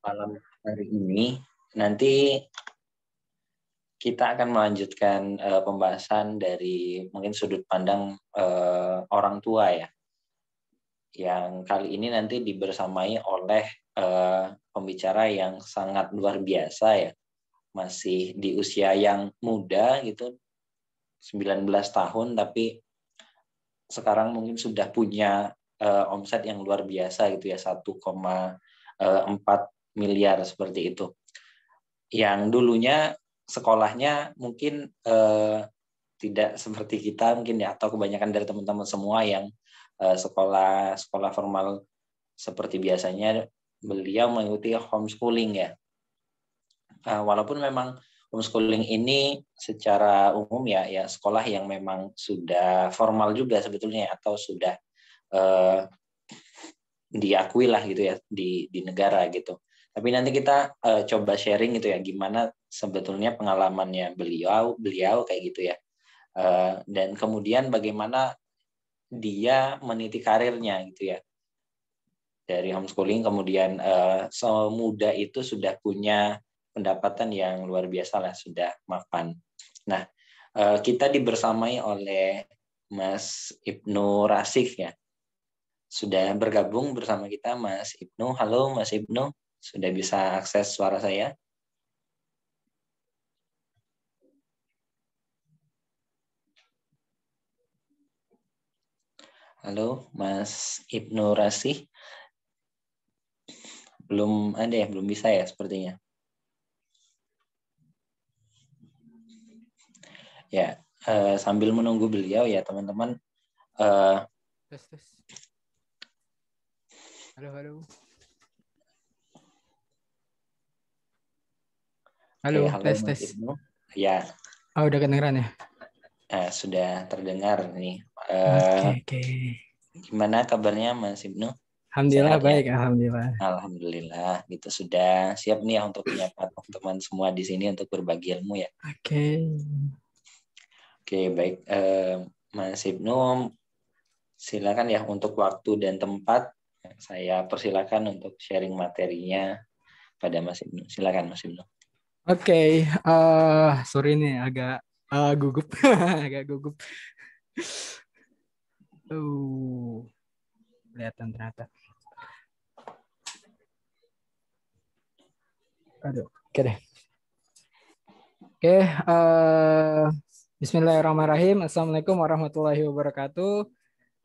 malam hari ini. Nanti kita akan melanjutkan pembahasan dari mungkin sudut pandang orang tua ya. Yang kali ini nanti dibersamai oleh pembicara yang sangat luar biasa ya. Masih di usia yang muda gitu, 19 tahun, tapi sekarang mungkin sudah punya omset yang luar biasa gitu ya, 1,4 miliar seperti itu. Yang dulunya sekolahnya mungkin tidak seperti kita mungkin ya, atau kebanyakan dari teman-teman semua yang sekolah formal seperti biasanya, beliau mengikuti homeschooling ya. Walaupun memang homeschooling ini secara umum ya sekolah yang memang sudah formal juga sebetulnya, atau sudah diakui lah gitu ya di negara gitu. Tapi nanti kita coba sharing gitu ya, gimana sebetulnya pengalamannya beliau kayak gitu ya. Dan kemudian bagaimana dia meniti karirnya gitu ya. Dari homeschooling kemudian semudah itu sudah punya pendapatan yang luar biasa lah, sudah mapan. Nah, kita dibersamai oleh Mas Ibnu Rasif ya. Sudah bergabung bersama kita Mas Ibnu. Halo Mas Ibnu, sudah bisa akses suara saya? Halo Mas Ibnu Rasif. Belum ada ya, belum bisa ya sepertinya. Ya, sambil menunggu beliau ya teman-teman. Tes. Halo. Halo, Halo tes. Mas Ibnu. Ya, Oh, udah kedengeran ya? sudah terdengar nih. Oke. Gimana kabarnya Mas Ibnu? Alhamdulillah Sehat ya? baik, alhamdulillah. Alhamdulillah, gitu sudah siap nih ya untuk menyapa teman-teman semua di sini untuk berbagi ilmu ya. Oke. Oke, baik. Mas Ibnu, silakan ya untuk waktu dan tempat. Saya persilakan untuk sharing materinya pada Mas Ibnu. Silakan Mas Ibnu. Oke, sorry nih agak gugup, agak gugup. Kelihatan ternyata. Aduh, oke deh. Oke, Bismillahirrahmanirrahim. Assalamualaikum warahmatullahi wabarakatuh.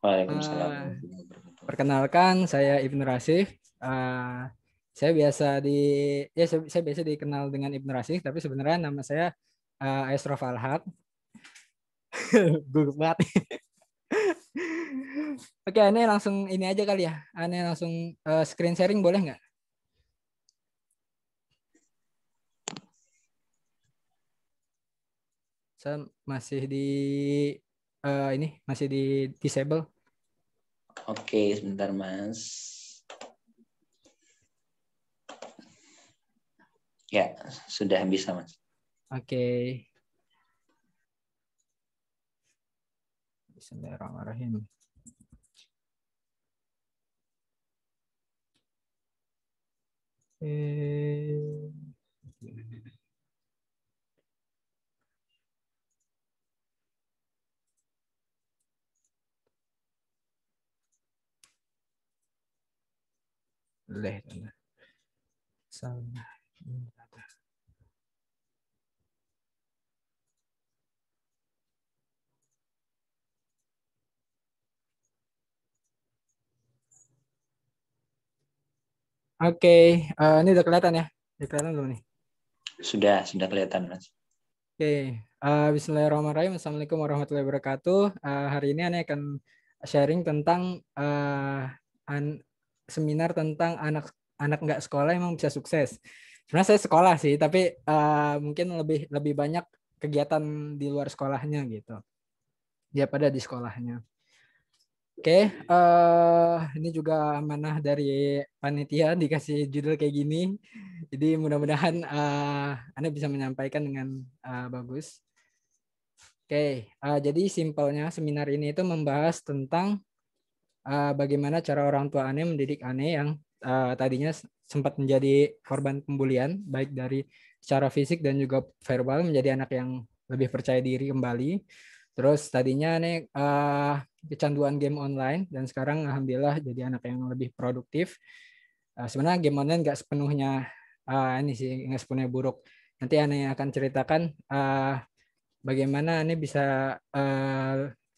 Waalaikumsalam warahmatullahi wabarakatuh. Perkenalkan, saya Ibnu Rasif. Saya biasa saya biasa dikenal dengan Ibnu Rasif, tapi sebenarnya nama saya Ashraf Alhaq. Gugup banget. Oke, ini langsung ini aja kali ya. Ini langsung screen sharing boleh nggak? Saya masih di ini masih di disable. Oke, sebentar Mas. Ya, sudah bisa Mas. Oke. Bismillahirrahmanirrahim. Oke, ini udah kelihatan ya? Udah kelihatan belum nih? Sudah kelihatan Mas. Oke, Bismillahirrahmanirrahim. Assalamualaikum warahmatullahi wabarakatuh. Hari ini Ane akan sharing tentang seminar tentang anak nggak sekolah emang bisa sukses. Sebenarnya saya sekolah sih, tapi mungkin lebih banyak kegiatan di luar sekolahnya gitu. Dia pada di sekolahnya. Oke, ini juga amanah dari panitia dikasih judul kayak gini. Jadi mudah-mudahan Anda bisa menyampaikan dengan bagus. Oke, jadi simpelnya seminar ini itu membahas tentang bagaimana cara orang tua Ane mendidik Ane yang tadinya sempat menjadi korban pembulian baik dari secara fisik dan juga verbal, menjadi anak yang lebih percaya diri kembali. Terus tadinya nih kecanduan game online dan sekarang alhamdulillah jadi anak yang lebih produktif. Sebenarnya game online nggak sepenuhnya ini sih nggak sepenuhnya buruk. Nanti Ane akan ceritakan bagaimana Ane bisa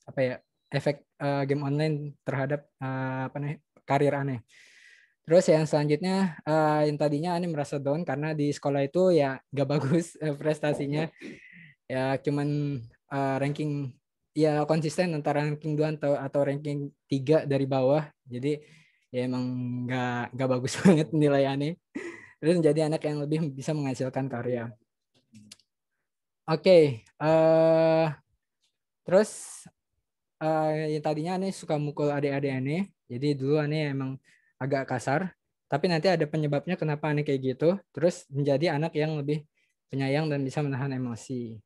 apa ya efek game online terhadap apa nih karir Ane. Terus yang selanjutnya yang tadinya Ane merasa down karena di sekolah itu ya nggak bagus prestasinya, ya cuman ranking ya konsisten antara ranking 2 atau ranking 3 dari bawah. Jadi ya emang nggak bagus banget nilai Ane. Terus menjadi anak yang lebih bisa menghasilkan karya. Oke, terus yang tadinya Ane suka mukul adik-adik Ane. Jadi dulu Ane emang agak kasar. Tapi nanti ada penyebabnya kenapa Ane kayak gitu. Terus menjadi anak yang lebih penyayang dan bisa menahan emosi.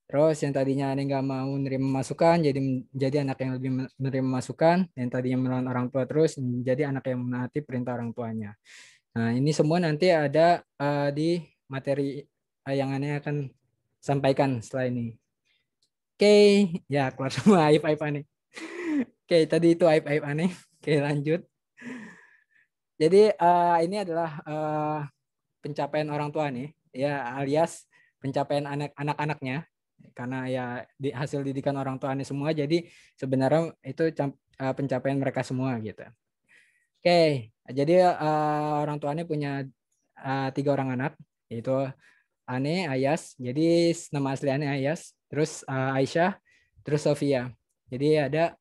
Terus yang tadinya Ane nggak mau menerima masukan, jadi anak yang lebih menerima masukan. Yang tadinya melawan orang tua terus menjadi anak yang menaati perintah orang tuanya. Nah, ini semua nanti ada di materi yang Ane akan sampaikan setelah ini. Oke, ya keluar semua aib-aib Ane. Oke, tadi itu aib-aib Ane. Oke, lanjut. Jadi ini adalah pencapaian orang tua nih, ya alias pencapaian anak-anaknya. Karena ya di hasil didikan orang tua Ane semua, jadi sebenarnya itu pencapaian mereka semua gitu. Oke, jadi orang tua Ane punya 3 orang anak, yaitu Ane, Ayas. Jadi nama asli Ane Ayas, terus Aisyah, terus Sofia. Jadi ada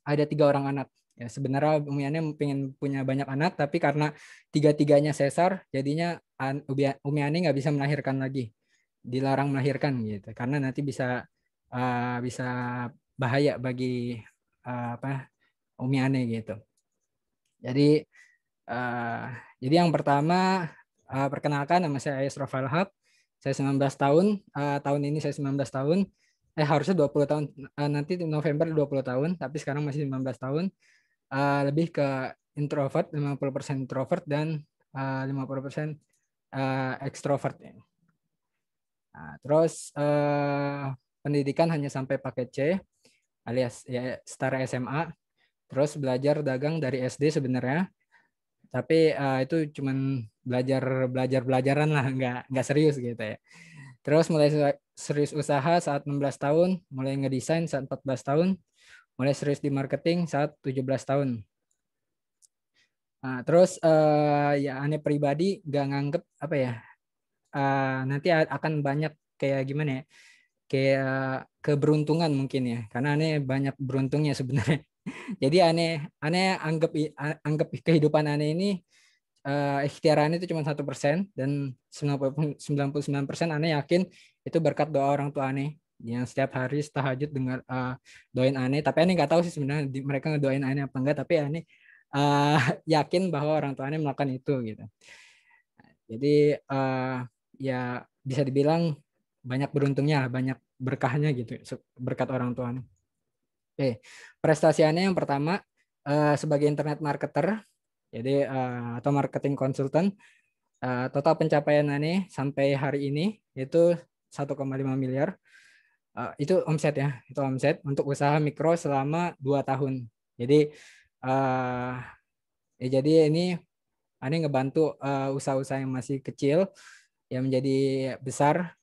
3 orang anak. Ya sebenarnya Umi Ane pengen punya banyak anak, tapi karena 3-tiganya sesar, jadinya Umi Ane nggak bisa melahirkan lagi, dilarang melahirkan gitu, karena nanti bisa bahaya bagi apa Umi Ane gitu. Jadi yang pertama perkenalkan, nama saya Ayas Rafael Haq. Saya 19 tahun. Tahun ini saya 19 tahun. Harusnya 20 tahun. Nanti November 20 tahun, tapi sekarang masih 19 tahun. Lebih ke introvert, 50% introvert dan 50% ekstrovert. Nah, terus pendidikan hanya sampai paket C alias ya setara SMA. Terus belajar dagang dari SD sebenarnya, tapi itu cuman belajaran lah, nggak serius gitu ya. Terus mulai serius usaha saat 16 tahun, mulai ngedesain saat 14 tahun, mulai serius di marketing saat 17 tahun. Nah, terus ya Ane pribadi gak nganggep apa ya, nanti akan banyak kayak gimana ya, kayak keberuntungan mungkin ya, karena Ane banyak beruntungnya sebenarnya. Jadi Ane anggap kehidupan Ane ini ikhtiar Ane itu cuma 1% dan 99% Ane yakin itu berkat doa orang tua Ane yang setiap hari tahajud dengar doain Ane. Tapi Ane nggak tahu sih sebenarnya mereka ngedoain Ane apa enggak, tapi Ane yakin bahwa orang tua Ane melakukan itu gitu. Jadi ya bisa dibilang banyak beruntungnya, banyak berkahnya gitu berkat orang tua Ane. Oke, prestasi Ane yang pertama sebagai internet marketer, jadi atau marketing konsultan. Total pencapaian Ane sampai hari ini itu 1,5 miliar. Itu omset ya, itu omset untuk usaha mikro selama 2 tahun. Jadi ini Ane ngebantu usaha-usaha yang masih kecil yang menjadi besar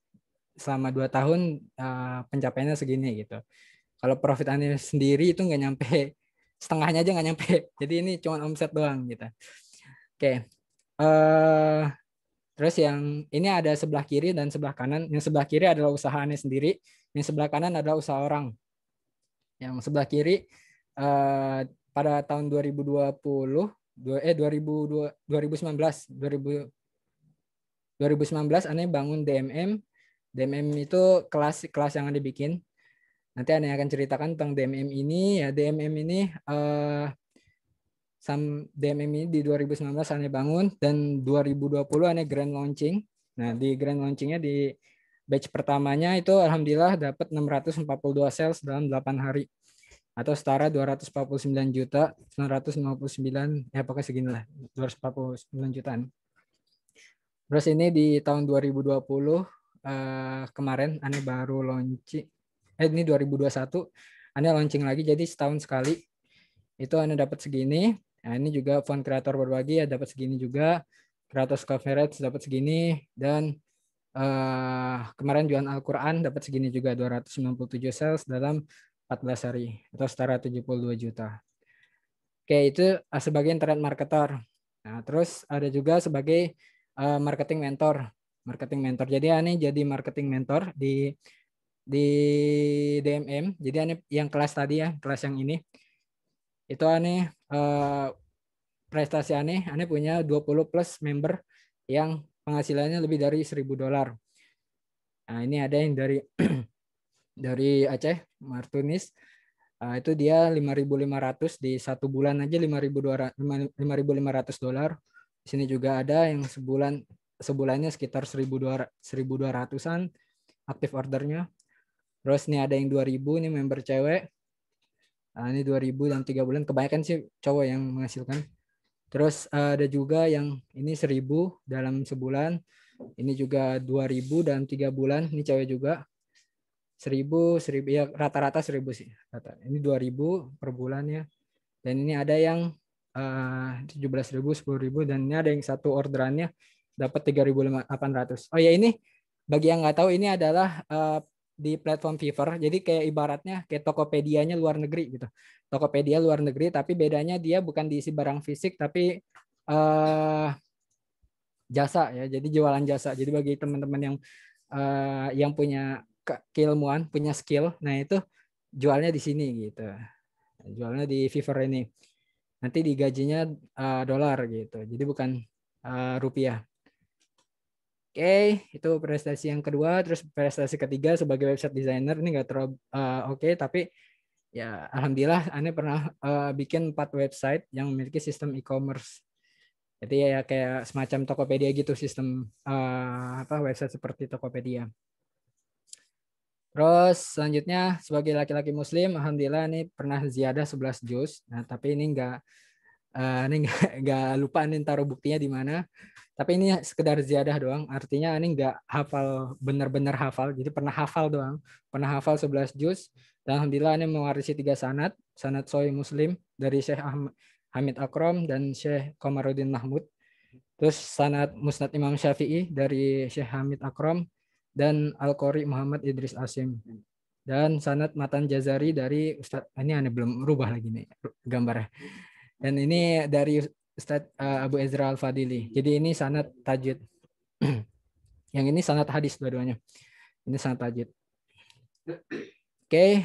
selama 2 tahun, pencapaiannya segini gitu. Kalau profit Ane sendiri itu nggak nyampe, setengahnya aja nggak nyampe. Jadi ini cuma omset doang gitu. Oke. Terus yang ini ada sebelah kiri dan sebelah kanan. Yang sebelah kiri adalah usaha Ane sendiri. Yang sebelah kanan adalah usaha orang. Yang sebelah kiri pada tahun 2019 Ane bangun DMM. DMM itu kelas yang Ane bikin. Nanti Ane akan ceritakan tentang DMM ini. Ya DMM ini DMM ini di 2019 Ane bangun dan 2020 Ane grand launching. Nah, di grand launchingnya di batch pertamanya itu alhamdulillah dapat 642 sales dalam 8 hari. atau setara 249.959, ya pokoknya segini lah, 249 jutaan. Terus ini di tahun 2020 kemarin Ane baru launching, ini 2021 Ane launching lagi, jadi setahun sekali itu Ane dapat segini. Nah, ini juga font kreator berbagi ya dapat segini juga, Creators Coverage dapat segini, dan kemarin jualan Al-Quran dapat segini juga, 297 sales dalam 14 hari atau setara 72 juta. Oke, itu sebagai internet marketer. Nah, terus ada juga sebagai marketing mentor. Marketing mentor. Jadi Ani jadi marketing mentor di DMM. Jadi Ani yang kelas tadi ya, kelas yang ini. Itu Ani prestasi Ani punya 20 plus member yang penghasilannya lebih dari $1.000. Nah, ini ada yang dari dari Aceh, Martunis. Itu dia 5.500 di satu bulan aja, $5.500. Di sini juga ada yang sebulannya sekitar 1.200-an aktif ordernya. Terus ini ada yang 2.000, ini member cewek. Ini 2.000 dalam 3 bulan, kebanyakan sih cowok yang menghasilkan. Terus ada juga yang ini 1.000 dalam sebulan. Ini juga 2.000 dalam 3 bulan, ini cewek juga. 1.000 ya rata-rata 1.000 sih. Ini 2.000 per bulan ya. Dan ini ada yang 17.000, 10.000, dan ini ada yang satu orderannya dapat 3.800. Oh ya, ini bagi yang nggak tahu, ini adalah di platform Fiverr. Jadi kayak ibaratnya kayak Tokopedia-nya luar negeri gitu. Tokopedia luar negeri, tapi bedanya dia bukan diisi barang fisik tapi jasa ya. Jadi jualan jasa. Jadi bagi teman-teman yang punya keilmuan, punya skill, nah itu jualnya di sini gitu. Jualnya di Fiverr ini. Nanti digajinya dolar gitu. Jadi bukan rupiah. Oke, itu prestasi yang kedua. Terus prestasi ketiga sebagai website designer, ini nggak terlalu oke, tapi ya alhamdulillah Ane pernah bikin 4 website yang memiliki sistem e-commerce. Jadi ya kayak semacam Tokopedia gitu, sistem website seperti Tokopedia. Terus selanjutnya sebagai laki-laki muslim, alhamdulillah ini pernah ziyadah 11 juz. Nah, tapi ini nggak lupa nih taruh buktinya di mana. Tapi ini sekedar ziyadah doang. Artinya ini nggak hafal, benar-benar hafal. Jadi pernah hafal doang. Pernah hafal 11 juz. Dan alhamdulillah ini mewarisi 3 sanad. Sanad Sahih Muslim dari Syekh Hamid Akram dan Syekh Komarudin Mahmud. Terus sanad Musnad Imam Syafi'i dari Syekh Hamid Akram dan Al-Qori Muhammad Idris Asim. Dan sanad Matan Jazari dari Ustadz, ini aneh belum rubah lagi nih gambarnya. Dan ini dari Ustadz Abu Ezra Al-Fadili. Jadi ini sanad tajwid. Yang ini sanad hadis dua-duanya. Ini sanad tajwid. Oke,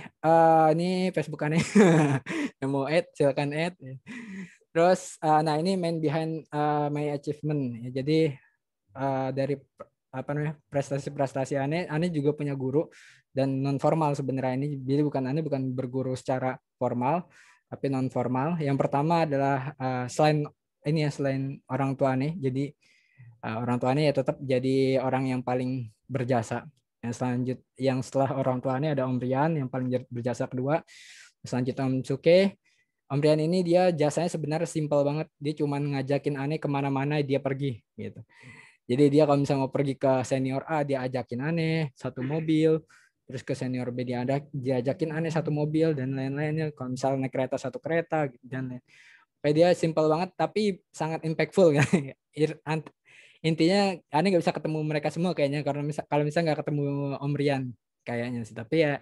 ini Facebook aneh. Yang mau add silakan add. Terus, nah ini main behind my achievement. Ya, jadi dari prestasi-prestasi Ane juga punya guru dan non formal sebenarnya ini. Jadi bukan berguru secara formal, tapi non formal. Yang pertama adalah selain orang tua Ane, jadi orang tua Ane ya tetap jadi orang yang paling berjasa. Yang setelah orang tua Ane ada Om Rian yang paling berjasa kedua. Selanjutnya Om Suke. Om Rian ini dia jasanya sebenarnya simpel banget. Dia cuma ngajakin Ane kemana-mana dia pergi gitu. Jadi dia kalau misalnya mau pergi ke senior A dia ajakin Ane satu mobil, terus ke senior B dia ajakin Ane satu mobil dan lain-lainnya. Kalau misalnya naik kereta satu kereta gitu, dan lain. Kayak dia simpel banget tapi sangat impactful kan. Intinya Ane nggak bisa ketemu mereka semua kayaknya karena kalau misalnya nggak ketemu Om Rian kayaknya sih. Tapi ya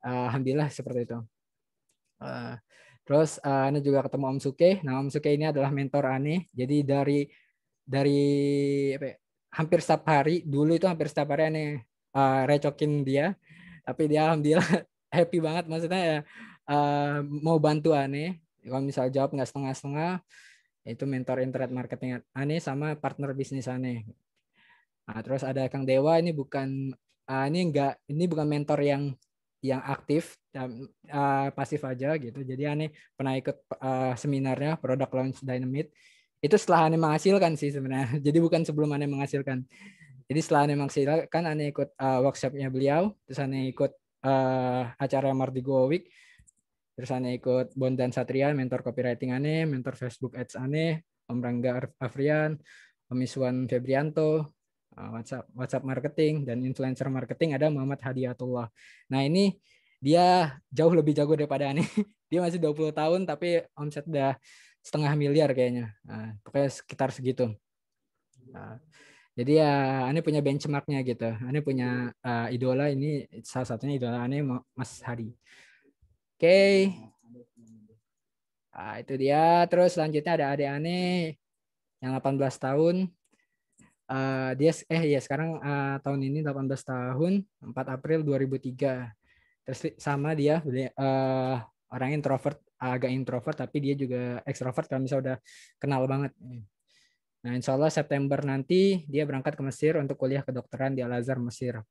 alhamdulillah seperti itu. Terus Ane juga ketemu Om Suke. Nah Om Suke ini adalah mentor Ane. Jadi dari hampir setiap hari, dulu itu hampir setiap hari Ane recokin dia. Tapi dia alhamdulillah happy banget. Maksudnya ya mau bantu Ane. Kalau misal jawab nggak setengah-setengah, itu mentor internet marketing Ane sama partner bisnis Ane. Nah, terus ada Kang Dewa, ini bukan mentor yang aktif, pasif aja gitu. Jadi Ane pernah ikut seminarnya Product Launch Dynamite. Itu setelah Ane menghasilkan sih sebenarnya. Jadi bukan sebelum Ane menghasilkan. Jadi setelah Ane menghasilkan, Ane ikut workshopnya beliau, terus Ane ikut acara Mardigo Week. Terus Ane ikut Bondan Satria, mentor copywriting Ane, mentor Facebook Ads Ane, Om Rangga Afrian, Om Iswan Febrianto, WhatsApp marketing, dan influencer marketing ada Muhammad Hadiatullah. Nah ini dia jauh lebih jago daripada Ane. Dia masih 20 tahun tapi omset udah 500 miliar kayaknya. Nah, pokoknya sekitar segitu. Nah, jadi ya Ane punya benchmarknya gitu. Ane punya idola, ini salah satunya idola Ane, Mas Hadi. Oke. Nah, itu dia. Terus selanjutnya ada adik Ane yang 18 tahun. Dia ya sekarang tahun ini 18 tahun, 4 April 2003. Terus sama dia orang introvert, agak introvert tapi dia juga ekstrovert kalau misalnya udah kenal banget. Nah, insya Allah September nanti dia berangkat ke Mesir untuk kuliah kedokteran di Al-Azhar Mesir.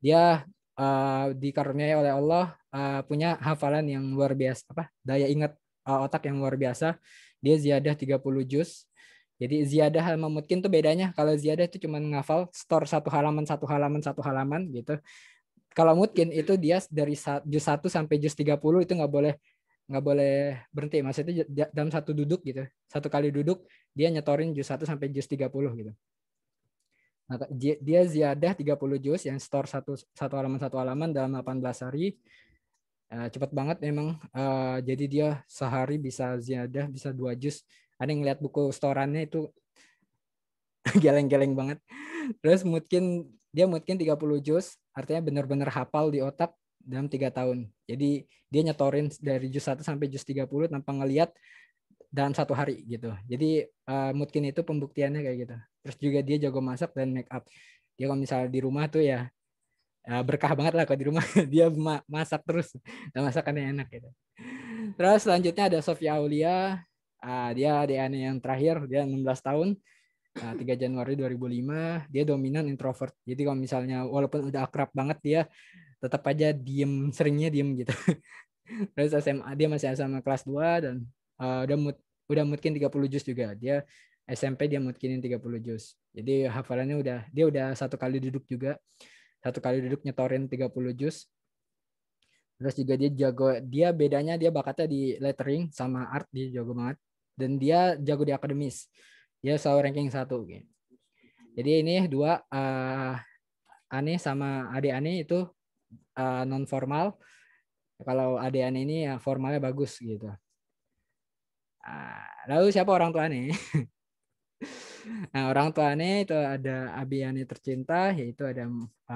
Dia dikaruniai oleh Allah punya hafalan yang luar biasa, daya ingat otak yang luar biasa. Dia ziyadah 30 juz. Jadi ziyadah sama mutkin tuh bedanya. Kalau ziyadah itu cuma ngafal store satu halaman gitu. Kalau mutkin itu dia dari juz 1 sampai juz 30 itu nggak boleh berhenti. Maksudnya dalam satu duduk gitu. Satu kali duduk dia nyetorin juz 1 sampai juz 30 gitu. Nah, dia ziyadah 30 juz yang store satu halaman dalam 18 hari. Cepat banget memang. Jadi dia sehari bisa ziyadah, bisa 2 juz. Ada yang lihat buku storannya itu geleng-geleng banget. Terus dia mungkin 30 juz, artinya benar-benar hafal di otak dalam 3 tahun. Jadi dia nyetorin dari juz 1 sampai juz 30 tanpa ngelihat dalam 1 hari gitu. Jadi mungkin itu pembuktiannya kayak gitu. Terus juga dia jago masak dan make up. Dia kalau misalnya di rumah tuh ya berkah banget lah kalau di rumah. Dia masak terus dan masakannya enak gitu. Terus selanjutnya ada Sofia Aulia. Dia adik yang terakhir, dia 16 tahun. 3 Januari 2005. Dia dominan introvert. Jadi kalau misalnya walaupun udah akrab banget dia tetap aja seringnya diem gitu. Terus SMA dia masih SMA kelas 2 dan udah mungkin 30 juz juga. Dia SMP dia mutkinin 30 juz. Jadi hafalannya dia udah 1 kali duduk juga. 1 kali duduk nyetorin 30 juz. Terus juga dia bedanya dia bakatnya di lettering sama art, dia jago banget. Dan dia jago di akademis. Dia selalu ranking 1 gitu. Jadi ini 2 Ane sama Ade Ane itu non formal. Kalau Ade Ane ini ya formalnya bagus gitu. Lalu siapa orang tua Ane? Nah, orang tua Ane itu ada Abi Ane tercinta, yaitu ada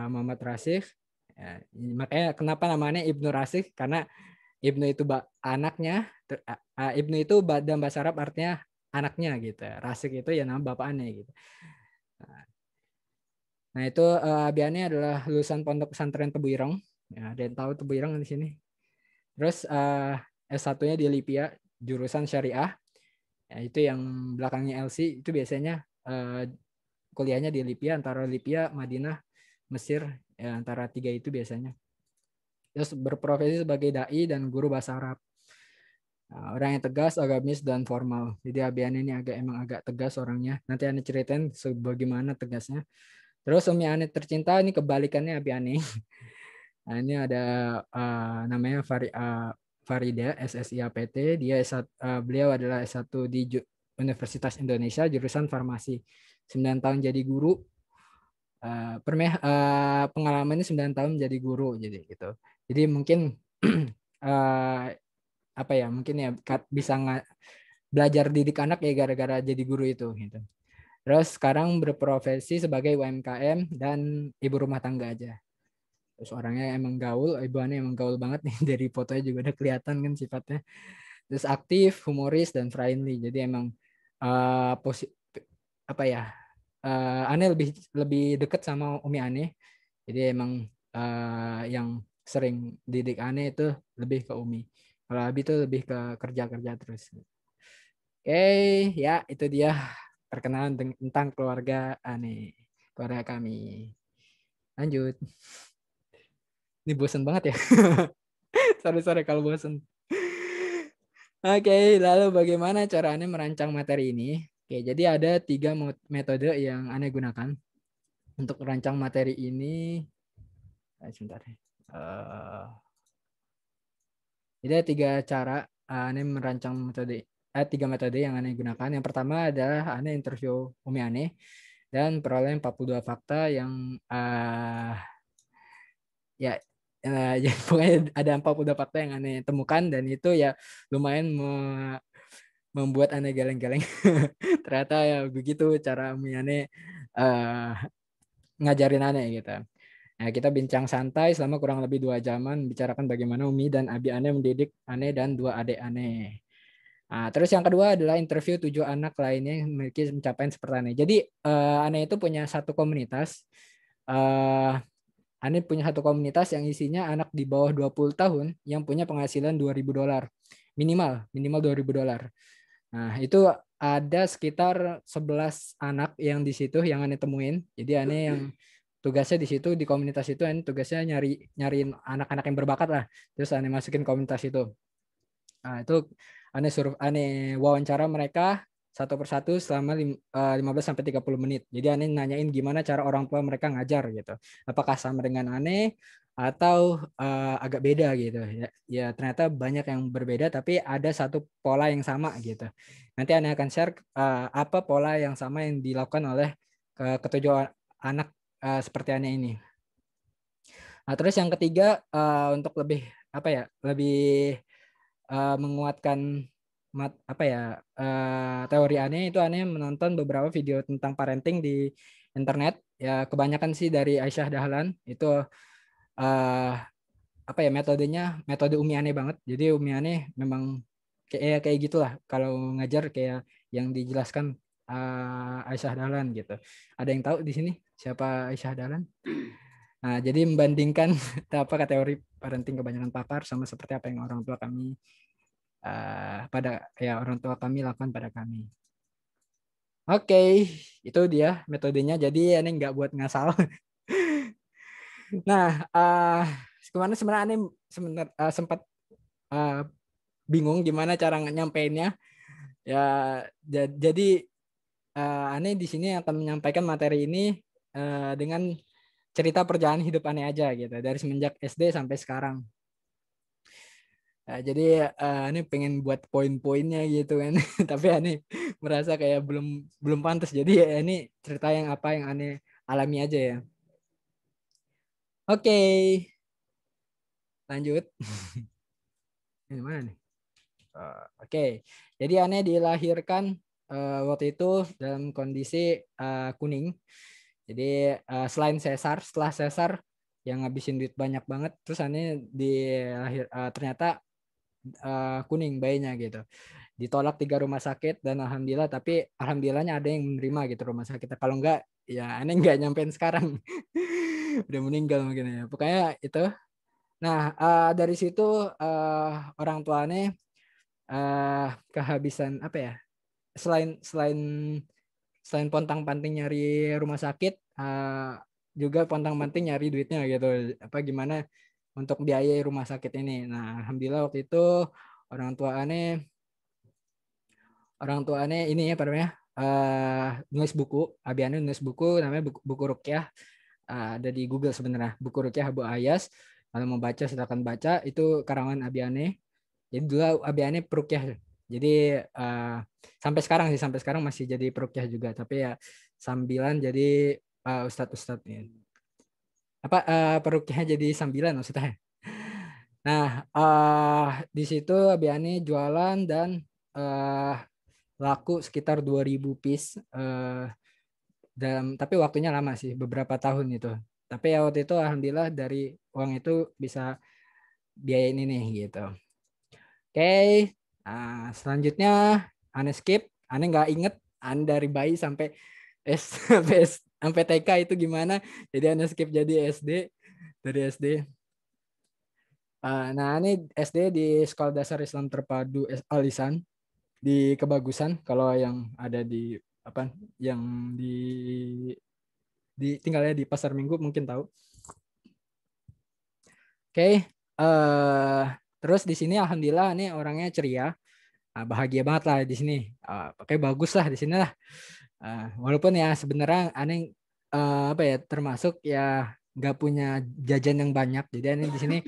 Muhammad Rasyid. Ya, makanya kenapa namanya Ibnu Rasyid, karena Ibnu itu anaknya, Ibnu itu dalam bahasa Arab artinya anaknya gitu. Rasyid itu ya nama bapaknya gitu. Nah itu Abi Ane adalah lulusan Pondok Pesantren Tebu Ireng. Ya, ada yang tahu Tebu Ireng di sini. Terus S1-nya di Lipia, jurusan Syariah. Ya, itu yang belakangnya LC, itu biasanya kuliahnya di Lipia, antara Lipia, Madinah, Mesir, ya, antara 3 itu biasanya. Terus berprofesi sebagai dai dan guru bahasa Arab. Nah, orang yang tegas, agamis, dan formal. Jadi Abian ini emang agak tegas orangnya. Nanti Ane ceritain sebagaimana tegasnya. Terus Umi Ane tercinta ini kebalikannya Abiani. Nah, ini ada namanya Farida SSIAPT. Beliau adalah S1 di Universitas Indonesia jurusan farmasi. 9 tahun jadi guru. Pengalamannya 9 tahun jadi guru jadi gitu. Jadi mungkin mungkin ya bisa belajar didik anak ya gara-gara jadi guru itu gitu. Terus sekarang berprofesi sebagai UMKM dan ibu rumah tangga aja. Terus orangnya emang gaul, ibuannya emang gaul banget nih, dari fotonya juga udah kelihatan kan sifatnya. Terus aktif, humoris, dan friendly. Jadi emang Ane lebih deket sama Umi Ane. Jadi emang yang sering didik Ane itu lebih ke Umi. Kalau Abi itu lebih ke kerja-kerja terus. Oke, ya itu dia perkenalan tentang keluarga Ane, keluarga kami. Lanjut. Ini bosan banget ya. Sorry kalau bosan. Oke, lalu bagaimana cara Ane merancang materi ini? Oke, jadi ada 3 metode yang Ane gunakan untuk merancang materi ini. Sebentar. Jadi ada 3 cara Ane merancang metode, 3 metode yang Ane gunakan. Yang pertama adalah Ane interview Umi Ane dan peroleh 42 fakta yang ya ya pokoknya ada 42 fakta yang Ane temukan, dan itu ya lumayan membuat Ane geleng-geleng. Ternyata ya begitu cara Umi Ane ngajarin Ane gitu. Nah, kita bincang santai selama kurang lebih 2 jaman, bicarakan bagaimana Umi dan Abi Ane mendidik Ane dan 2 adik Ane. Nah, terus yang kedua adalah interview 7 anak lainnya yang memiliki pencapaian seperti Ane. Jadi Ane itu punya satu komunitas. Ane punya satu komunitas yang isinya anak di bawah 20 tahun yang punya penghasilan $2.000 minimal $2.000. Nah, itu ada sekitar 11 anak yang di situ yang Ane temuin. Jadi Ane yang tugasnya di situ, di komunitas itu, Ane tugasnya nyariin anak-anak yang berbakat lah. Terus Ane masukin komunitas itu. Nah, itu Ane wawancara mereka satu persatu selama 15-30 menit. Jadi Ane nanyain gimana cara orang tua mereka ngajar gitu. Apakah sama dengan Ane atau agak beda gitu. Ya ternyata banyak yang berbeda, tapi ada satu pola yang sama gitu. Nanti Ane akan share apa pola yang sama yang dilakukan oleh ketujuh anak seperti Ane ini. Nah, terus yang ketiga untuk lebih apa ya, lebih menguatkan teori Ane itu, Ane menonton beberapa video tentang parenting di internet ya, kebanyakan sih dari Aisyah Dahlan. Itu metodenya metode Umi Ane banget. Jadi Umi Ane memang kayak gitulah kalau ngajar, kayak yang dijelaskan Aisyah Dahlan gitu. Ada yang tahu di sini siapa Aisyah Dahlan? Nah, jadi membandingkan teori parenting kebanyakan pakar sama seperti apa yang orang tua kami orang tua kami lakukan pada kami. Oke, itu dia metodenya. Jadi ini nggak buat ngasal. Nah, kemana sebenarnya ini sempat bingung gimana cara nyampeinnya. Ya, jadi Ane di sini akan menyampaikan materi ini dengan cerita perjalanan hidup Ane aja gitu, dari semenjak SD sampai sekarang. Jadi ini pengen buat poin-poinnya gitu kan, tapi Ane merasa kayak belum pantas. Jadi ya ini cerita yang apa yang Ane alami aja ya. Oke, lanjut. Ini mana nih? Oke, jadi Ane dilahirkan waktu itu dalam kondisi kuning. Jadi selain sesar, setelah sesar yang ngabisin duit banyak banget, terus Ane ternyata kuning bayinya gitu. Ditolak 3 rumah sakit dan alhamdulillahnya ada yang menerima gitu rumah sakit. Kalau enggak ya Ane enggak nyampein sekarang. Udah meninggal mungkin ya. Pokoknya itu. Nah, dari situ orang tua Ane kehabisan apa ya? Selain pontang-panting nyari rumah sakit, juga pontang-panting nyari duitnya gitu. Gimana untuk biaya rumah sakit ini. Nah, alhamdulillah waktu itu orang tua aneh ini ya namanya nulis buku. Abi Ane nulis buku namanya buku Ruqyah. Ada di Google sebenarnya, buku Ruqyah Abu Ayas. Kalau mau baca silakan baca, itu karangan Abi Ane. Jadi dulu Abi Ane peruqyah. Jadi sampai sekarang masih jadi peruqyah juga, tapi ya sambilan jadi ustadz peruqyahnya jadi sambilan maksudnya. Nah, di situ Abi Ane jualan dan laku sekitar 2.000 piece tapi waktunya lama sih, beberapa tahun itu. Tapi ya waktu itu alhamdulillah dari uang itu bisa biayain ini gitu. Oke, selanjutnya Ane skip, Ane nggak inget Ane dari bayi sampai sampai TK itu gimana. Jadi Ane skip jadi SD, dari SD. Nah, ini SD di Sekolah Dasar Islam Terpadu Al-Ihsan di Kebagusan. Kalau yang ada di yang di tinggalnya di Pasar Minggu mungkin tahu. Oke, terus di sini alhamdulillah ini orangnya ceria, bahagia banget lah di sini. Pakai bagus lah di sini lah. Walaupun ya sebenarnya aneh termasuk ya nggak punya jajan yang banyak. Jadi aneh di sini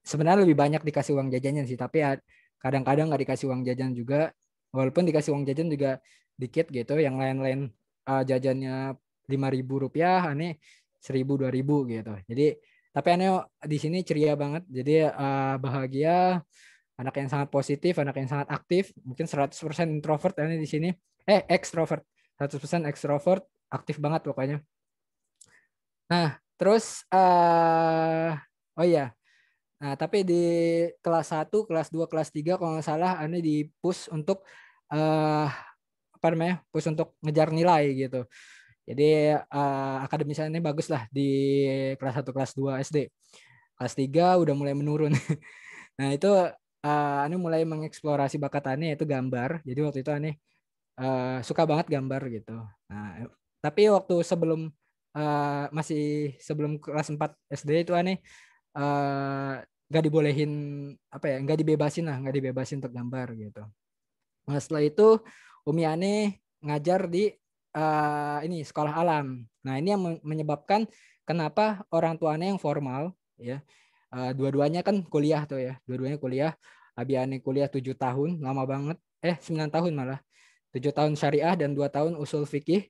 sebenarnya lebih banyak dikasih uang jajannya sih, tapi ya kadang-kadang nggak dikasih uang jajan juga. Walaupun dikasih uang jajan juga dikit gitu. Yang lain-lain jajannya 5.000 rupiah, aneh 1.000 2.000 gitu. Jadi tapi aneh di sini ceria banget. Jadi bahagia, anak yang sangat positif, anak yang sangat aktif, mungkin 100% introvert aneh di sini. Extrovert. 100% extrovert, aktif banget pokoknya. Nah, terus oh iya. Nah, tapi di kelas 1, kelas 2, kelas 3 kalau nggak salah aneh di push untuk apa namanya? Push untuk ngejar nilai gitu. Jadi akademisnya ini bagus lah di kelas 1, kelas 2 SD. Kelas 3 udah mulai menurun. Nah, itu aneh mulai mengeksplorasi bakat aneh yaitu gambar. Jadi waktu itu aneh suka banget gambar gitu. Nah, tapi waktu sebelum masih sebelum kelas 4 SD itu aneh nggak dibolehin apa ya, nggak dibebasin untuk gambar gitu. Nah, setelah itu Umi Ane ngajar di ini sekolah alam. Nah, ini yang menyebabkan kenapa orang tuanya yang formal ya. Dua-duanya kan kuliah tuh ya. Dua-duanya kuliah. Abi Ane kuliah 7 tahun, lama banget. 9 tahun malah. 7 tahun syariah dan 2 tahun usul fikih.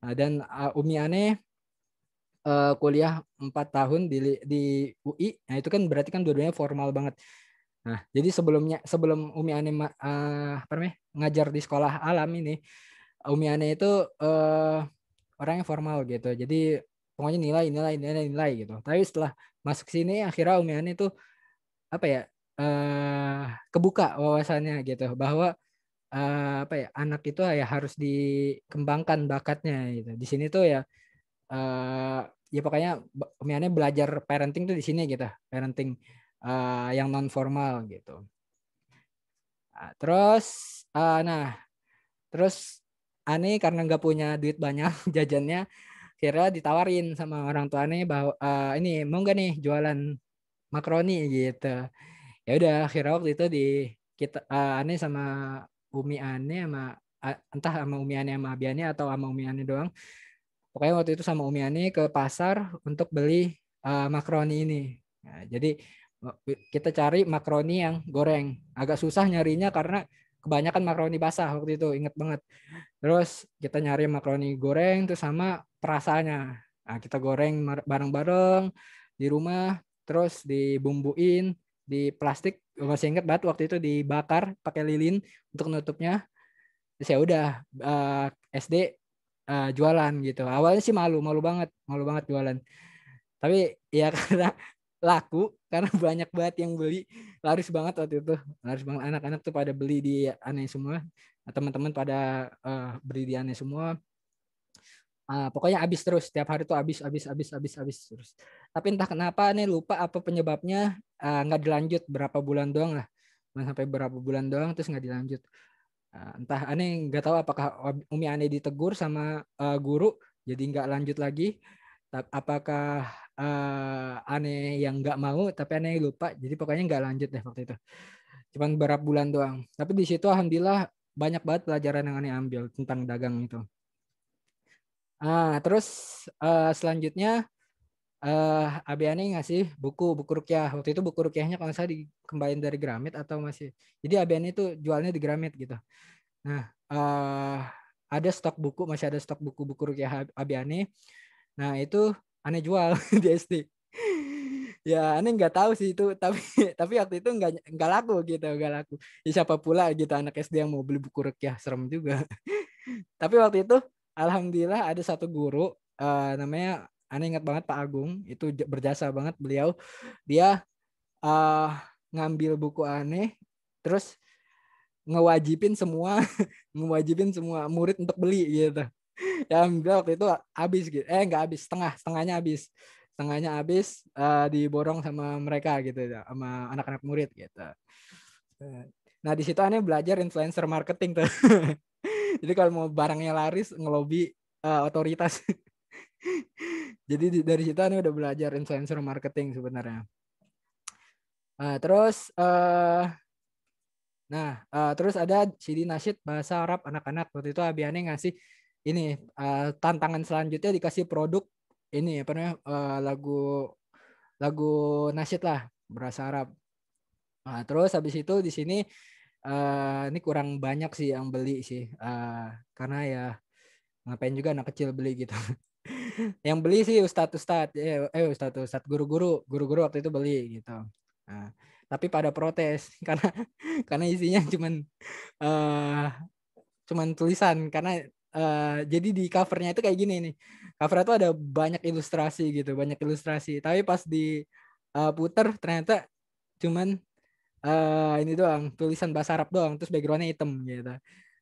Nah, dan Umi Ane kuliah 4 tahun di UI. Nah, itu kan berarti kan dua-duanya formal banget. Nah, jadi sebelum Umi Ane apa namanya, ngajar di sekolah alam ini, Umi Ane itu orangnya formal gitu. Jadi pokoknya nilai gitu. Tapi setelah masuk sini akhirnya Umi Ane itu apa ya? Kebuka wawasannya gitu bahwa apa ya, anak itu ya harus dikembangkan bakatnya gitu. Di sini tuh ya ya pokoknya Umi Ane belajar parenting tuh di sini gitu. Parenting yang non formal gitu. Nah, terus Ani karena nggak punya duit banyak jajannya, kira ditawarin sama orang tua Ani bahwa ini mau nggak nih jualan makaroni gitu. Ya udah, akhirnya waktu itu kita Ani sama Umi Ani sama entah sama Umi Ani sama Abiani atau sama Umi Ani doang. Pokoknya waktu itu sama Umi Ani ke pasar untuk beli makaroni ini. Nah, jadi kita cari makaroni yang goreng. Agak susah nyarinya karena kebanyakan makaroni basah waktu itu, inget banget. Terus kita nyari makaroni goreng terus sama perasanya. Nah, kita goreng bareng-bareng di rumah, terus dibumbuin di plastik. Masih inget banget waktu itu dibakar pakai lilin untuk nutupnya. Terus ya udah SD jualan gitu. Awalnya sih malu banget jualan. Tapi ya karena laku, karena banyak banget yang beli, laris banget waktu itu. Laris banget, anak-anak tuh pada beli di aneh semua. Teman-teman pada beli di aneh semua. Pokoknya habis terus, setiap hari tuh habis terus. Tapi entah kenapa nih lupa apa penyebabnya, nggak dilanjut, berapa bulan doang lah. Sampai berapa bulan doang terus nggak dilanjut. Entah aneh nggak tahu apakah Umi aneh ditegur sama guru jadi nggak lanjut lagi. Apakah aneh yang nggak mau, tapi aneh lupa, jadi pokoknya nggak lanjut deh waktu itu. Cuman beberapa bulan doang. Tapi di situ alhamdulillah banyak banget pelajaran yang aneh ambil tentang dagang itu. Terus selanjutnya Abi Ani ngasih buku rukyah. Waktu itu buku rukyahnya kalau saya dikembaliin dari Gramet atau masih. Jadi Abi Ani itu jualnya di Gramet gitu. Nah, ada stok buku, masih ada stok buku-buku rukyah Abi Ani. Nah, itu aneh jual di SD. Ya, aneh nggak tahu sih itu, tapi waktu itu nggak laku gitu, nggak laku. Ya, siapa pula gitu anak SD yang mau beli buku rukyah, serem juga. Tapi waktu itu alhamdulillah ada satu guru namanya aneh ingat banget Pak Agung, itu berjasa banget beliau. Dia ngambil buku aneh terus ngewajibin semua ngewajibin semua murid untuk beli gitu. Ya alhamdulillah waktu itu habis gitu. Nggak habis, setengahnya habis diborong sama mereka gitu ya, sama anak-anak murid gitu. Nah di situ aneh belajar influencer marketing tuh. Jadi kalau mau barangnya laris ngelobi otoritas. Jadi dari situ aneh udah belajar influencer marketing sebenarnya. Terus terus ada CD nasyid bahasa Arab anak-anak. Waktu itu Abiane ngasih ini tantangan selanjutnya dikasih produk ini apa namanya lagu nasyid lah. beras Arab. Nah, terus habis itu di sini ini kurang banyak sih yang beli sih, karena ya ngapain juga anak kecil beli gitu. Yang beli sih ustadz guru-guru waktu itu beli gitu. Nah, tapi pada protes karena isinya cuman tulisan, karena jadi di covernya itu kayak gini nih. Covernya itu ada banyak ilustrasi gitu, banyak ilustrasi. Tapi pas di puter ternyata cuman ini doang, tulisan bahasa Arab doang, terus backgroundnya hitam gitu.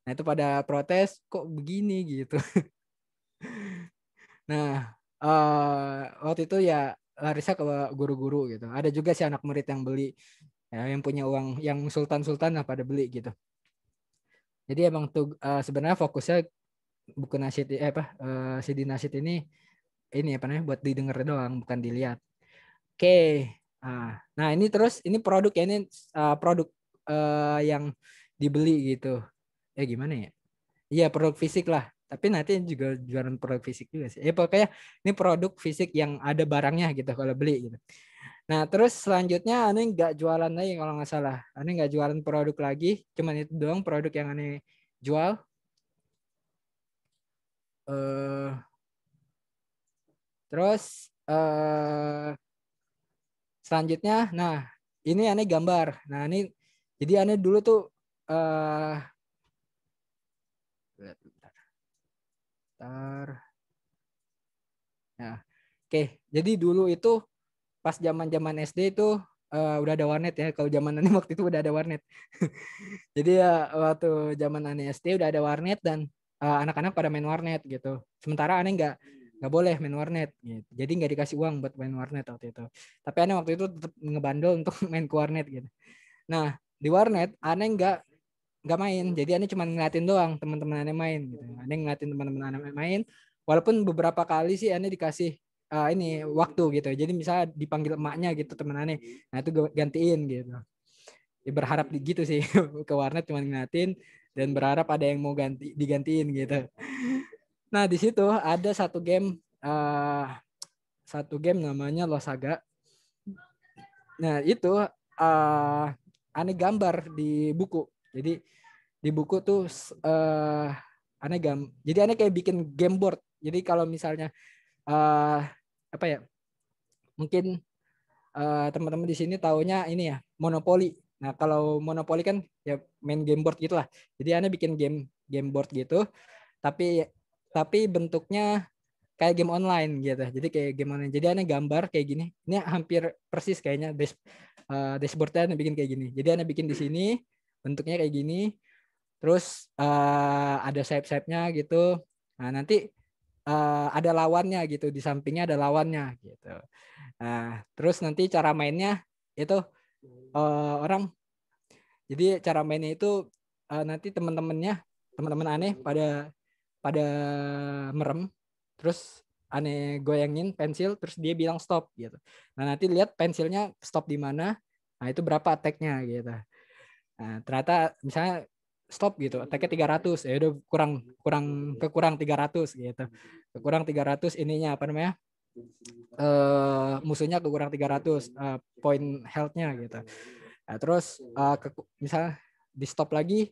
Nah itu pada protes, kok begini gitu. Nah waktu itu ya larisnya ke guru-guru gitu. Ada juga sih anak murid yang beli, ya, yang punya uang, yang sultan-sultan lah pada beli gitu. Jadi emang tuh sebenarnya fokusnya buku nasyid CD nasyid ini apa namanya, buat didengar doang, bukan dilihat. Oke. Nah ini terus ini produk ya, ini produk yang dibeli gitu. Gimana ya? Iya produk fisik lah. Tapi nanti juga jualan produk fisik juga sih. Pokoknya ini produk fisik yang ada barangnya gitu kalau beli gitu. Nah terus selanjutnya aneh nggak jualan lagi kalau nggak salah. Aneh nggak jualan produk lagi. Cuman itu doang produk yang aneh jual. Terus selanjutnya, nah ini aneh gambar. Nah ini jadi aneh dulu tuh nah, oke. Jadi dulu itu pas zaman-zaman SD itu udah ada warnet ya. Kalau zaman aneh waktu itu udah ada warnet. Jadi ya waktu zaman aneh SD udah ada warnet dan anak-anak pada main warnet gitu. Sementara aneh nggak boleh main warnet gitu. Jadi nggak dikasih uang buat main warnet waktu itu. Tapi aneh waktu itu tetap ngebandel untuk main ke warnet gitu. Nah di warnet aneh nggak main. Jadi aneh cuma ngeliatin doang teman-teman aneh main gitu. Aneh ngeliatin teman-teman aneh main. Walaupun beberapa kali sih aneh dikasih ini waktu gitu. Jadi misalnya dipanggil emaknya gitu teman aneh. Nah itu gantiin gitu. Ya, berharap gitu sih ke warnet cuma ngeliatin dan berharap ada yang mau digantiin gitu. Nah di situ ada satu game namanya Losaga. Nah itu aneh gambar di buku. Jadi di buku tuh jadi aneh kayak bikin game board. Jadi kalau misalnya apa ya, mungkin teman-teman di sini taunya ini ya, Monopoly. Nah kalau Monopoly kan ya main game board gitulah. Jadi aneh bikin game board gitu, tapi bentuknya kayak game online gitu. Jadi kayak game online. Jadi aneh gambar kayak gini. Ini hampir persis kayaknya dashboardnya aneh bikin kayak gini. Jadi aneh bikin di sini bentuknya kayak gini. Terus ada shape-shape-nya gitu. Nah nanti ada lawannya gitu, di sampingnya ada lawannya gitu. Nah terus nanti cara mainnya itu orang. Jadi cara mainnya itu nanti teman-teman aneh pada merem, terus aneh goyangin pensil, terus dia bilang stop gitu. Nah nanti lihat pensilnya stop di mana, nah itu berapa attack-nya gitu. Nah ternyata misalnya stop gitu, attack-nya 300, ya udah kekurang 300 gitu. Kekurang 300 ininya apa namanya? Musuhnya kekurang 300 poin health-nya gitu. Nah, terus misalnya di stop lagi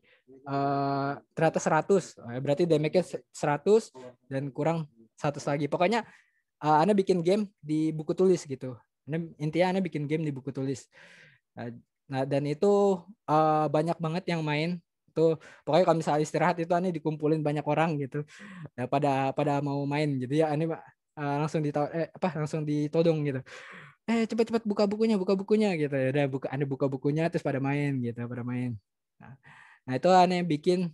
ternyata 100, berarti damage-nya 100 dan kurang 100 lagi. Pokoknya Anda bikin game di buku tulis gitu. Intinya Anda bikin game di buku tulis. Nah dan itu banyak banget yang main. Tuh pokoknya kalau misalnya istirahat itu Anda dikumpulin banyak orang gitu. Nah, pada mau main. Jadi ya Anda langsung ditodong gitu. Cepat-cepat buka bukunya gitu ya. Udah Anda buka bukunya terus pada main gitu, pada main. Nah itu aneh bikin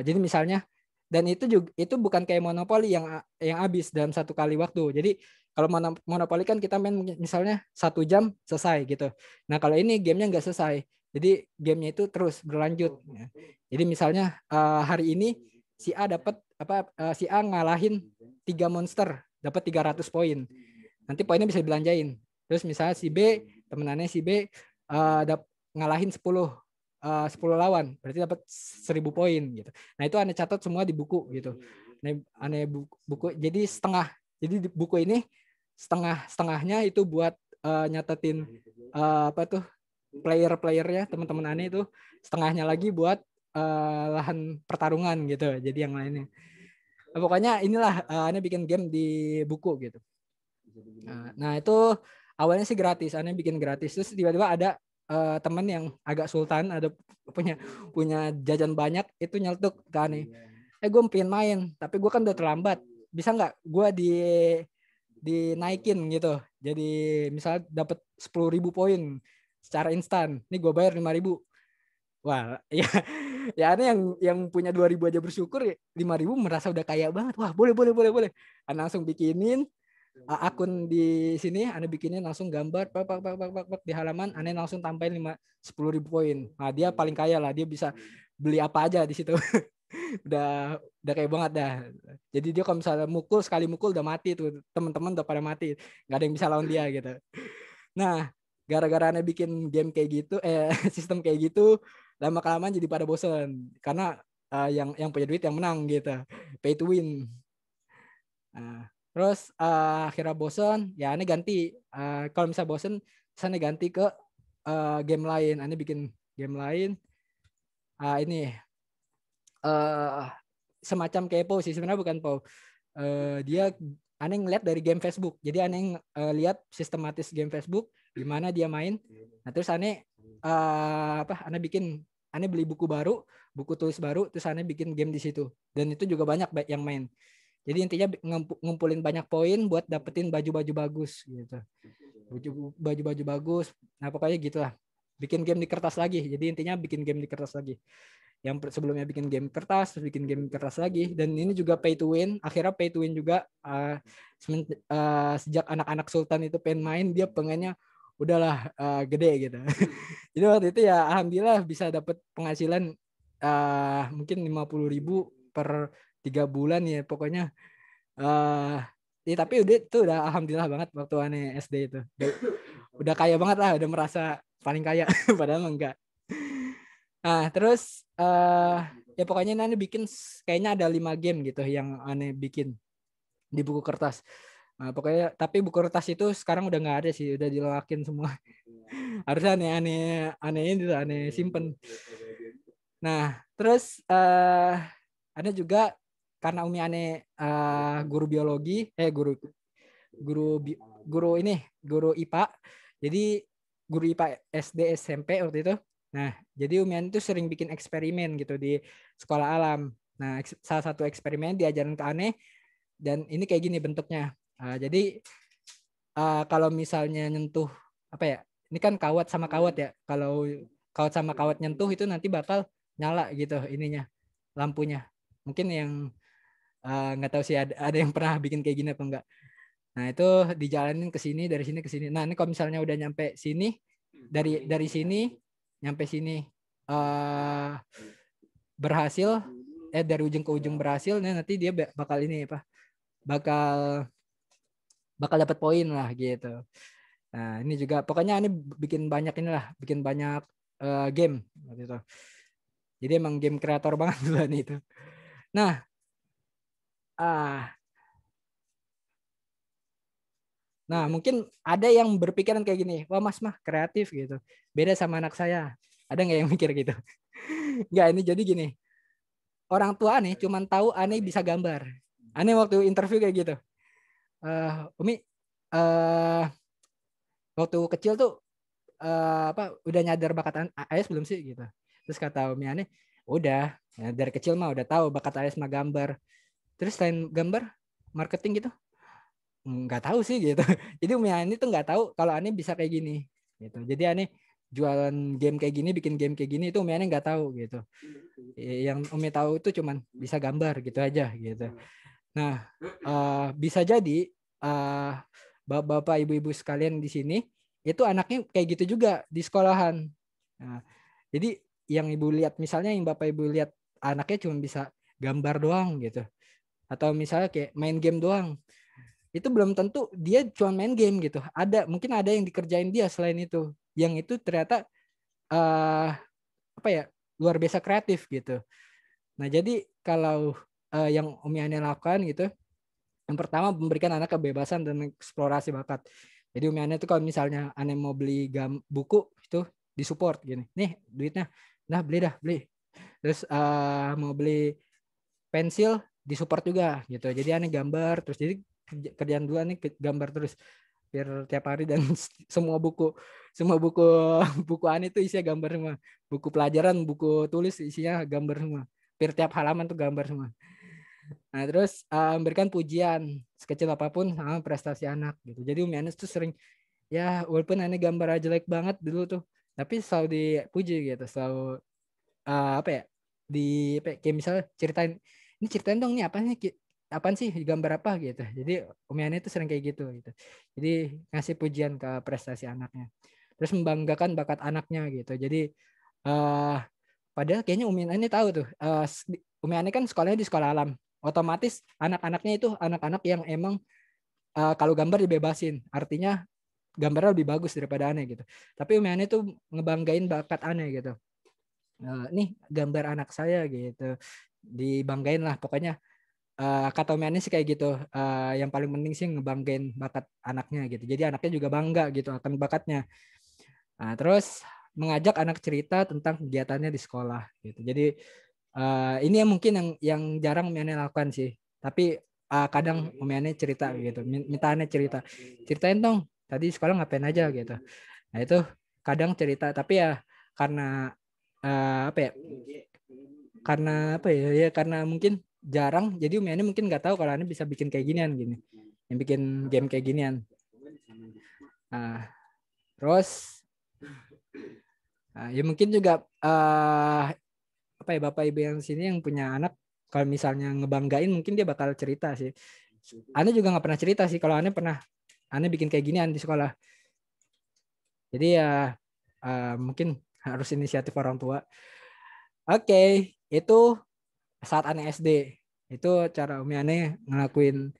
jadi misalnya, dan itu bukan kayak monopoli yang habis dalam satu kali waktu. Jadi kalau monopoli kan kita main misalnya 1 jam selesai gitu. Nah kalau ini gamenya nggak selesai. Jadi gamenya itu terus berlanjut. Jadi misalnya hari ini si A si A ngalahin 3 monster, dapat 300 poin. Nanti poinnya bisa dibelanjain. Terus misalnya si B, temenannya si B ngalahin 10 lawan, berarti dapat 1000 poin gitu. Nah itu aneh catat semua di buku gitu. Aneh buku jadi setengah. Jadi di buku ini setengahnya itu buat nyatetin apa tuh player-playernya teman-teman Ane itu setengahnya lagi buat lahan pertarungan gitu. Jadi yang lainnya. Nah, pokoknya inilah Ane bikin game di buku gitu. Nah itu awalnya sih gratis, Ane bikin gratis. Terus tiba-tiba ada teman yang agak sultan, ada punya jajan banyak, itu nyeletuk ke Ane. Gue pengen main, tapi gue kan udah terlambat. Bisa nggak gue dinaikin gitu. Jadi misalnya dapat 10.000 poin secara instan. Nih gue bayar 5.000. Wah, ya ya aneh yang punya 2.000 aja bersyukur, 5.000 merasa udah kaya banget. Wah, boleh. Aneh langsung bikinin akun di sini, aneh bikinin langsung gambar pak di halaman, aneh langsung tambahin 10.000 poin. Nah, dia paling kaya lah, dia bisa beli apa aja di situ. udah kayak banget dah. Jadi dia kalau misalnya sekali mukul udah mati tuh, teman-teman udah pada mati, nggak ada yang bisa lawan dia gitu. Nah, gara-gara aneh bikin game kayak gitu, sistem kayak gitu, lama kelamaan jadi pada bosen karena yang punya duit yang menang gitu, pay to win. Nah, terus akhirnya bosen, ya aneh ganti. Kalau misalnya bosen, saya ganti ke game lain. Aneh bikin game lain. Ini semacam kepo sih, sebenarnya bukan po. Dia aneh ngeliat dari game Facebook. Jadi aneh lihat sistematis game Facebook gimana dia main. Nah, terus aneh aneh bikin, aneh beli buku baru, buku tulis baru, terus aneh bikin game di situ. Dan itu juga banyak yang main. Jadi intinya ngumpulin banyak poin buat dapetin baju-baju bagus gitu. Baju-baju bagus. Nah, pokoknya gitulah. Bikin game di kertas lagi. Jadi intinya bikin game di kertas lagi. Yang sebelumnya bikin game kertas, terus bikin game kertas lagi, dan ini juga pay to win. Akhirnya pay to win juga. Sejak anak-anak Sultan itu pengen main, dia pengennya udahlah gede gitu. Jadi waktu itu ya alhamdulillah bisa dapat penghasilan mungkin 50.000 per 3 bulan ya pokoknya. Ya, tapi udah alhamdulillah banget waktu aneh SD itu. Udah kaya banget lah, udah merasa paling kaya padahal enggak. Nah, terus ya pokoknya aneh bikin kayaknya ada 5 game gitu yang aneh bikin di buku kertas. Nah, pokoknya tapi buku kertas itu sekarang udah nggak ada sih, udah diloakin semua. Harusnya aneh ini tuh aneh simpen. Nah, terus ada juga karena Umi aneh guru biologi, guru IPA. Jadi guru IPA SD SMP waktu itu. Nah, jadi Umi aneh itu sering bikin eksperimen gitu di sekolah alam. Nah, salah satu eksperimen diajarin ke aneh, dan ini kayak gini bentuknya. Jadi kalau misalnya nyentuh apa ya? Ini kan kawat sama kawat ya. Kalau kawat sama kawat nyentuh itu nanti bakal nyala gitu ininya, lampunya. Mungkin yang nggak tahu sih ada yang pernah bikin kayak gini apa enggak. Nah, itu dijalanin ke sini, dari sini ke sini. Nah, ini kalau misalnya udah nyampe sini, dari sini nyampe sini berhasil, dari ujung ke ujung berhasil, nah nanti dia bakal ini apa? Bakal dapat poin lah gitu. Nah, ini juga pokoknya ini bikin banyak inilah, bikin banyak game gitu. Jadi emang game kreator banget duluan itu. Nah, nah mungkin ada yang berpikiran kayak gini, wah Mas mah kreatif gitu, beda sama anak saya. Ada nggak yang mikir gitu? Nggak, ini jadi gini, orang tua aneh cuman tahu aneh bisa gambar. Aneh waktu interview kayak gitu, Umi waktu kecil tuh udah nyadar bakat Ayes belum sih gitu. Terus kata Umi aneh, udah ya, dari kecil mah udah tahu bakat Ayes mah gambar. Terus selain gambar, marketing gitu, nggak tahu sih gitu. Jadi Umi Ani tuh nggak tahu kalau Ani bisa kayak gini gitu. Jadi Ani jualan game kayak gini, bikin game kayak gini itu Umi Ani nggak tahu gitu. Yang Umi tahu itu cuman bisa gambar gitu aja gitu. Nah, bisa jadi bapak ibu-ibu sekalian di sini itu anaknya kayak gitu juga di sekolahan. Nah, jadi yang ibu lihat, misalnya yang bapak ibu lihat anaknya cuma bisa gambar doang gitu, atau misalnya kayak main game doang, itu belum tentu dia cuma main game gitu. Mungkin ada yang dikerjain dia selain itu, yang itu ternyata luar biasa kreatif gitu. Nah, jadi kalau yang Umi Ane lakukan gitu, yang pertama memberikan anak kebebasan dan eksplorasi bakat. Jadi Umi Ane tuh kalau misalnya Ane mau beli buku itu disupport gini. Nih duitnya, nah beli. Terus mau beli pensil disupport juga gitu. Jadi Ane gambar terus, jadi kerjaan dua nih gambar terus biar tiap hari, dan semua buku buku Ane itu isinya gambar semua. Buku pelajaran, buku tulis isinya gambar semua. Biar tiap halaman tuh gambar semua. Nah, terus memberikan pujian sekecil apapun sama prestasi anak gitu. Jadi Umi Anes tuh sering, ya walaupun Ane gambar jelek banget dulu tuh, tapi selalu dipuji gitu, selalu apa ya, kayak misalnya ceritain dong nih apa nih, apaan sih, gambar apa gitu. Jadi Umi Ane tuh sering kayak gitu. Jadi ngasih pujian ke prestasi anaknya. Terus membanggakan bakat anaknya gitu. Jadi padahal kayaknya Umi Ane tahu tuh, Umi Ane kan sekolahnya di sekolah alam. Otomatis anak-anaknya itu anak-anak yang emang kalau gambar dibebasin. Artinya gambarnya lebih bagus daripada Ane gitu. Tapi Umi Ane tuh ngebanggain bakat Ane gitu. Nih gambar anak saya gitu. Dibanggain lah pokoknya. Kata Umi Ane sih kayak gitu. Yang paling penting sih ngebanggain bakat anaknya gitu. Jadi anaknya juga bangga gitu akan bakatnya. Nah, terus mengajak anak cerita tentang kegiatannya di sekolah gitu. Jadi ini yang mungkin yang jarang Umi Ane lakukan sih. Tapi kadang Umi Ane cerita gitu. Minta Ane cerita. Ceritain dong tadi sekolah ngapain aja gitu. Nah, itu kadang cerita, tapi ya karena apa ya? Karena apa ya? Ya karena mungkin jarang. Jadi Umi Ane mungkin nggak tahu kalau Ane bisa bikin kayak ginian gini. Yang bikin game kayak ginian. Nah, terus ya mungkin juga apa ya, Bapak Ibu yang sini yang punya anak, kalau misalnya ngebanggain mungkin dia bakal cerita sih. Ane juga nggak pernah cerita sih kalau Ane bikin kayak ginian di sekolah. Jadi ya mungkin harus inisiatif orang tua. Oke, itu saat Ane SD. Itu cara Umi Ane ngelakuin.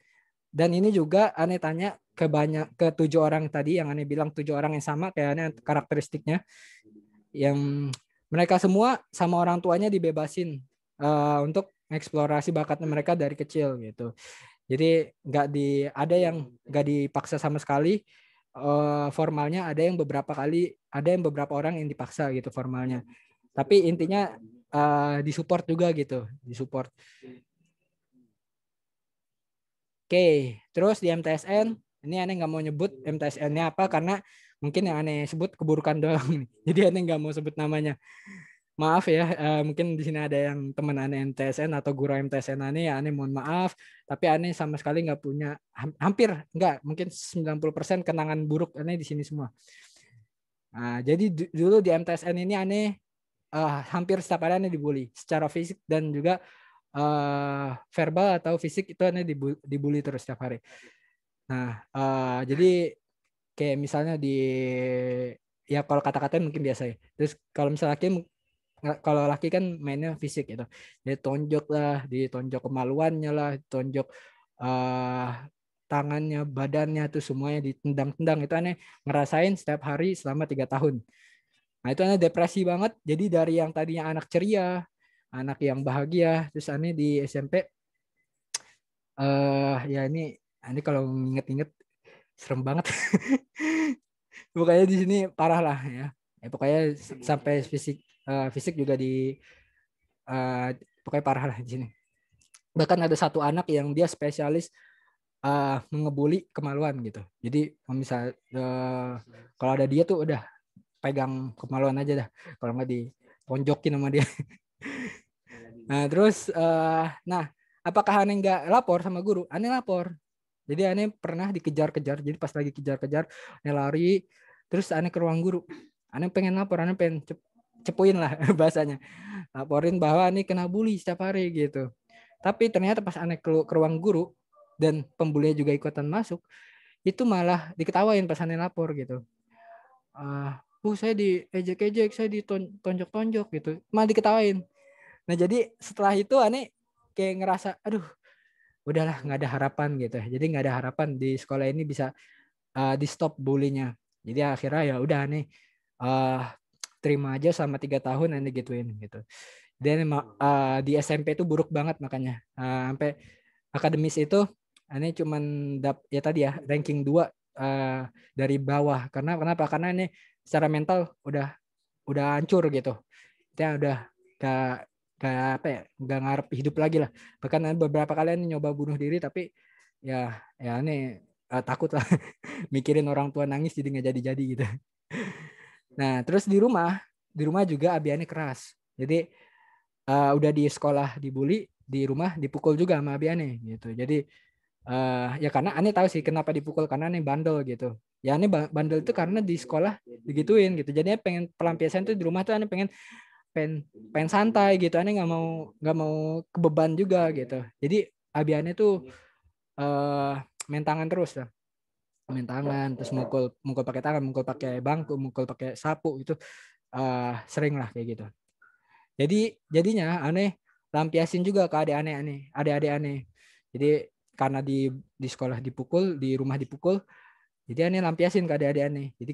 Dan ini juga Ane tanya ke 7 orang tadi, yang Ane bilang 7 orang yang sama kayak Ane karakteristiknya, yang mereka semua sama orang tuanya dibebasin untuk eksplorasi bakatnya mereka dari kecil gitu. Jadi ada yang nggak dipaksa sama sekali formalnya, ada yang beberapa orang yang dipaksa gitu formalnya. Tapi intinya disupport juga gitu, disupport. Oke, terus di MTSN ini Ane nggak mau nyebut MTSN-nya apa karena mungkin yang Ane sebut keburukan doang. Jadi Ane nggak mau sebut namanya. Maaf ya, mungkin di sini ada yang teman Ane MTSN atau guru MTSN Ane, ya Ane mohon maaf. Tapi Ane sama sekali nggak punya, hampir nggak, mungkin 90% kenangan buruk Ane di sini semua. Nah, jadi dulu di MTSN ini Ane hampir setiap hari Ane dibully secara fisik dan juga verbal atau fisik, itu Ane dibully terus setiap hari. Nah, jadi kayak misalnya ya kalau kata-katanya mungkin biasa ya. Terus kalau laki kan mainnya fisik gitu. Ditonjok kemaluannya lah, ditonjok tangannya, badannya tuh semuanya ditendang-tendang. Itu Aneh ngerasain setiap hari selama 3 tahun. Nah, itu Aneh depresi banget. Jadi dari yang tadinya anak ceria, anak yang bahagia, terus Aneh di SMP ya ini kalau inget-inget serem banget. Pokoknya di sini parah lah ya. Pokoknya sampai fisik juga pokoknya parah lah di sini. Bahkan ada satu anak yang dia spesialis mengebuli kemaluan gitu. Jadi misal kalau ada dia tuh udah pegang kemaluan aja dah. Kalau nggak ditonjokin sama dia. Nah terus apakah Ane nggak lapor sama guru? Ane lapor. Jadi Ane pernah dikejar-kejar. Jadi pas lagi kejar-kejar, Ane lari. Terus Ane ke ruang guru. Ane pengen lapor, Ane pengen cepuin lah bahasanya. Laporin bahwa Ane kena bully setiap hari gitu. Tapi ternyata pas Ane ke ruang guru dan pembulinya juga ikutan masuk, itu malah diketawain pas Ane lapor gitu. Saya diejek-ejek, saya ditonjok-tonjok gitu. Malah diketawain. Nah jadi setelah itu Ane kayak ngerasa, aduh, udahlah nggak ada harapan gitu. Jadi nggak ada harapan di sekolah ini bisa di stop bullynya. Jadi akhirnya ya udah nih terima aja selama 3 tahun Ane gituin gitu. Dan di SMP itu buruk banget makanya sampai akademis itu Ane cuman ya tadi ya ranking 2 dari bawah. Kenapa? Karena ini secara mental udah hancur gitu. Dia udah gak apa ya, gak ngarep hidup lagi lah. Bahkan beberapa kali ini nyoba bunuh diri, tapi ya ini takut lah mikirin orang tua nangis jadi nggak jadi gitu. Nah terus di rumah juga Abiani keras. Jadi udah di sekolah dibully, di rumah dipukul juga sama Abiani gitu. Jadi ya karena Ani tahu sih kenapa dipukul, karena Ani bandel gitu. Ya Ani bandel itu karena di sekolah digituin gitu. Jadinya pengen pelampiasan tuh di rumah tuh Ani pengen santai gitu. Ani nggak mau kebeban juga gitu. Jadi Abiani tuh main tangan terus lah. Main tangan terus mukul pakai tangan, mukul pakai bangku, mukul pakai sapu itu sering lah kayak gitu. Jadinya aneh lampiasin juga ke adik-adik aneh. Jadi karena di sekolah dipukul, di rumah dipukul, jadi aneh lampiasin ke adik-adik aneh. Jadi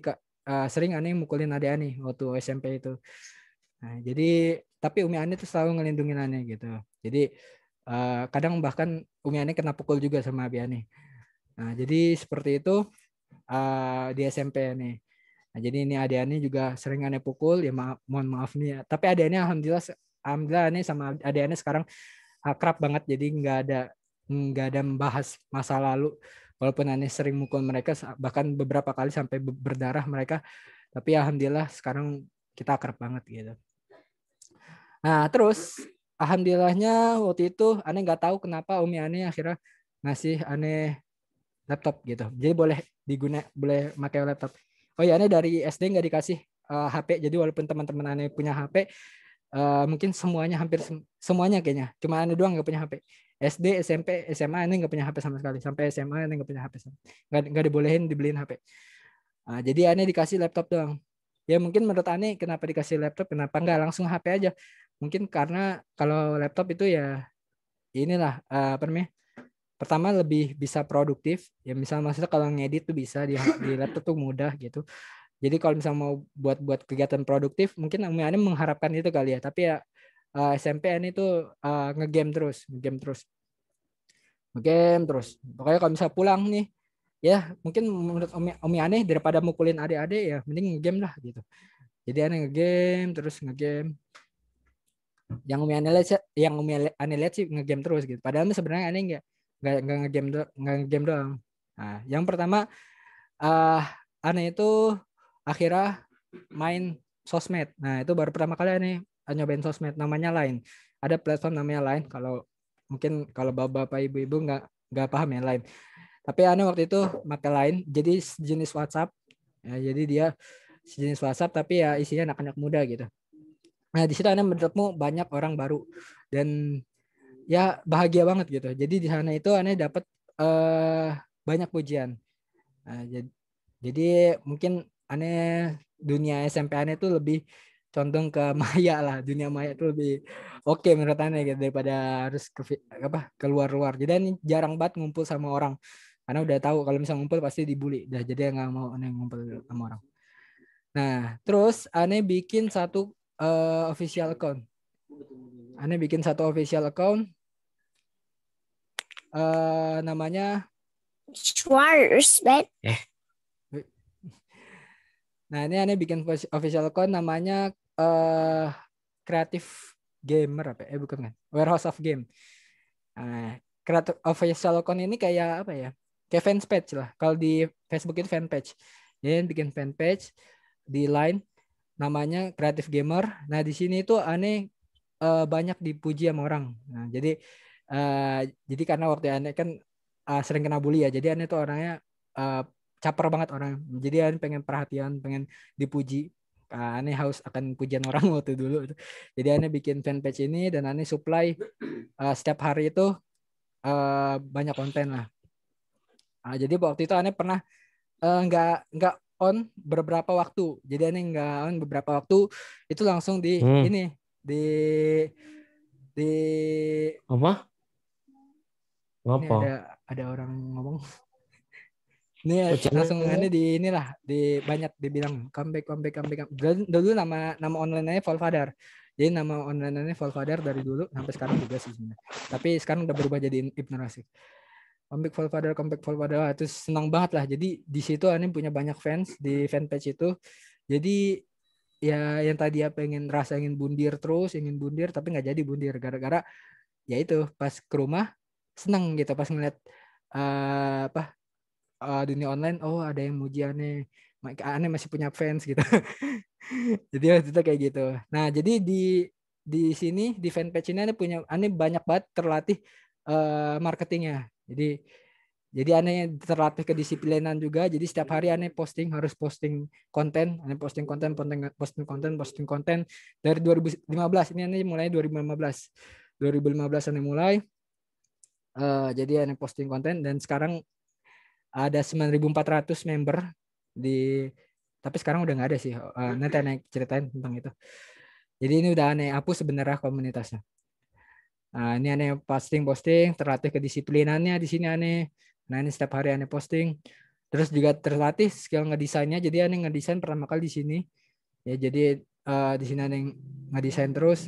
sering aneh mukulin adik aneh waktu SMP itu. Nah, jadi tapi Umi Ani tuh selalu ngelindungin aneh gitu. Jadi kadang bahkan Umi Ani kena pukul juga sama Abi Ani. Nah, jadi seperti itu di SMP nih. Nah, jadi ini adik Ani juga sering aneh pukul, ya mohon maaf nih ya. Tapi adik Ani alhamdulillah nih sama adik Ani sekarang akrab banget, jadi nggak ada membahas masa lalu. Walaupun aneh sering mukul mereka, bahkan beberapa kali sampai berdarah mereka, tapi alhamdulillah sekarang kita akrab banget gitu. Nah terus alhamdulillahnya waktu itu aneh nggak tahu kenapa Umi Ani akhirnya ngasih aneh laptop gitu. Jadi boleh pakai laptop. Oh ya, aneh dari SD nggak dikasih HP. Jadi walaupun teman-teman aneh punya HP, mungkin hampir semuanya kayaknya. Cuma aneh doang nggak punya HP. SD, SMP, SMA aneh nggak punya HP sama sekali. Sampai SMA aneh nggak punya HP sama. Nggak dibolehin dibeliin HP. Jadi aneh dikasih laptop doang. Ya mungkin menurut aneh kenapa dikasih laptop, kenapa nggak langsung HP aja? Mungkin karena kalau laptop itu ya inilah apa namanya? Pertama lebih bisa produktif. Ya maksudnya kalau ngedit tuh bisa di laptop tuh mudah gitu. Jadi kalau misalnya mau buat kegiatan produktif, mungkin Umi Ani mengharapkan itu kali ya. Tapi ya SMP ini tuh ngegame terus. Pokoknya kalau misalnya pulang nih, ya mungkin menurut Umi Ani daripada mukulin adik-adik ya mending ngegame lah gitu. Jadi Ani ngegame. Yang Umi Ani lihat sih ngegame terus gitu. Padahal sebenarnya Ani nggak ngegame doang. Nah, yang pertama Ani itu akhirnya main sosmed. Nah, itu baru pertama kali Ani nyobain sosmed, namanya Line. Ada platform namanya Line. Kalau bapak ibu-ibu nggak paham ya Line. Tapi Ani waktu itu pakai Line, jadi sejenis WhatsApp. Ya, jadi dia sejenis WhatsApp tapi ya isinya anak-anak muda gitu. Nah, di situ Anda bertemu banyak orang baru dan ya bahagia banget gitu. Jadi di sana itu Anda dapat banyak pujian. Nah, jadi mungkin Anda dunia SMP Anda itu lebih condong ke maya lah. Dunia maya itu lebih oke menurut Anda gitu, daripada harus keluar-luar. Jadi Anda jarang banget ngumpul sama orang. Karena udah tahu kalau misalnya ngumpul pasti dibully. Jadi nggak mau Anda ngumpul sama orang. Nah, terus Anda bikin satu official account. Ane bikin satu official account. Namanya Schwarzbet. Nah, ini Ane bikin official account namanya Creative Gamer apa? Bukan kan? Warehouse of Game. Nah, Creative official account ini kayak apa ya? Kayak fanpage lah. Kalau di Facebook itu fanpage. Jadi bikin fanpage di Line namanya Creative Gamer. Nah, di sini tuh Ane banyak dipuji sama orang. Nah, jadi karena waktu Ane kan sering kena bully ya. Jadi Ane tuh orangnya caper banget orang. Jadi Ane pengen perhatian, pengen dipuji. Ane haus akan pujian orang waktu dulu. Jadi Ane bikin fanpage ini dan Ane supply setiap hari itu banyak konten lah. Jadi waktu itu Ane pernah nggak on beberapa waktu. Jadi Ane nggak on beberapa waktu, itu langsung di ini di apa? Ini ada orang ngomong. Ini langsung ini di inilah di banyak dibilang comeback. Dulu nama online-nya Volfather. Jadi nama online-nya Volfather dari dulu sampai sekarang juga sih sebenarnya. Tapi sekarang udah berubah jadi Hypnorasik. Comeback Valverde. Wah, itu senang banget lah. Jadi di situ aneh punya banyak fans di fanpage itu. Jadi ya yang tadi ya ingin bundir terus, ingin bundir tapi nggak jadi bundir gara-gara ya itu pas ke rumah seneng gitu pas ngeliat dunia online, oh ada yang muji aneh masih punya fans gitu. Jadi waktu itu kayak gitu. Nah jadi di sini di fanpage ini aneh banyak banget terlatih marketingnya. Jadi aneh terlatih kedisiplinan juga. Jadi setiap hari aneh harus posting konten, posting konten dari 2015. Ini aneh mulai 2015. 2015 aneh mulai. Jadi aneh posting konten dan sekarang ada 9.400 member tapi sekarang udah nggak ada sih. Nanti aneh ceritain tentang itu. Jadi ini udah aneh hapus sebenarnya komunitasnya. Nah, ini aneh posting terlatih kedisiplinannya di sini aneh. Nah, ini setiap hari aneh posting. Terus juga terlatih skill ngedesainnya. Jadi aneh ngedesain pertama kali di sini. Ya, jadi di sini aneh ngedesain terus.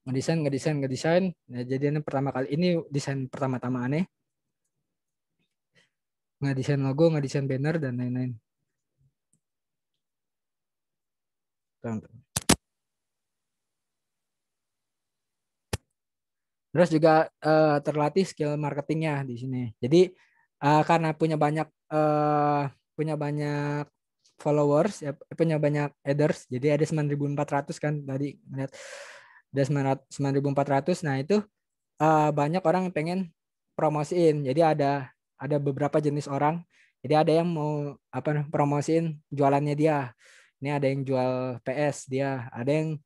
Ngedesain. Nah, jadi aneh pertama kali ini desain pertama-tama aneh. Ngedesain logo, ngedesain banner dan lain-lain. Terus juga terlatih skill marketingnya di sini. Jadi karena punya banyak followers, ya, punya banyak adders, jadi ada 9.400 kan tadi lihat ada 9.400. Nah itu banyak orang yang pengen promosiin. Jadi ada beberapa jenis orang. Jadi ada yang mau promosiin jualannya dia. Ini ada yang jual PS dia, ada yang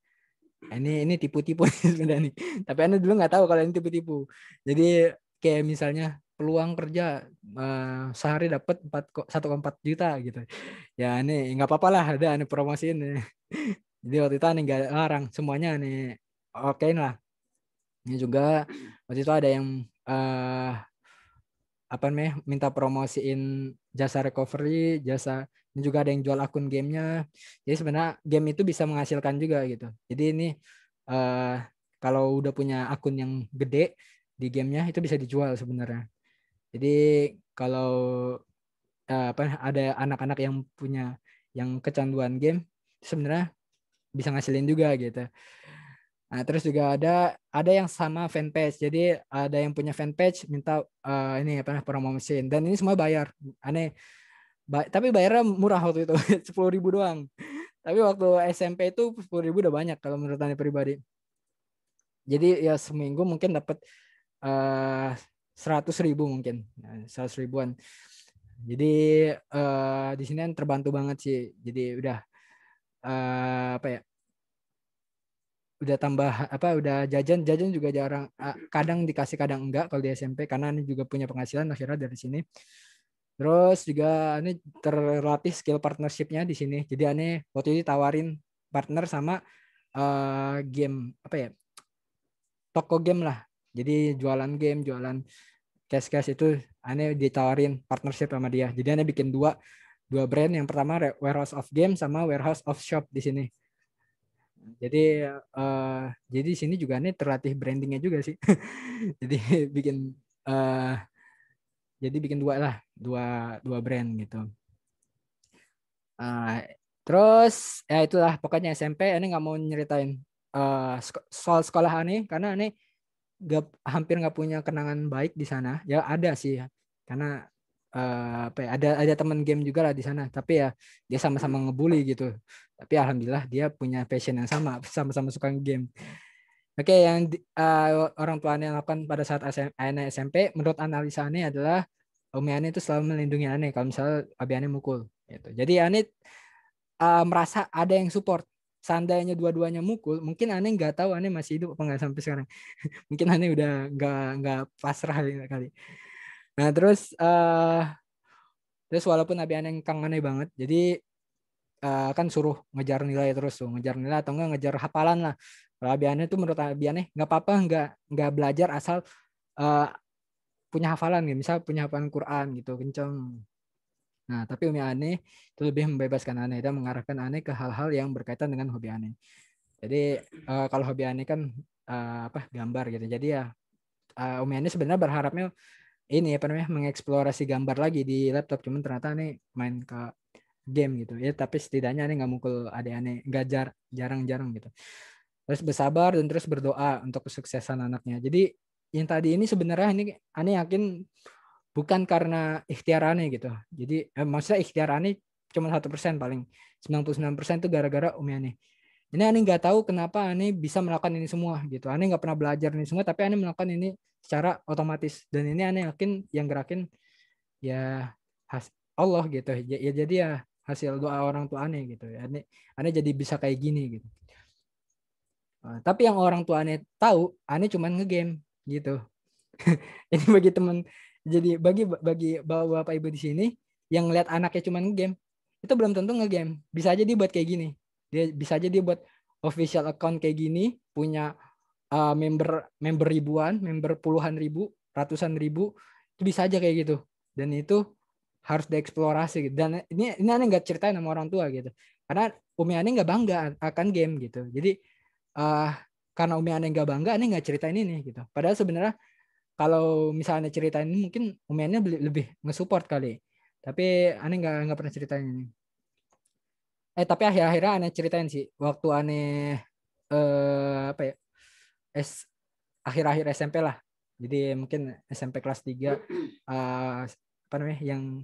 ini tipu-tipu sebenarnya nih. Tapi Anda dulu nggak tahu kalau ini tipu-tipu. Jadi kayak misalnya peluang kerja sehari dapat 1,4 juta gitu. Ya ini nggak apa-apa lah, ada ane promosiin. Jadi waktu itu ane nggak larang, semuanya ane okein lah. Ini juga waktu itu ada yang minta promosiin jasa recovery, ini juga ada yang jual akun gamenya. Jadi sebenarnya game itu bisa menghasilkan juga gitu. Jadi ini kalau udah punya akun yang gede di gamenya itu bisa dijual sebenarnya. Jadi kalau ada anak-anak yang kecanduan game sebenarnya bisa ngasilin juga gitu. Nah, terus juga ada yang sama fanpage. Jadi ada yang punya fanpage minta ini promosiin dan ini semua bayar. Aneh. Tapi bayarnya murah waktu itu 10.000 doang. Tapi waktu SMP itu 10.000 udah banyak kalau menurut aneh pribadi. Jadi ya seminggu mungkin dapat 100.000 mungkin, 100 ribuan. Jadi di sini kan terbantu banget sih. Jadi udah udah tambah udah jajan juga jarang, kadang dikasih kadang enggak kalau di SMP karena ini juga punya penghasilan akhirnya dari sini. Terus juga ini terlatih skill partnershipnya di sini. Jadi aneh waktu itu tawarin partner sama game toko game lah. Jadi jualan game, jualan cash itu aneh ditawarin partnership sama dia. Jadi aneh bikin dua brand. Yang pertama Warehouse of Game sama Warehouse of Shop di sini. Jadi di sini juga nih terlatih brandingnya juga sih. Jadi bikin dua brand gitu. Terus ya itulah pokoknya SMP ini nggak mau nyeritain soal sekolah ini karena ini hampir nggak punya kenangan baik di sana. Ya ada sih karena ada teman game juga lah di sana. Tapi ya dia sama-sama ngebully gitu. Tapi alhamdulillah dia punya passion yang sama-sama suka game. Oke, yang orang tuanya lakukan pada saat Ane SMP, menurut analisa Ane adalah Umi Ane itu selalu melindungi Ane kalau misalnya Abi Ane mukul. Gitu. Jadi Ane merasa ada yang support. Seandainya dua-duanya mukul, mungkin Ane nggak tahu Ane masih hidup apa nggak sampai sekarang. Mungkin Ane udah nggak pasrah kali. Nah terus walaupun Abi Ane kang Ane banget, jadi kan suruh ngejar nilai terus tuh, ngejar nilai atau enggak ngejar hafalan lah. Kalau Abi Ane itu menurut Abi Ane nggak apa-apa nggak belajar asal punya hafalan gitu, misal punya hafalan Quran gitu kenceng. Nah, tapi Umi Ane itu lebih membebaskan Ane dan mengarahkan Ane ke hal-hal yang berkaitan dengan hobi Ane. Jadi kalau hobi Ane kan gambar gitu. Jadi ya Umi Ane sebenarnya berharapnya ini apa namanya mengeksplorasi gambar lagi di laptop, cuman ternyata aneh main ke game gitu ya, tapi setidaknya aneh nggak mukul adik aneh, nggak jarang-jarang gitu. Terus bersabar dan terus berdoa untuk kesuksesan anaknya. Jadi yang tadi ini sebenarnya ini aneh yakin bukan karena ikhtiar aneh gitu. Jadi maksudnya ikhtiar aneh cuma 1% paling, 99% itu gara-gara umi aneh. Ini aneh nggak tahu kenapa aneh bisa melakukan ini semua gitu. Aneh nggak pernah belajar ini semua, tapi aneh melakukan ini secara otomatis. Dan ini aneh yakin yang gerakin ya Allah gitu. Ya jadi ya hasil doa orang tua aneh gitu. Aneh jadi bisa kayak gini gitu. Tapi yang orang tua aneh tahu, aneh cuma ngegame gitu. Ini bagi teman, jadi bagi bapak ibu di sini yang lihat anaknya cuma ngegame, itu belum tentu ngegame. Bisa aja dia buat kayak gini. Bisa aja dia buat official account kayak gini, punya member ribuan, member puluhan ribu, ratusan ribu, itu bisa aja kayak gitu. Dan itu harus dieksplorasi gitu. Dan ini aneh nggak ceritain sama orang tua gitu. Karena umi aneh nggak bangga akan game gitu. Jadi karena umi aneh nggak bangga, aneh nggak ceritain ini gitu. Padahal sebenarnya kalau misalnya ceritain ini mungkin umi aneh lebih nge-support kali. Tapi aneh nggak pernah ceritain ini. Tapi akhir-akhirnya aneh ceritain sih. Waktu aneh apa ya? Akhir-akhir SMP lah. Jadi mungkin SMP kelas 3 apa namanya yang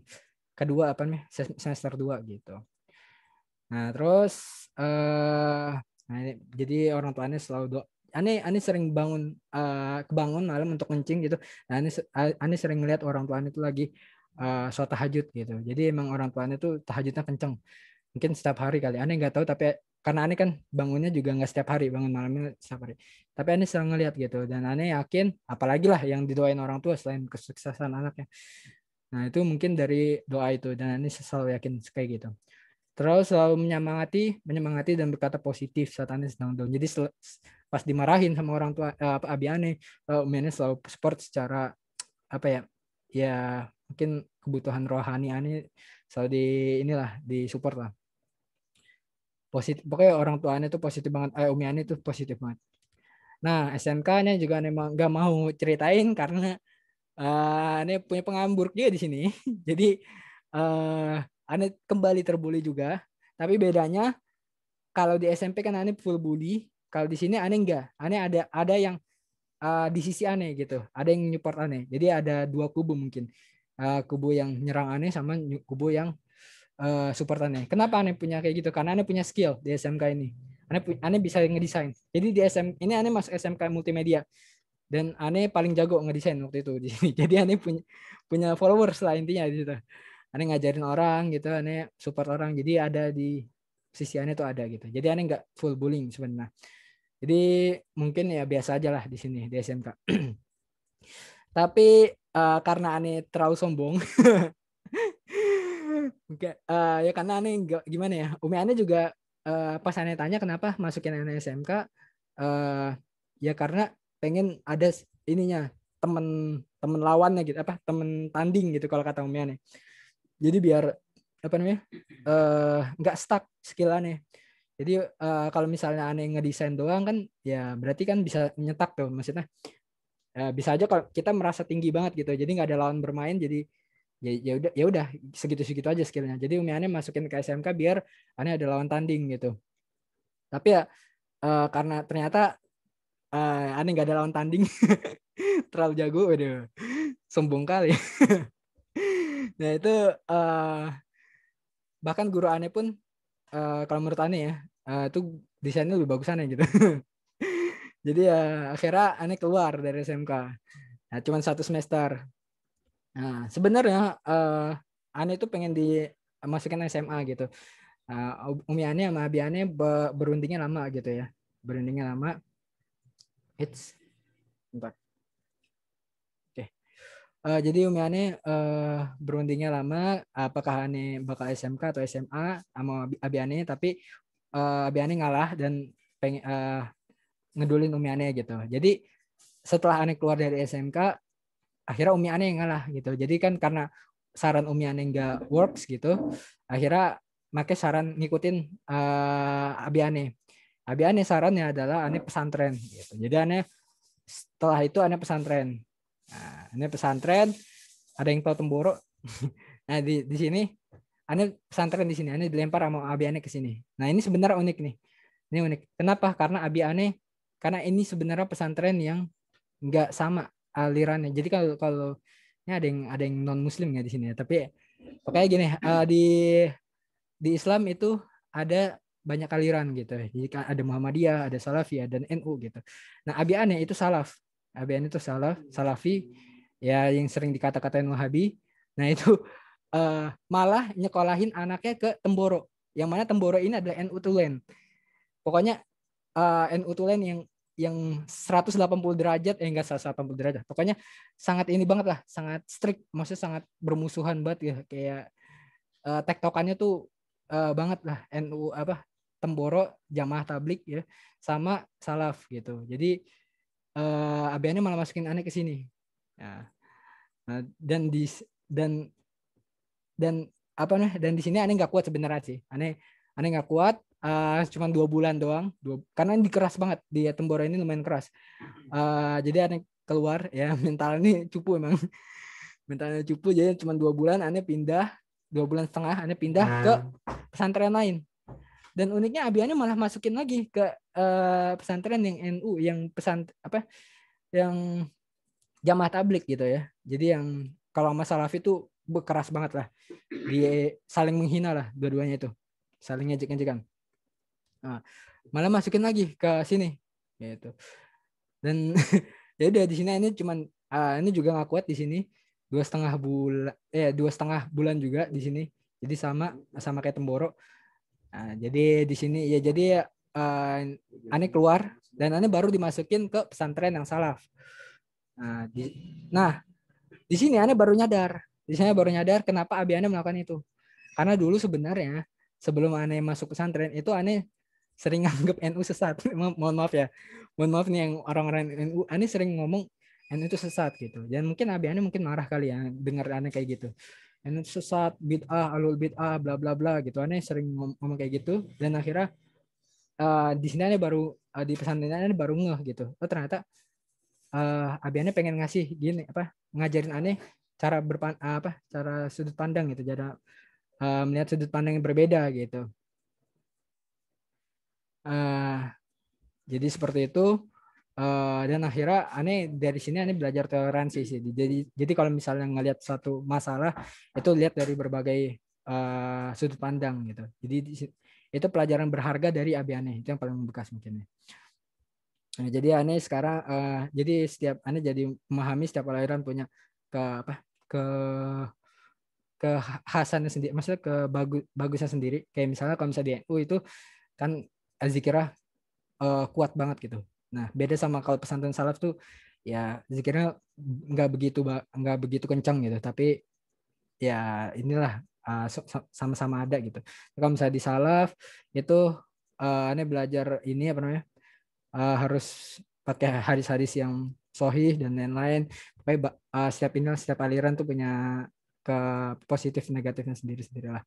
kedua apa namanya semester 2 gitu. Nah, terus jadi orang tuanya selalu aneh sering kebangun malam untuk kencing gitu. Nah, aneh sering melihat orang tuanya itu lagi sholat tahajud gitu. Jadi emang orang tuanya itu tahajudnya kenceng. Mungkin setiap hari kali. Aneh nggak tahu, tapi karena aneh kan bangunnya juga nggak setiap hari, bangun malamnya setiap hari. Tapi aneh sering ngeliat gitu. Dan aneh yakin, apalagi lah yang didoain orang tua selain kesuksesan anaknya. Nah, itu mungkin dari doa itu. Dan aneh selalu yakin kayak gitu. Terus selalu menyemangati dan berkata positif saat aneh sedang down. Jadi pas dimarahin sama orang tua abi aneh, Umi aneh selalu support secara apa ya? Ya mungkin kebutuhan rohani aneh selalu di support lah. Positif, pokoknya orang tuanya tuh positif banget. Umi aneh tuh positif banget. Nah, SMK-nya juga emang nggak mau ceritain karena aneh punya pengambur dia di sini. Jadi aneh kembali terbully juga. Tapi bedanya kalau di SMP kan aneh full bully, kalau di sini aneh enggak. Aneh ada yang di sisi aneh gitu. Ada yang support aneh. Jadi ada dua kubu mungkin. Kubu yang nyerang aneh sama kubu yang support aneh. Kenapa aneh punya kayak gitu? Karena aneh punya skill di SMK ini. Aneh bisa ngedesain. Jadi di ini aneh masuk SMK multimedia dan aneh paling jago ngedesain waktu itu di sini. Jadi aneh punya followers lah intinya di situ. Aneh ngajarin orang gitu, aneh support orang. Jadi ada di sisi aneh tuh ada gitu. Jadi aneh nggak full bullying sebenarnya. Jadi mungkin ya biasa aja lah di sini di SMK. Tapi karena aneh terlalu sombong, ya karena aneh nggak gimana ya. Umi aneh juga pas aneh tanya kenapa masukin aneh SMK, ya karena pengen ada ininya temen lawannya gitu, apa temen tanding gitu kalau kata Umi aneh. Jadi biar apa namanya nggak stuck skill aneh. Jadi kalau misalnya aneh ngedesain doang kan ya berarti kan bisa nyetak tuh, maksudnya bisa aja kalau kita merasa tinggi banget gitu, jadi nggak ada lawan bermain, jadi ya udah segitu aja skillnya. Jadi Umi aneh masukin ke SMK biar aneh ada lawan tanding gitu. Tapi ya karena ternyata aneh nggak ada lawan tanding, terlalu jago, waduh, sombong kali. Nah itu bahkan guru aneh pun kalau menurut aneh ya itu desainnya lebih bagus aneh gitu. Jadi ya akhirnya aneh keluar dari SMK. Nah, cuma 1 semester. Nah sebenarnya aneh itu pengen dimasukin SMA gitu. Umi aneh sama abi aneh berundingnya lama gitu ya. Berundingnya lama. Bentar. Jadi Umi aneh berundingnya lama, apakah aneh bakal SMK atau SMA sama abi aneh, tapi abi aneh ngalah dan pengen ngedulin Umi aneh gitu. Jadi setelah aneh keluar dari SMK, akhirnya Umi aneh yang ngalah gitu. Jadi kan karena saran Umi aneh nggak works gitu, akhirnya make saran ngikutin abi aneh. Abi aneh sarannya adalah aneh pesantren gitu. Jadi aneh setelah itu aneh pesantren. Nah, ini pesantren ada yang tahu Temboro. Nah di sini Ane pesantren di sini, Ane dilempar sama abi Ane ke sini. Nah ini sebenarnya unik nih. Ini unik. Kenapa? Karena abi Ane, karena ini sebenarnya pesantren yang nggak sama alirannya. Jadi kalau ini ada yang non Muslim ya di sini ya. Tapi pokoknya gini, di Islam itu ada banyak aliran gitu. Jadi ada Muhammadiyah, ada Salafiyah, dan NU gitu. Nah abi Ane itu salaf. Abi Ane itu Salafi, ya yang sering dikata-katain Wahabi. Nah itu malah nyekolahin anaknya ke Temboro, yang mana Temboro ini adalah NU Tulen. Pokoknya NU Tulen yang 180 derajat, enggak 180 derajat. Pokoknya sangat ini banget lah, sangat strict, maksudnya sangat bermusuhan banget ya, kayak tektokannya tuh banget lah NU Temboro Jamaah Tablik ya sama Salaf gitu. Jadi ABN malah masukin aneh ke sini. Nah, dan dan di sini aneh nggak kuat sebenarnya sih. Aneh nggak kuat, cuma 2 bulan doang. Karena ini keras banget, di Temboro ini lumayan keras. Jadi aneh keluar ya, mental ini cupu emang. Mentalnya cupu, jadi cuma 2 bulan aneh pindah, 2 bulan setengah aneh pindah ke pesantren lain. Dan uniknya Abiannya malah masukin lagi ke pesantren yang NU, yang yang Jamaah Tablik gitu ya. Jadi yang kalau sama Salafi itu keras banget lah. Dia saling menghina lah dua-duanya itu. Saling ngejek-ngejekan. Nah, malah masukin lagi ke sini gitu. Dan ya udah di sini ini cuman ini juga nggak kuat di sini 2,5 bulan 2,5 bulan juga di sini. Jadi sama kayak Temboro. Nah, jadi di sini ya jadi Ane keluar dan Ane baru dimasukin ke pesantren yang salaf. Nah, di sini Ane baru nyadar. Di sini baru nyadar kenapa Abi Ane melakukan itu. Karena dulu sebenarnya sebelum Ane masuk pesantren itu Ane sering nganggap NU sesat. Mohon maaf ya. Mohon maaf nih yang orang-orang NU, Ane sering ngomong NU itu sesat gitu. Dan mungkin Abi Ane mungkin marah kali ya dengar Ane kayak gitu. NU sesat, bid'ah, alul bid'ah, bla bla bla gitu. Ane sering ngomong kayak gitu dan akhirnya di sini Ane baru di pesantren Ane baru ngeh gitu. Oh ternyata Abi Ane pengen ngasih gini ngajarin Ane cara cara sudut pandang gitu, cara melihat sudut pandang yang berbeda gitu. Jadi seperti itu dan akhirnya Ane dari sini Ane belajar toleransi sih. Jadi kalau misalnya ngelihat suatu masalah itu lihat dari berbagai sudut pandang gitu. Jadi itu pelajaran berharga dari Abi Ane, itu yang paling membekas mungkin. Nah, jadi Ane sekarang jadi setiap Ane jadi memahami setiap aliran punya ke kekhasannya sendiri, maksudnya bagusnya sendiri. Kayak misalnya kalau misalnya di NU itu kan zikirnya kuat banget gitu. Nah, beda sama kalau pesantren salaf tuh ya zikirnya nggak begitu kencang gitu, tapi ya inilah sama-sama ada gitu. Kalau misalnya di salaf itu Ane belajar ini harus pakai hadis-hadis yang sahih dan lain-lain. Pokoknya setiap aliran tuh punya ke positif negatifnya sendiri-sendiri lah.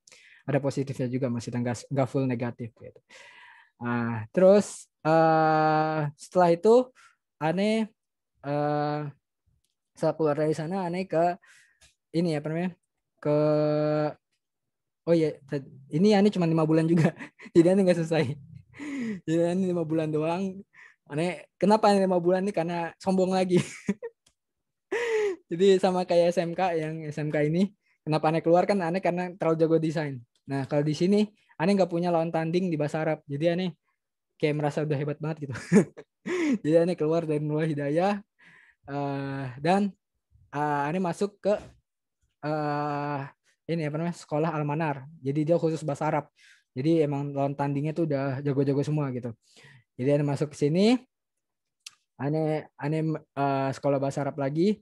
Ada positifnya juga, masih nggak full negatif gitu. Nah, terus setelah itu Ane setelah keluar dari sana Ane ke ini ke ini Ane cuma 5 bulan juga. Jadi Ane nggak selesai. Jadi Ane 5 bulan doang. Kenapa 5 bulan ini? Karena sombong lagi. Jadi sama kayak SMK ini, kenapa Ane keluar kan Ane karena terlalu jago desain. Nah kalau di sini Ane nggak punya lawan tanding di bahasa Arab, jadi Ane kayak merasa udah hebat banget gitu. Jadi Ane keluar dari Nurul Hidayah dan Ane masuk ke sekolah Al-Manar. Jadi dia khusus bahasa Arab. Jadi emang lawan tandingnya tuh udah jago-jago semua gitu. Jadi Ane masuk ke sini, Ane sekolah bahasa Arab lagi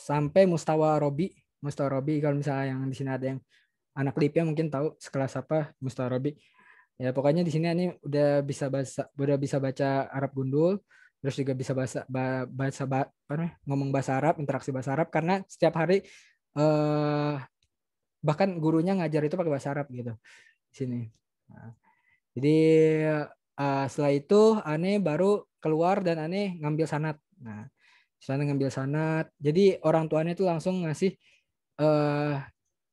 sampai Mustawa Robi kalau misalnya yang di sini ada yang anak LIP-nya mungkin tahu sekelas apa Mustawa Robi. Ya pokoknya di sini Ane udah bisa baca Arab gundul, terus juga bisa ngomong bahasa Arab, interaksi bahasa Arab karena setiap hari bahkan gurunya ngajar itu pakai bahasa Arab gitu di sini. Nah, jadi setelah itu Ane baru keluar dan Ane ngambil sanad. Nah, Setelah ngambil sanad, jadi orang tuanya itu langsung ngasih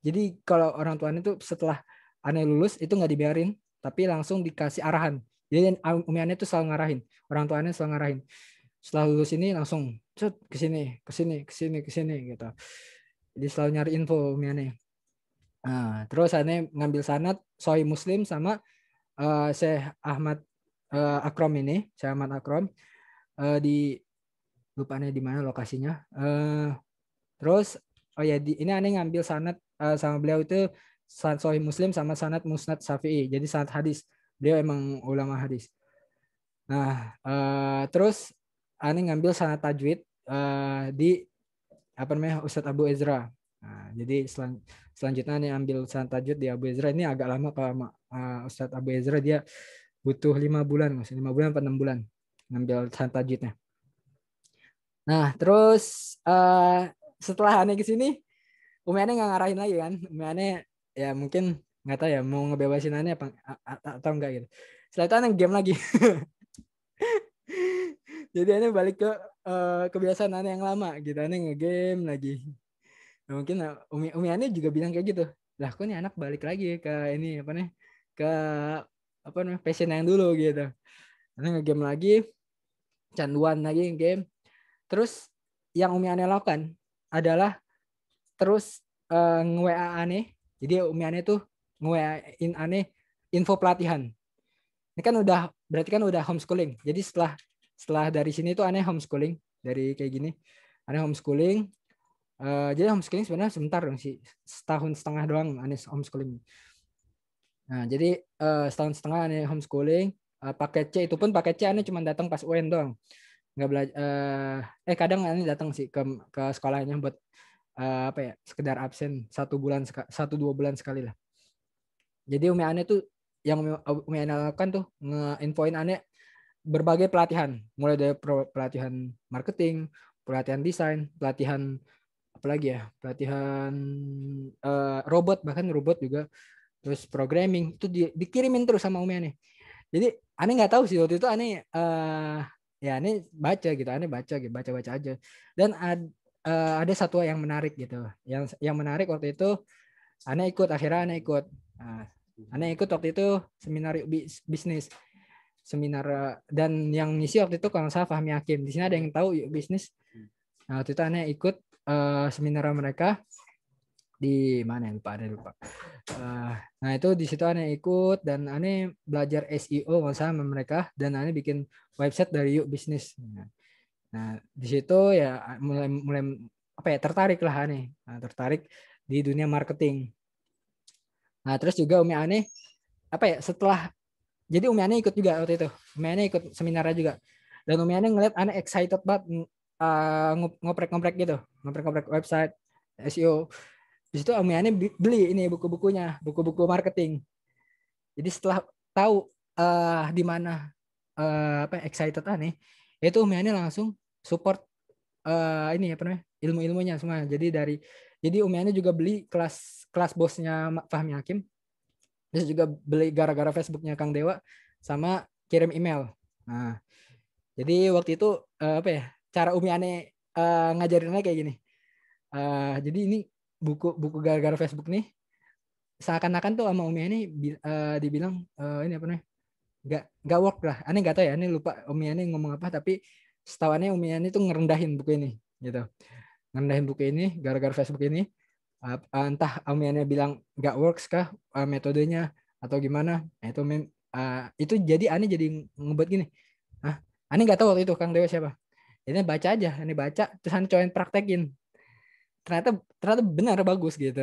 jadi kalau orang tuanya itu setelah aneh lulus itu nggak dibiarin, tapi langsung dikasih arahan. Jadi Umi Ane itu selalu ngarahin, orang tuanya selalu ngarahin. Setelah lulus ini langsung ke sini, ke sini, ke sini, ke sini gitu. Jadi selalu nyari info Umi Ane. Nah, terus Ane ngambil sanad Sahih Muslim sama Syekh Ahmad Akrom ini, Syekh Ahmad Akrom di lupanya di mana lokasinya. Terus oh ya ini Ane ngambil sanad sama beliau itu sanad Sahih Muslim sama sanad Musnad Syafi'i. Jadi sanad hadis. Beliau emang ulama hadis. Nah, terus Ane ngambil sanad tajwid di apa namanya Ustadz Abu Ezra. Nah, jadi selanjutnya Ane ambil sanad tajwid di Abu Ezra. Ini agak lama kalau Ustadz Abu Ezra dia butuh 5 bulan, maksudnya 5 bulan atau 6 bulan ngambil sanad tajwidnya. Nah, terus setelah Ane ke sini, Umi Ane nggak ngarahin lagi kan. Umi Ane ya mungkin nggak tahu ya mau ngebebasin Ane apa atau enggak gitu. Setelah itu Ane game lagi. Jadi Ane balik ke kebiasaan Ane yang lama gitu. Ane ngegame lagi. Nah, mungkin Umi Ane juga bilang kayak gitu. Lah kok nih anak balik lagi ke ini apa nih? Ke apa namanya? Passion yang dulu gitu. Ane ngegame lagi. Canduan lagi game. Terus yang Umi Ane lakukan adalah terus nge-WA Ane. Jadi Umi Ane tuh nge-WA-in Ane info pelatihan. Ini kan berarti kan udah homeschooling. Jadi setelah dari sini tuh Ane homeschooling dari kayak gini. Ane homeschooling. Jadi homeschooling sebenarnya sebentar dong sih. Setahun setengah doang Ane homeschooling. Nah, jadi setahun setengah Ane homeschooling. Paket C itu pun paket C Ane cuma datang pas UN doang. Nggak belajar kadang Ane datang sih ke sekolahnya buat apa ya sekedar absen 1-2 bulan sekali lah. Jadi Umi Ane tuh yang Umi Ane lakukan tuh nge-infoin Ane berbagai pelatihan, mulai dari pelatihan marketing, pelatihan desain, pelatihan apalagi ya, pelatihan robot, bahkan robot juga, terus programming itu dikirimin terus sama Umi Ane. Jadi Ane nggak tahu sih waktu itu Ane ya Ane baca gitu, Ane baca aja. Dan ada satu yang menarik gitu, yang menarik waktu itu akhirnya Ane ikut. Nah, Ane ikut waktu itu seminar bisnis. Seminar dan yang ngisi waktu itu kalau nggak salah Fahmi Hakim. Di sini ada yang tahu yuk bisnis. Nah, waktu itu Ane ikut seminar mereka di mana ya lupa. Nah itu di situ Ane ikut dan Ane belajar SEO nggak sama mereka dan Ane bikin website dari yuk bisnis. Nah di situ ya mulai apa ya tertarik lah Ane. Nah, tertarik di dunia marketing. Nah terus juga Umi Ane apa ya jadi Umi Ane ikut juga waktu itu. Umi Ane ikut seminarnya juga. Dan Umi Ane ngeliat Ane excited banget ngoprek-ngoprek gitu. Ngoprek-ngoprek website, SEO. Di situ Umi Ane beli ini buku-bukunya, buku-buku marketing. Jadi setelah tahu di mana apa excited Ane, itu Umi Ane langsung support ini apa namanya? Ilmu-ilmunya semua. Jadi Umi Ane juga beli kelas bosnya Fahmi Hakim. Terus juga beli gara-gara Facebooknya Kang Dewa sama kirim email. Nah, jadi waktu itu apa ya? Cara Umi Ane ngajarinnya kayak gini. Jadi ini buku gara-gara Facebook nih seakan-akan tuh sama Umi Ane dibilang ini apa namanya? Nggak work lah. Ane nggak tahu ya. Ane lupa Umi Ane ngomong apa tapi setahuannya Umi Ane tuh ngerendahin buku ini gitu. Ngerendahin buku ini gara-gara Facebook ini. Entah Amiannya bilang nggak works kah metodenya atau gimana. Nah, itu jadi Ani jadi ngebuat gini. Ani nggak tahu waktu itu Kang Dewa siapa. Jadi baca aja, Ani baca terus Ani cobain praktekin. Ternyata benar bagus gitu.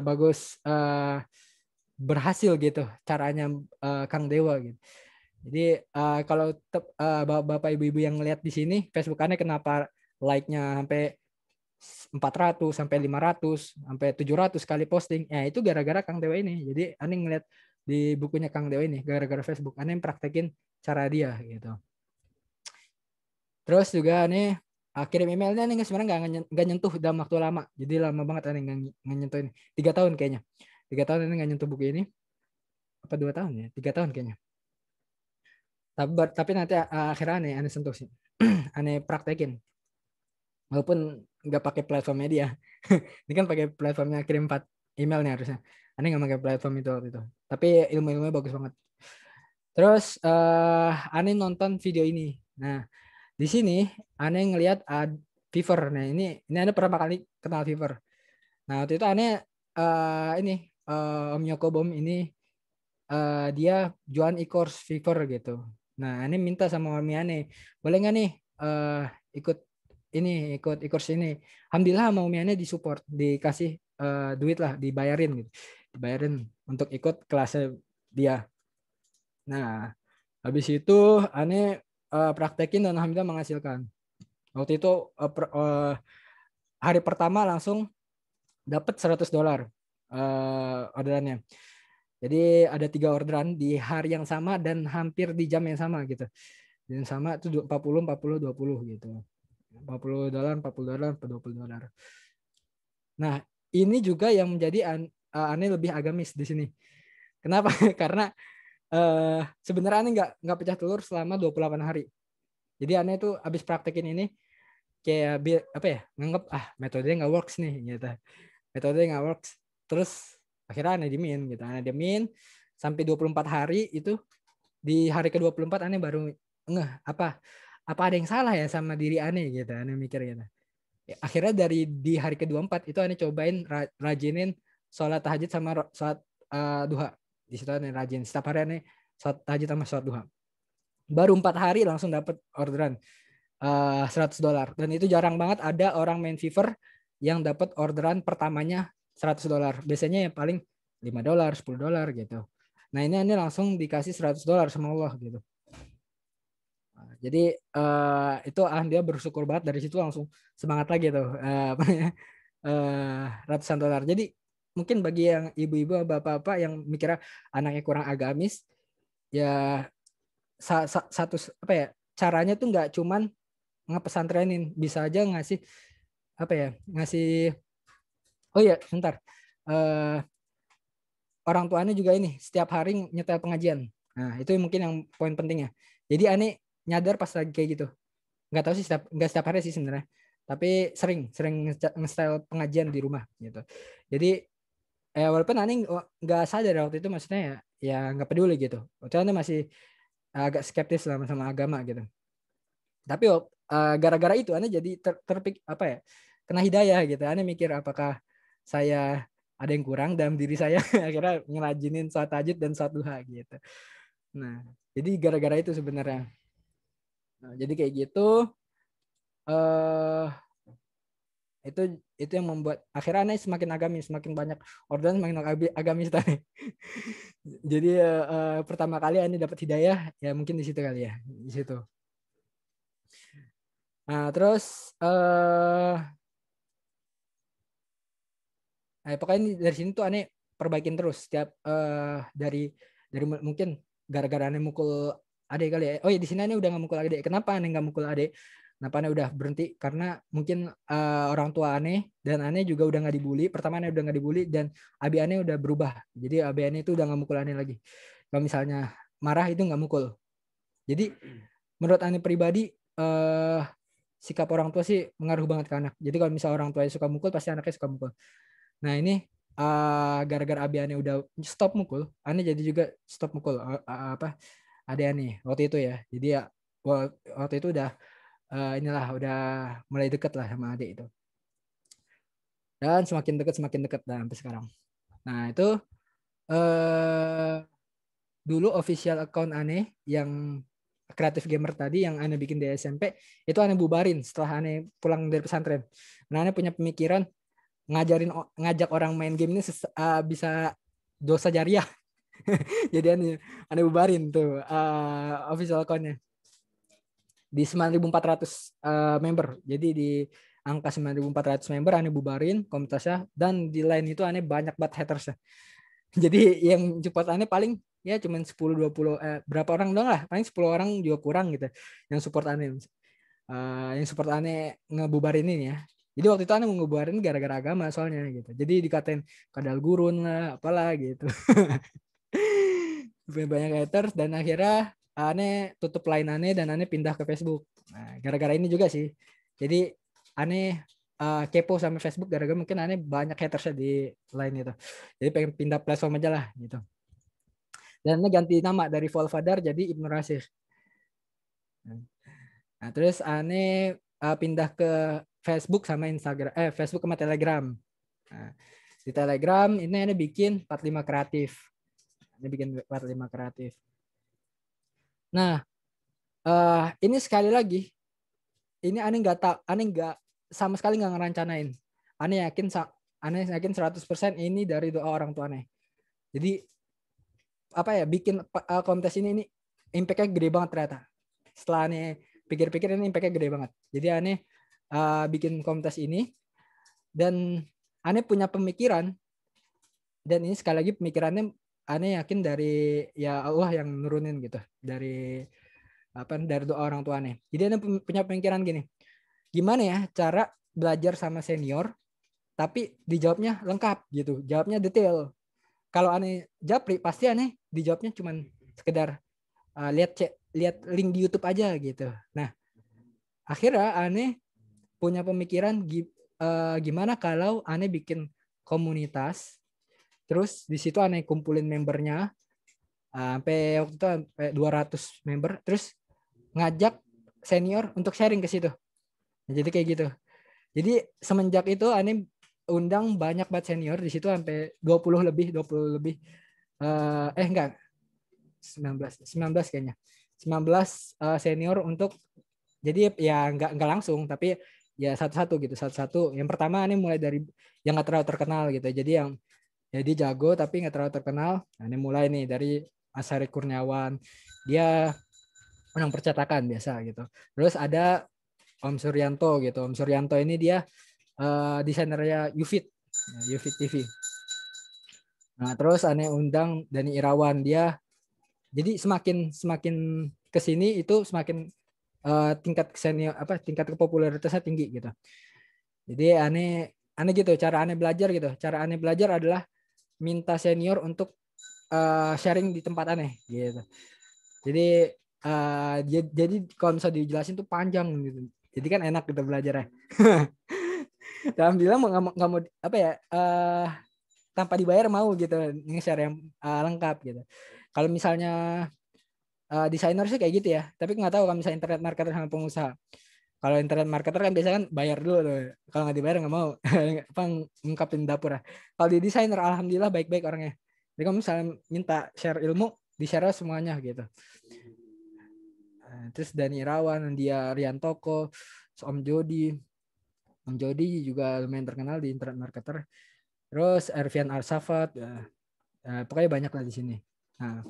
Bagus berhasil gitu caranya Kang Dewa gitu. Jadi kalau Bapak Ibu-ibu yang lihat di sini Facebook Ani kenapa like-nya sampai 400 sampai 500 sampai 700 kali posting. Ya itu gara-gara Kang Dewa ini. Jadi Ane ngeliat di bukunya Kang Dewa ini gara-gara Facebook Ane praktekin cara dia gitu. Terus juga Ane kirim emailnya nih sebenarnya nggak nyentuh dalam waktu lama. Jadi lama banget Ane nggak nyentuh ini. 3 tahun kayaknya. 3 tahun Ane nggak nyentuh buku ini. Apa 2 tahun ya? 3 tahun kayaknya. Tapi nanti akhirnya Ane sentuh sih. Ane praktekin. walaupun nggak pakai platformnya dia. Ini kan pakai platformnya kirim 4 email nih harusnya. Aneh nggak pakai platform itu waktu itu. Tapi ilmu-ilmunya bagus banget. Terus aneh nonton video ini. Nah, di sini aneh ngelihat Fiverr. Nah, ini aneh pertama kali kenal Fiverr. Nah, waktu itu aneh Om Yokobom ini dia jualan e-course Fiverr gitu. Nah, aneh minta sama Om aneh, boleh nggak nih ikut e-course ini. Alhamdulillah mau aneh disupport, dikasih duit lah, dibayarin gitu. Dibayarin untuk ikut kelasnya dia. Nah, habis itu aneh praktekin dan alhamdulillah menghasilkan. Waktu itu hari pertama langsung dapat $100 orderannya. Jadi ada 3 orderan di hari yang sama dan hampir di jam yang sama gitu. Dan sama itu 40, 20 gitu. $40, $40, $20. Nah, ini juga yang menjadi aneh lebih agamis di sini. Kenapa? Karena sebenarnya aneh nggak pecah telur selama 28 hari. Jadi aneh itu habis praktekin ini kayak nganggep metodenya nggak works nih gitu. Metodenya nggak works. Terus akhirnya aneh diemin gitu. Aneh diemin sampai 24 hari itu, di hari ke-24 aneh baru ngeh apa ada yang salah ya sama diri aneh gitu. Aneh mikir gitu. Akhirnya di hari ke-24 itu aneh cobain rajinin sholat tahajud sama sholat duha. Di situ aneh rajin setiap hari aneh sholat tahajud sama sholat duha. Baru 4 hari langsung dapat orderan $100. Dan itu jarang banget ada orang main Fiverr yang dapat orderan pertamanya $100. Biasanya yang paling $5, $10 gitu. Nah, ini langsung dikasih $100 sama Allah gitu. Jadi itu dia bersyukur banget, dari situ langsung semangat lagi tuh ratusan dolar. Jadi mungkin bagi yang ibu-ibu, bapak-bapak yang mikirnya anaknya kurang agamis, ya satu caranya tuh nggak cuman ngepesantrenin, bisa aja ngasih oh ya sebentar, orang tuanya juga ini setiap hari nyetel pengajian. Nah, itu mungkin yang poin pentingnya. Jadi aneh nyadar pas lagi kayak gitu, nggak tahu sih nggak setiap hari sih sebenarnya, tapi sering nge-style pengajian di rumah gitu. Jadi walaupun aneh nggak sadar waktu itu, maksudnya ya nggak peduli gitu. Waktu itu aneh masih agak skeptis sama agama gitu. Tapi gara-gara itu aneh jadi kena hidayah gitu. Aneh mikir apakah saya ada yang kurang dalam diri saya, akhirnya ngerajinin sholat tahajud dan sholat duha gitu. Nah, jadi gara-gara itu sebenarnya. Nah, jadi kayak gitu. Itu yang membuat akhirnya aneh semakin agamis, semakin banyak orderan, semakin agamis tadi. Jadi pertama kali aneh dapat hidayah ya mungkin di situ kali ya, di situ. Nah, terus pokoknya dari sini tuh aneh perbaikin terus setiap dari mungkin gara-gara aneh mukul adik kali ya. Oh ya, di sini aneh udah nggak mukul adik. Kenapa aneh nggak mukul adik? Kenapa aneh udah berhenti? Karena mungkin orang tua aneh dan aneh juga udah nggak dibully. Pertama aneh udah nggak dibully dan abi aneh udah berubah. Jadi abi aneh itu udah nggak mukul aneh lagi. Kalau misalnya marah itu nggak mukul. Jadi menurut aneh pribadi sikap orang tua sih mengaruh banget ke anak. Jadi kalau misalnya orang tuanya suka mukul, pasti anaknya suka mukul. Nah, ini gara-gara abi aneh udah stop mukul, aneh jadi juga stop mukul adik aneh waktu itu ya. Jadi ya waktu itu udah udah mulai deket lah sama adik itu. Dan semakin dekat dan sampai sekarang. Nah, itu dulu official account aneh yang kreatif gamer tadi yang aneh bikin di SMP, itu aneh bubarin setelah aneh pulang dari pesantren. Nah, aneh punya pemikiran ngajak orang main game ini bisa dosa jariah. Jadi aneh bubarin tuh official account-nya di 9.400 member. Jadi di angka 9.400 member aneh bubarin komunitasnya, dan di line itu aneh banyak banget hatersnya. Jadi yang support aneh paling ya cuman 10-20 berapa orang dong lah, paling 10 orang juga kurang gitu yang support aneh. Yang support aneh ngebubarin ini ya. Jadi waktu itu aneh mau ngebubarin gara-gara agama soalnya gitu. Jadi dikatain kadal gurun lah apalah gitu. Banyak haters dan akhirnya aneh tutup line aneh dan aneh pindah ke Facebook. Nah, gara-gara ini juga sih. Jadi aneh kepo sama Facebook gara-gara mungkin aneh banyak hatersnya di lain itu. Jadi pengen pindah platform aja lah gitu. Dan aneh ganti nama dari Volvadar jadi Ibnu Rasih. Nah, terus aneh pindah ke Facebook sama Instagram, Facebook sama Telegram. Nah, di Telegram ini aneh bikin 45 kreatif. Aneh bikin 45 kreatif. Nah, ini sekali lagi, ini aneh nggak tahu, aneh nggak sama sekali nggak ngerancanain. Aneh yakin 100% ini dari doa orang tua aneh. Jadi apa ya, bikin kontes ini impact-nya gede banget ternyata. Setelah aneh pikir-pikir ini impact-nya gede banget. Jadi aneh bikin kontes ini dan aneh punya pemikiran, dan ini sekali lagi pemikirannya aneh yakin dari ya Allah yang nurunin gitu, dari doa orang tua aneh. Jadi aneh punya pemikiran gini, gimana ya cara belajar sama senior tapi dijawabnya lengkap gitu, jawabnya detail. Kalau aneh japri pasti aneh dijawabnya cuman sekedar lihat link di YouTube aja gitu. Nah, akhirnya aneh punya pemikiran gimana kalau aneh bikin komunitas, terus di situ aneh kumpulin membernya sampai waktu itu sampai 200 member, terus ngajak senior untuk sharing ke situ. Nah, jadi kayak gitu. Jadi semenjak itu aneh undang banyak banget senior di situ sampai 20 lebih enggak 19 kayaknya. 19 senior untuk, jadi ya enggak langsung tapi ya satu-satu gitu, satu-satu. Yang pertama ini mulai dari yang enggak terlalu terkenal gitu. Jadi yang jadi jago tapi enggak terlalu terkenal. Nah, ini mulai nih dari Asari Kurniawan. Dia menang percetakan biasa gitu. Terus ada Om Suryanto gitu. Om Suryanto ini dia desainernya Ufit TV. Nah, terus aneh undang Dani Irawan, dia jadi semakin kesini itu semakin tingkat senior tingkat kepopularitasnya tinggi gitu. Jadi aneh gitu cara aneh belajar gitu. Cara aneh belajar adalah minta senior untuk sharing di tempat aneh gitu. Jadi jadi kalau misalnya dijelasin tuh panjang gitu. Jadi kan enak gitu belajarnya. Dalam bilang nggak mau tanpa dibayar mau gitu nge-share yang lengkap gitu. Kalau misalnya desainer sih kayak gitu ya, tapi nggak tahu kalau misalnya internet marketer sama pengusaha. Kalau internet marketer kan biasanya kan bayar dulu tuh. Kalau nggak dibayar nggak mau apa ngungkapin dapur lah. Kalau di desainer alhamdulillah baik-baik orangnya. Jadi kalau misalnya minta share ilmu, di-share semuanya gitu. Terus Dani Irawan, dia Riantoko, Om Jody. Om Jody juga lumayan terkenal di internet marketer. Terus Ervian Arsafat, pokoknya banyak lah di sini. Nah,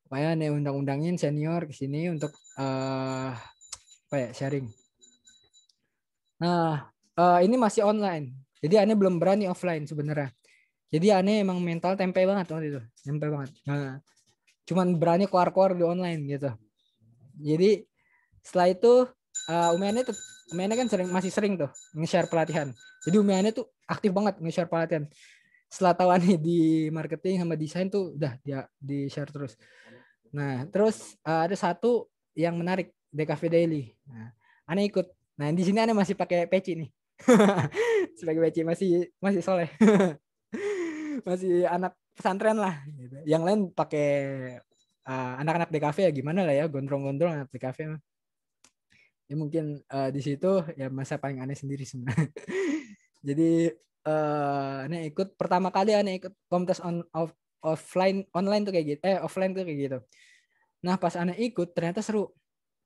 pokoknya nih undang-undangin senior ke sini untuk sharing. Nah, ini masih online. Jadi aneh belum berani offline sebenarnya. Jadi aneh emang mental tempe banget waktu itu, tempe banget. Nah, cuman berani keluar-keluar di online gitu. Jadi setelah itu Umi Ane kan masih sering tuh nge-share pelatihan. Jadi Umi Ane tuh aktif banget nge-share pelatihan. Setelah tahu nih di marketing sama desain tuh udah dia di-share terus. Nah, terus ada satu yang menarik, DKV Daily. Nah, Ane ikut. Nah, di sini Ane masih pakai peci nih. Sebagai peci masih soleh. Masih anak pesantren lah gitu. Yang lain pakai anak-anak DKV ya gimana lah ya, gondrong-gondrong anak DKV. Ya mungkin di situ ya masa paling aneh sendiri sebenarnya. Jadi aneh ikut pertama kali aneh ikut komunitas online tuh kayak gitu. Offline tuh kayak gitu. Nah, pas aneh ikut ternyata seru.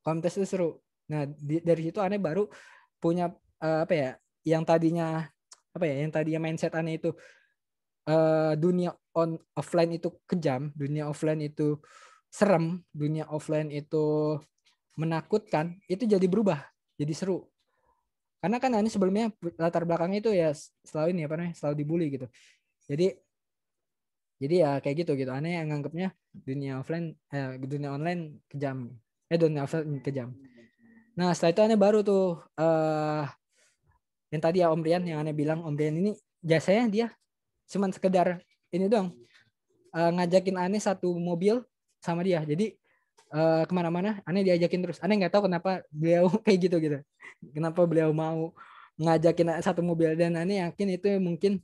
Komunitas itu seru. Nah, dari situ aneh baru punya yang tadinya mindset aneh itu dunia offline itu kejam, dunia offline itu serem, dunia offline itu menakutkan, itu jadi berubah, jadi seru. Karena kan ini sebelumnya latar belakangnya itu ya selalu selalu dibully gitu. Jadi ya kayak gitu. Aneh yang nganggapnya dunia online kejam. Dunia offline kejam. Nah, setelah itu aneh baru tuh yang tadi ya Om Rian yang aneh bilang, Om Rian ini jasanya dia cuman sekedar ini doang, ngajakin aneh satu mobil sama dia. Jadi kemana-mana, aneh diajakin terus. Aneh nggak tahu kenapa beliau kayak gitu gitu. Kenapa beliau mau ngajakin satu mobil, dan aneh yakin itu mungkin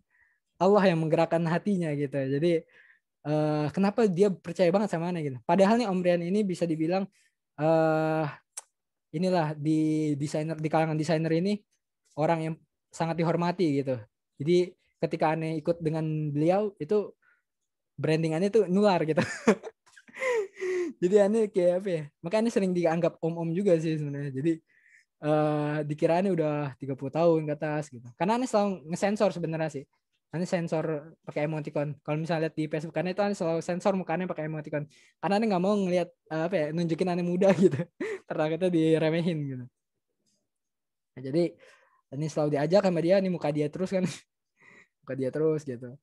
Allah yang menggerakkan hatinya gitu. Jadi kenapa dia percaya banget sama aneh gitu. Padahal nih Om Rian ini bisa dibilang inilah di kalangan desainer ini orang yang sangat dihormati gitu. Jadi ketika aneh ikut dengan beliau itu brandingannya tuh nular gitu. Jadi aneh kayak apa ya? Makanya sering dianggap om-om juga sih sebenarnya. Jadi dikira aneh udah 30 tahun ke atas gitu. Karena aneh selalu ngesensor sebenarnya sih. Aneh sensor pakai emoticon. Kalau misalnya lihat di Facebook aneh itu aneh selalu sensor mukanya pakai emoticon. Karena aneh nggak mau ngelihat apa ya, nunjukin aneh muda gitu. Tertakutnya diremehin gitu. Nah, jadi ini selalu diajak sama dia, nih muka dia terus kan. Muka dia terus gitu.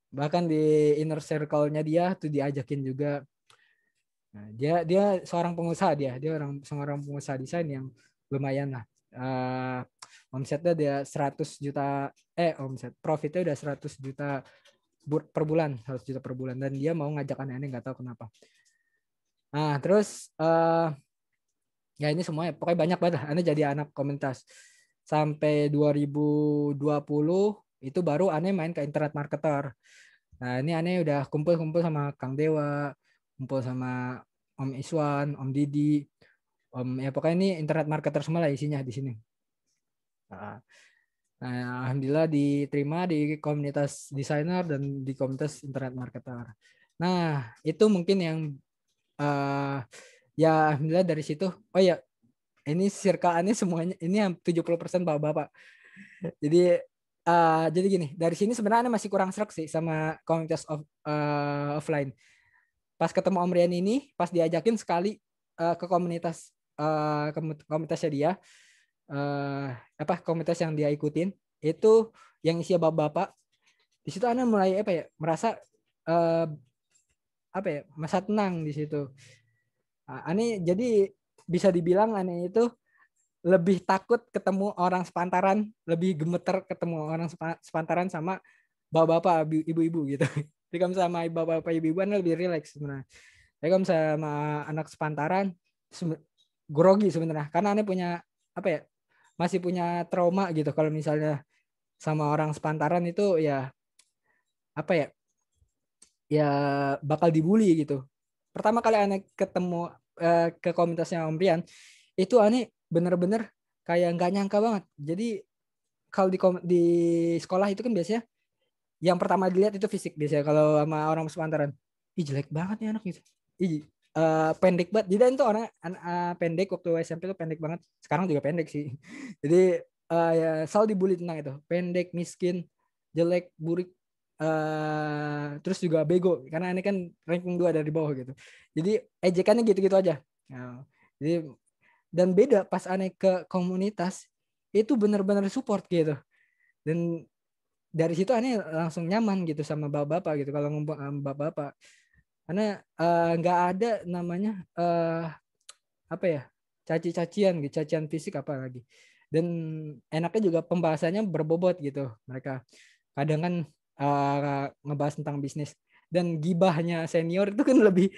Bahkan di inner circle-nya dia tuh diajakin juga. Nah, dia seorang pengusaha, dia seorang pengusaha desain yang lumayan lah. Omsetnya dia 100 juta omset profitnya udah 100 juta per bulan, 100 juta per bulan, dan dia mau ngajak aneh-aneh nggak tahu kenapa. Nah, terus ya ini semuanya pokoknya banyak banget lah. Aneh jadi anak komunitas sampai 2020 itu baru aneh main ke internet marketer. Nah, ini aneh udah kumpul-kumpul sama Kang Dewa, kumpul sama Om Iswan, Om Didi, ya pokoknya ini internet marketer semua lah isinya di sini. Nah, alhamdulillah diterima di komunitas desainer dan di komunitas internet marketer. Nah, itu mungkin yang ya alhamdulillah dari situ. Oh ya, ini circle-annya semuanya ini 70% bapak-bapak. Jadi gini, dari sini sebenarnya masih kurang serak sih sama komunitas offline. Pas ketemu Om Rian ini, pas diajakin sekali ke komunitasnya dia, komunitas yang dia ikutin, itu yang isinya bapak-bapak. Di situ Ana mulai merasa masa tenang di situ. Ani jadi bisa dibilang Ani itu lebih takut ketemu orang sepantaran, lebih gemeter ketemu orang sepantaran sama bapak-bapak, ibu-ibu gitu. Jadi kalau sama bapak-bapak, ibu-ibu Ana lebih rileks sebenarnya. Tapi kalau sama anak sepantaran grogi sebenarnya, karena Ana punya masih punya trauma gitu kalau misalnya sama orang sepantaran itu ya bakal dibully gitu. Pertama kali aneh ketemu ke komunitasnya Om Rian, itu aneh bener-bener kayak nggak nyangka banget. Jadi kalau di sekolah itu kan biasanya yang pertama dilihat itu fisik biasanya kalau sama orang sepantaran. Ih jelek banget nih anak gitu. Ih pendek banget. Jadi itu orang pendek waktu SMP itu pendek banget. Sekarang juga pendek sih. Jadi ya selalu dibully tentang itu. Pendek, miskin, jelek, burik, terus juga bego karena ini kan ranking 2 dari bawah gitu. Jadi ejekannya gitu-gitu aja. Nah, jadi dan beda pas aneh ke komunitas itu benar-benar support gitu. Dan dari situ aneh langsung nyaman gitu sama bapak-bapak gitu kalau ngumpul sama bapak-bapak. Karena nggak ada namanya caci-cacian gitu, cacian fisik apa lagi. Dan enaknya juga pembahasannya berbobot gitu. Mereka kadang kan ngebahas tentang bisnis, dan gibahnya senior itu kan lebih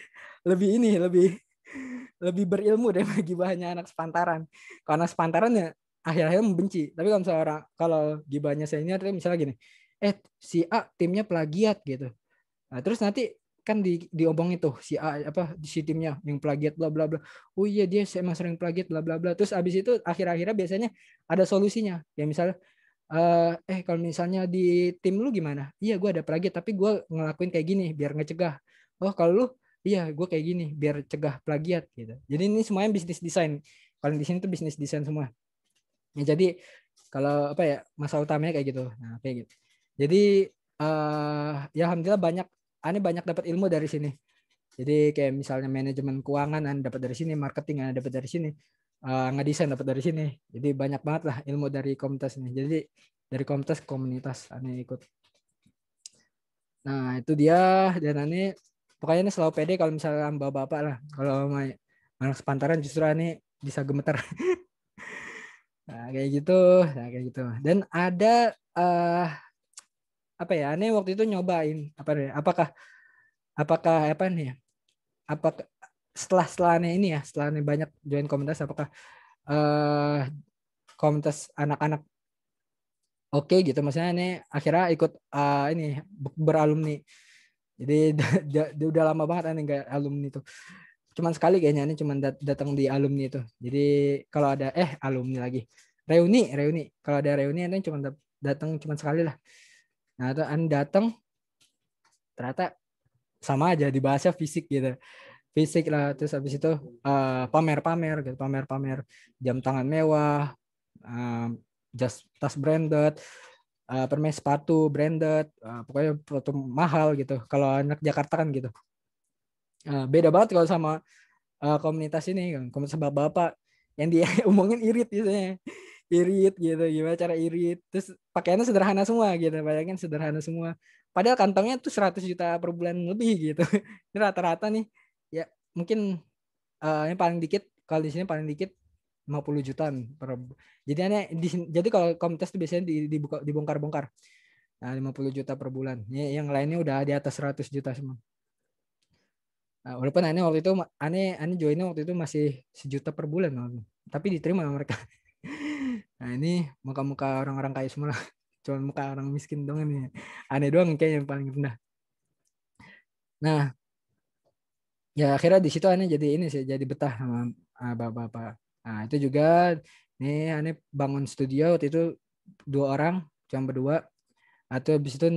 berilmu daripada gibahnya anak sepantaran. Karena sepantaran ya akhir-akhirnya membenci. Tapi kalau misalnya kalau gibahnya senior itu misalnya gini, si A timnya plagiat gitu. Nah, terus nanti kan diomongin tuh si A si timnya yang plagiat bla bla bla. Oh iya dia emang sering plagiat bla bla bla. Terus abis itu akhir-akhirnya biasanya ada solusinya. Ya misalnya kalau misalnya di tim lu gimana? Iya gue ada plagiat tapi gue ngelakuin kayak gini biar ngecegah. Oh kalau lu iya gue kayak gini biar cegah plagiat gitu. Jadi ini semuanya bisnis desain. Kalau di sini tuh bisnis desain semua. Ya, jadi kalau masalah utamanya kayak gitu. Nah kayak gitu. Jadi ya alhamdulillah banyak dapat ilmu dari sini. Jadi kayak misalnya manajemen keuangan dapat dari sini, marketing dapat dari sini, ngedesain dapat dari sini. Jadi banyak banget lah ilmu dari komunitas ini. Jadi dari komunitas ke komunitas aneh ikut. Nah itu dia, dan aneh pokoknya ini selalu pede kalau misalnya bapak-bapak lah. Kalau anak sepantaran justru aneh bisa gemeter. Nah kayak gitu. Dan ada aneh waktu itu nyobain apakah setelahnya ini ya, setelahnya banyak join komunitas, apakah komunitas anak-anak oke gitu, maksudnya ini akhirnya ikut ini beralumni. Jadi dia udah lama banget aneh nggak alumni itu. Cuman sekali kayaknya ini cuman datang di alumni itu. Jadi kalau ada alumni lagi. Reuni. Kalau ada reuni ini cuma datang cuman sekali lah. Nah, itu aneh datang ternyata sama aja dibahasnya fisik gitu. Fisik lah, terus habis itu pamer-pamer gitu, pamer-pamer jam tangan mewah, tas branded, permen sepatu branded, pokoknya sepatu mahal gitu. Kalau anak Jakarta kan gitu. Beda banget kalau sama komunitas ini, komunitas bapak-bapak yang dia omongin irit gitu ya. Irit gitu, gimana cara irit. Terus pakaiannya sederhana semua gitu, bayangin sederhana semua. Padahal kantongnya tuh 100 juta per bulan lebih gitu. Ini rata-rata nih, ya mungkin yang paling dikit, kalau di sini paling dikit 50 jutaan per. Jadi jadi kalau komunitas itu biasanya dibongkar-bongkar. Nah, 50 juta per bulan. Yang lainnya udah di atas 100 juta semua. Nah, walaupun aneh waktu itu aneh joinnya waktu itu masih 1 juta per bulan, tapi diterima sama mereka. Nah, ini muka-muka orang-orang kaya semua lah. Cuma muka orang miskin dong ini. Aneh doang kayaknya yang paling rendah. Nah, ya akhirnya di situ aneh jadi ini sih, jadi betah sama bapak-bapak. Nah, itu juga nih aneh bangun studio waktu itu 2 orang, cuma berdua. Atau habis itu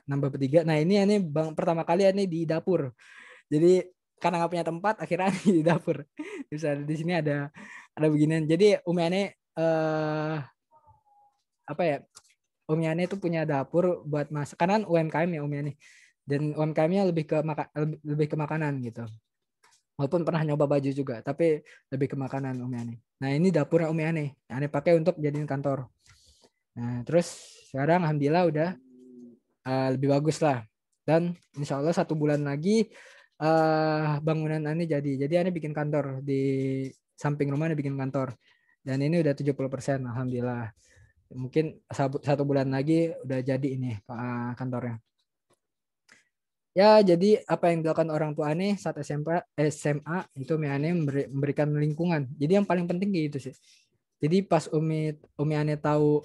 nambah bertiga. Nah, ini aneh pertama kali aneh di dapur. Jadi karena nggak punya tempat, akhirnya di dapur. Bisa di sini ada beginian. Jadi Umi Ane apa ya? Umi Ane itu punya dapur buat masak. Karena UMKM ya Umi Ane. Dan UMKM-nya lebih ke makanan gitu. Walaupun pernah nyoba baju juga, tapi lebih ke makanan Umi Ane. Nah, ini dapurnya Umi Ane. Ane pakai untuk jadiin kantor. Nah, terus sekarang alhamdulillah udah lebih bagus lah. Dan insya Allah 1 bulan lagi bangunan Ane jadi. Jadi Ane bikin kantor di samping rumah, Ane bikin kantor. Dan ini udah 70%, alhamdulillah. Mungkin 1 bulan lagi udah jadi ini kantornya. Ya, jadi apa yang dilakukan orang tua Ane saat SMA itu Ane memberikan lingkungan. Jadi yang paling penting gitu sih. Jadi pas Umi Ane tahu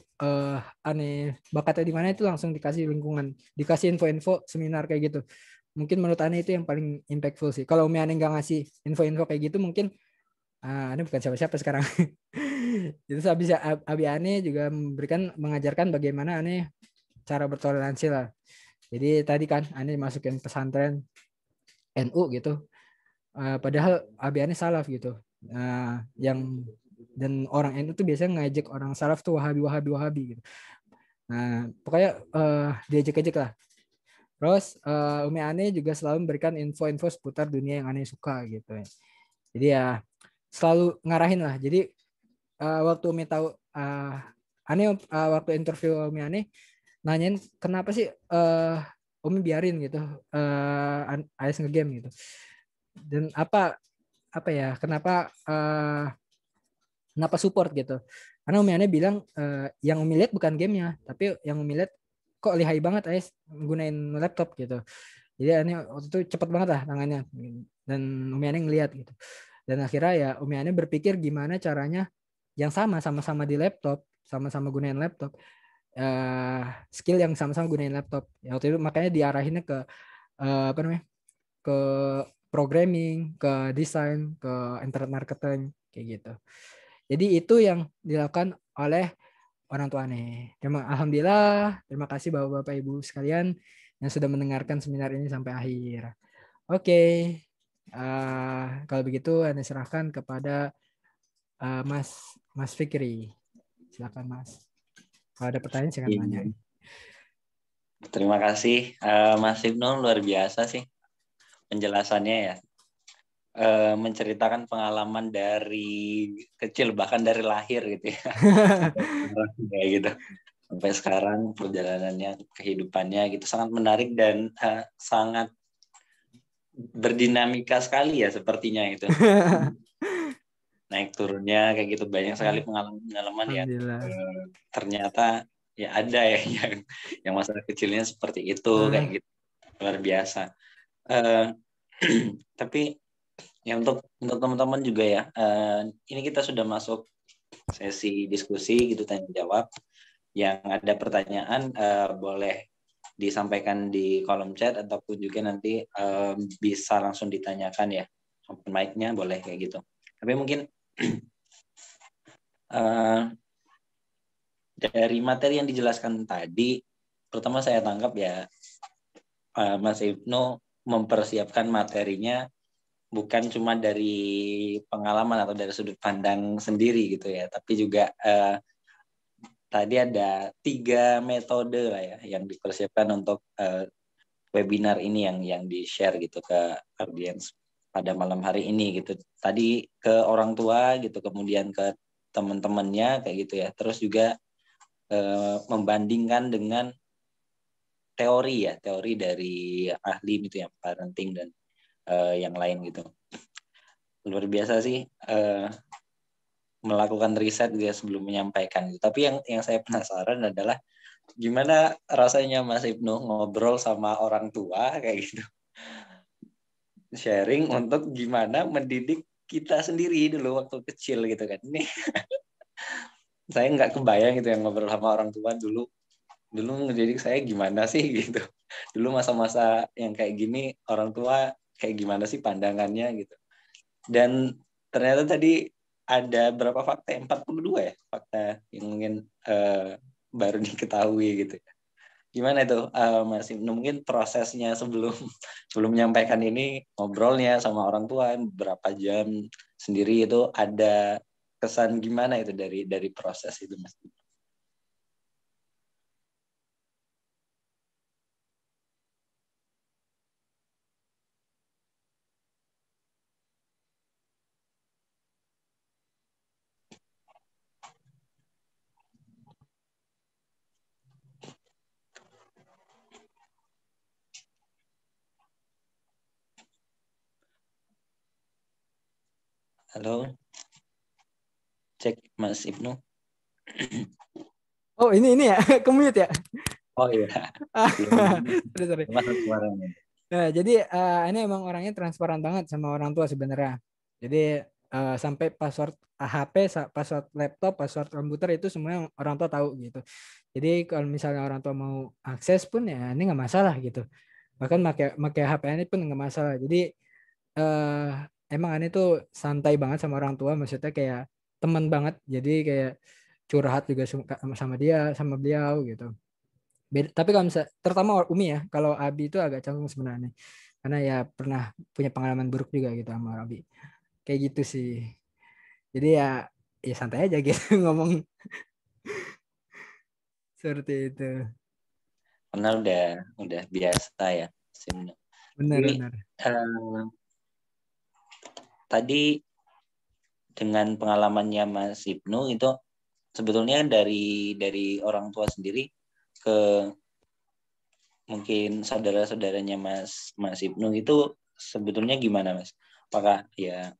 Ane bakatnya di mana, itu langsung dikasih lingkungan, dikasih info-info seminar kayak gitu. Mungkin menurut Ane itu yang paling impactful sih. Kalau Umi Ane nggak ngasih info-info kayak gitu, mungkin Ane bukan siapa-siapa sekarang. Itu habis Abi Ane juga mengajarkan bagaimana Ane cara bertoleransi lah. Jadi tadi kan Ane masukin pesantren NU gitu. Padahal Abi Ane salaf gitu. Dan orang NU tuh biasanya ngajak orang salaf tuh wahabi gitu. Nah, pokoknya diajak-ajak lah. Terus Umi Ane juga selalu memberikan info-info seputar dunia yang Ane suka gitu. Jadi ya selalu ngarahin lah. Jadi waktu Umi tahu Ane waktu interview Umi Ane nanyain kenapa sih Umi biarin gitu AS ngegame gitu. Dan apa ya, kenapa support gitu. Karena Umi Ane bilang yang Umi lihat bukan gamenya, tapi yang Umi lihat kok lihai banget AS gunain laptop gitu. Jadi Ane waktu itu cepet banget lah tangannya. Dan Umi Ane ngeliat gitu. Dan akhirnya ya Umi Ane berpikir gimana caranya yang sama-sama di laptop, sama-sama gunain laptop, skill yang sama-sama gunain laptop. Ya, waktu itu makanya diarahinnya ke ke programming, ke desain, ke internet marketing kayak gitu. Jadi itu yang dilakukan oleh orang tua Ane. Alhamdulillah, terima kasih Bapak-Bapak Ibu sekalian yang sudah mendengarkan seminar ini sampai akhir. Oke, kalau begitu Ane serahkan kepada Mas Fikri. Silakan Mas. Kalau ada pertanyaan silakan tanya. Terima kasih Mas Ibnu, luar biasa sih penjelasannya ya. Menceritakan pengalaman dari kecil, bahkan dari lahir gitu ya. Kayak gitu. Sampai sekarang perjalanannya, kehidupannya gitu sangat menarik dan sangat berdinamika sekali ya sepertinya itu. Naik turunnya kayak gitu, banyak sekali pengalaman ya. Ternyata ya ada ya yang masa kecilnya seperti itu kayak gitu, luar biasa. Tapi Ya untuk teman-teman juga ya. Ini kita sudah masuk sesi diskusi gitu, tanya jawab. Yang ada pertanyaan boleh disampaikan di kolom chat ataupun juga nanti bisa langsung ditanyakan ya. Open mic-nya boleh kayak gitu. Tapi mungkin dari materi yang dijelaskan tadi, pertama saya tangkap ya Mas Ibnu mempersiapkan materinya bukan cuma dari pengalaman atau dari sudut pandang sendiri gitu ya, tapi juga tadi ada 3 metode lah ya yang dipersiapkan untuk webinar ini yang di-share gitu ke audiens pada malam hari ini gitu. Tadi ke orang tua gitu, kemudian ke teman-temannya kayak gitu ya. Terus juga membandingkan dengan teori dari ahli gitu ya, parenting dan yang lain gitu. Luar biasa sih melakukan riset gitu ya sebelum menyampaikan gitu. Tapi yang saya penasaran adalah gimana rasanya Mas Ibnu ngobrol sama orang tua kayak gitu. Sharing untuk gimana mendidik kita sendiri dulu waktu kecil gitu kan. Ini saya nggak kebayang gitu yang ngobrol sama orang tua dulu ngedidik saya gimana sih gitu. Dulu masa-masa yang kayak gini orang tua kayak gimana sih pandangannya gitu. Dan ternyata tadi ada berapa fakta? 42 ya fakta yang mungkin baru diketahui gitu. Gimana itu Mas Ibnu, mungkin prosesnya sebelum menyampaikan ini, ngobrolnya sama orang tua berapa jam sendiri itu, ada kesan gimana itu dari proses itu Mas? Halo, cek Mas Ibnu. Oh ini ya, kemute ya. Oh iya. Sorry. Nah, jadi ini emang orangnya transparan banget sama orang tua sebenarnya. Jadi sampai password HP, password laptop, password komputer itu semua orang tua tahu gitu. Jadi kalau misalnya orang tua mau akses pun ya ini nggak masalah gitu. Bahkan pakai HP ini pun nggak masalah. Jadi eh emang ini tuh santai banget sama orang tua, maksudnya kayak teman banget. Jadi kayak curhat juga sama dia, sama beliau gitu. Tapi kalau misalnya, terutama Umi ya, kalau Abi itu agak canggung sebenarnya. Karena ya pernah punya pengalaman buruk juga gitu sama Abi. Kayak gitu sih. Jadi ya santai aja gitu ngomong seperti itu. Karena udah biasa ya. Tapi Benar-benar. Tadi dengan pengalamannya Mas Ibnu itu sebetulnya dari orang tua sendiri ke mungkin saudara-saudaranya Mas Ibnu itu sebetulnya gimana Mas? Apakah ya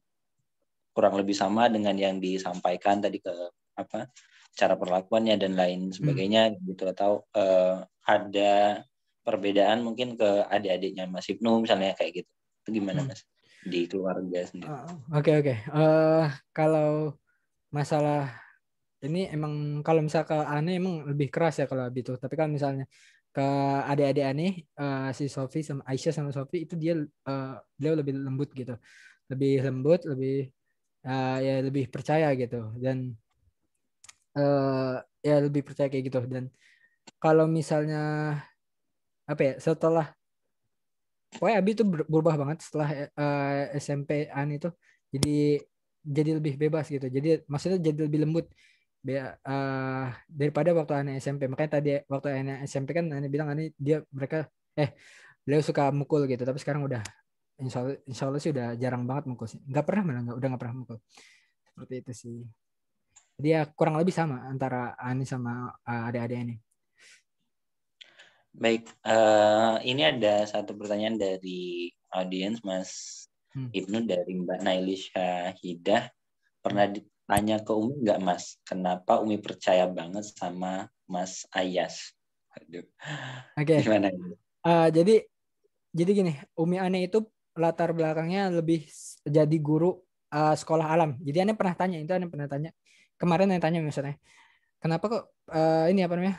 kurang lebih sama dengan yang disampaikan tadi ke apa cara perlakuannya dan lain sebagainya gitu, atau ada perbedaan mungkin ke adik-adiknya Mas Ibnu misalnya kayak gitu? Itu gimana Mas di keluarga sendiri? Oke. Kalau masalah ini emang kalau misal ke Ane emang lebih keras ya kalau Abi itu. Tapi kalau misalnya ke adik-adik Ane, si Sofi sama Aisyah sama Sofi itu beliau lebih lembut gitu, lebih lembut, ya lebih percaya gitu, dan ya lebih percaya kayak gitu. Dan kalau misalnya apa ya, setelah pokoknya Abi itu berubah banget setelah SMP-an itu, jadi lebih bebas gitu, jadi maksudnya jadi lebih lembut daripada waktu anak SMP. Makanya tadi waktu anak SMP kan Ane bilang mereka beliau suka mukul gitu, tapi sekarang udah insya Allah sih udah jarang banget mukul sih, nggak pernah, malah nggak pernah mukul, seperti itu sih. Jadi ya kurang lebih sama antara Ani sama adik-adik ini. Baik, ini ada satu pertanyaan dari audiens Mas Ibnu dari Mbak Nailisha Hidah. Pernah ditanya ke Umi nggak Mas, kenapa Umi percaya banget sama Mas Ayas? Aduh, Oke. gimana ini? Jadi gini, Umi Ane itu latar belakangnya lebih jadi guru sekolah alam. Jadi Ane pernah tanya, itu Ane pernah tanya. Kemarin Ane tanya misalnya, kenapa kok ini apa namanya?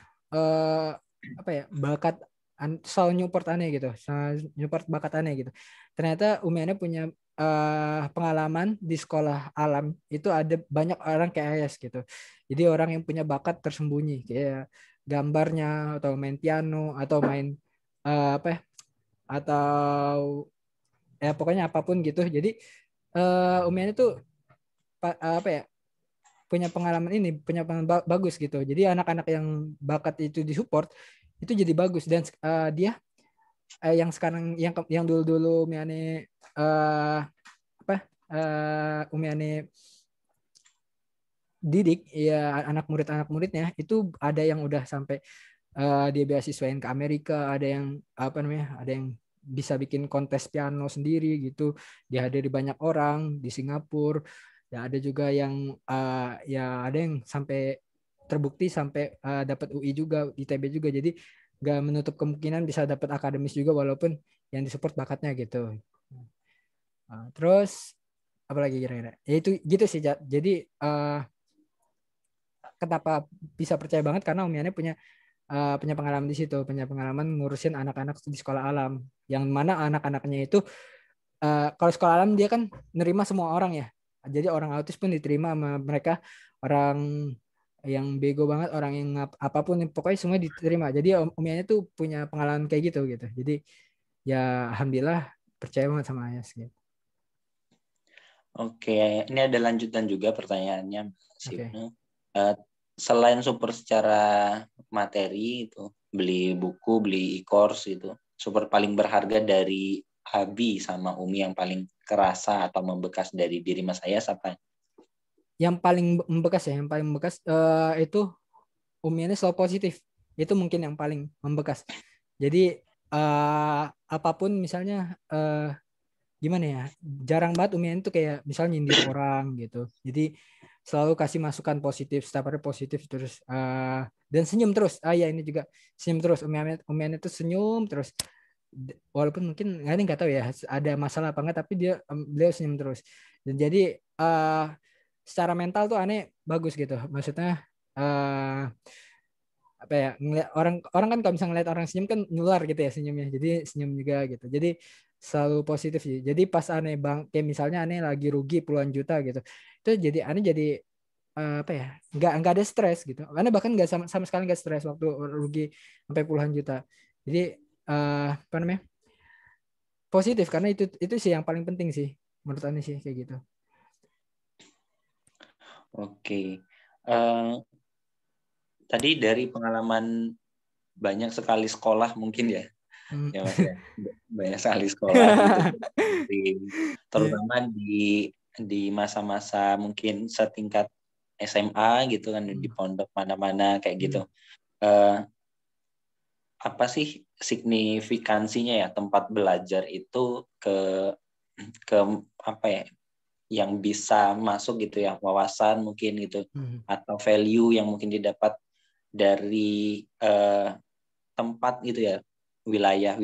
Apa ya? Bakat soal Newport Ane gitu. Soal Newport bakat Ane gitu. Ternyata Umi Ane punya pengalaman di sekolah alam itu ada banyak orang kayak Ayas gitu. Jadi orang yang punya bakat tersembunyi kayak gambarnya atau main piano atau main apa ya? Atau ya pokoknya apapun gitu. Jadi Umi Ani tuh apa ya punya pengalaman ini, punya pengalaman bagus gitu. Jadi anak-anak yang bakat itu disupport itu jadi bagus dan dia yang sekarang yang dulu-dulu Umi Ani apa Umi Ani didik ya anak muridnya itu ada yang udah sampai dia beasiswain ke Amerika, ada yang apa namanya, ada yang bisa bikin kontes piano sendiri gitu, dihadiri banyak orang di Singapura. Ya ada juga yang ya ada yang sampai terbukti sampai dapat UI juga, ITB juga. Jadi nggak menutup kemungkinan bisa dapat akademis juga walaupun yang disupport bakatnya gitu. Terus apalagi kira-kira? Ya itu gitu sih. Jadi kenapa bisa percaya banget karena Umi Ane punya pengalaman di situ, punya pengalaman ngurusin anak-anak di sekolah alam, yang mana anak-anaknya itu kalau sekolah alam dia kan nerima semua orang ya, jadi orang autis pun diterima sama mereka, orang yang bego banget, orang yang apapun pokoknya semua diterima. Jadi Umianya tuh punya pengalaman kayak gitu gitu. Jadi ya alhamdulillah percaya banget sama Ayas gitu. Oke, ini ada lanjutan juga pertanyaannya, Mas Oke. Ibnu. Selain support secara materi itu, beli buku, beli e-course itu, support paling berharga dari Abi sama Umi yang paling kerasa atau membekas dari diri Mas Ayas apa? Yang paling membekas ya, yang paling membekas itu Umianya selalu positif. Itu mungkin yang paling membekas. Jadi apapun misalnya gimana ya, jarang banget Umian tuh kayak misalnya nyindir orang gitu. Jadi selalu kasih masukan positif, setiap hari positif terus dan senyum terus. Ya ini juga senyum terus. Umian itu senyum terus. Walaupun mungkin nggak tahu ya ada masalah apa enggak, tapi beliau senyum terus. Dan jadi secara mental tuh aneh bagus gitu. Maksudnya apa ya, ngeliat orang orang kan kalau misalnya ngeliat orang senyum kan nular gitu ya senyumnya, jadi senyum juga gitu. Jadi selalu positif sih. Jadi pas aneh bang kayak misalnya aneh lagi rugi puluhan juta gitu, itu jadi aneh jadi apa ya, nggak ada stres gitu. Aneh bahkan nggak sama sekali nggak stres waktu rugi sampai puluhan juta. Jadi apa namanya, positif karena itu sih yang paling penting sih menurut aneh sih kayak gitu. Oke. Tadi dari pengalaman banyak sekali sekolah mungkin ya, ya Mas ya, banyak sekali sekolah gitu, terutama di masa-masa mungkin setingkat SMA gitu kan, di pondok mana-mana kayak gitu. Apa sih signifikansinya ya tempat belajar itu ke apa ya, yang bisa masuk gitu ya, wawasan mungkin gitu, atau value yang mungkin didapat dari tempat gitu ya, wilayah.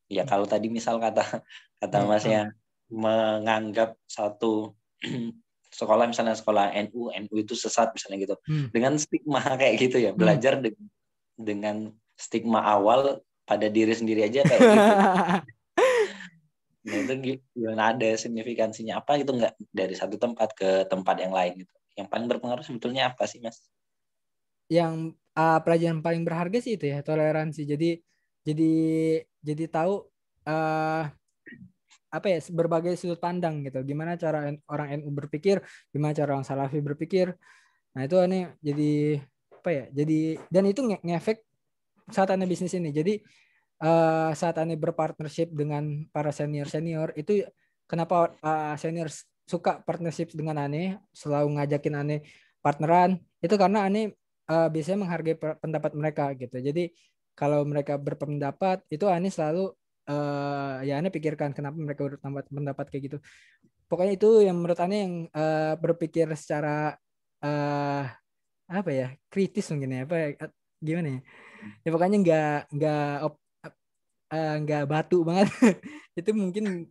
Ya kalau tadi misal kata Masnya menganggap satu sekolah misalnya sekolah NU itu sesat misalnya gitu, dengan stigma kayak gitu ya, belajar dengan stigma awal pada diri sendiri aja kayak gitu. Nah itu gimana, ada signifikansinya apa gitu nggak dari satu tempat ke tempat yang lain gitu? Yang paling berpengaruh sebetulnya apa sih Mas? Yang pelajaran paling berharga sih itu ya toleransi. Jadi jadi tahu apa ya, berbagai sudut pandang gitu. Gimana cara orang NU berpikir, gimana cara orang Salafi berpikir. Nah itu aneh jadi apa ya? Jadi dan itu ngefek saat aneh bisnis ini. Jadi saat aneh berpartnership dengan para senior itu kenapa senior suka partnership dengan aneh, selalu ngajakin aneh partneran itu karena aneh biasanya menghargai pendapat mereka gitu. Jadi kalau mereka berpendapat itu aneh selalu ya aneh pikirkan kenapa mereka berpendapat kayak gitu. Pokoknya itu yang menurut aneh yang berpikir secara apa ya, kritis mungkin ya, apa gimana ya, ya pokoknya nggak nggak batu banget. Itu mungkin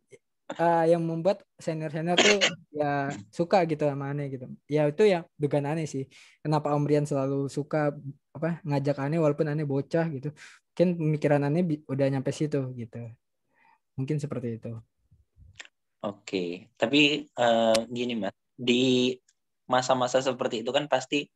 yang membuat senior tuh ya suka gitu sama Ane gitu. Ya itu ya dugaan Ane sih. Kenapa Om Rian selalu suka ngajak Ane walaupun Ane bocah gitu. Mungkin pemikiran Ane udah nyampe situ gitu. Mungkin seperti itu. Oke, tapi gini Mas, di masa-masa seperti itu kan pasti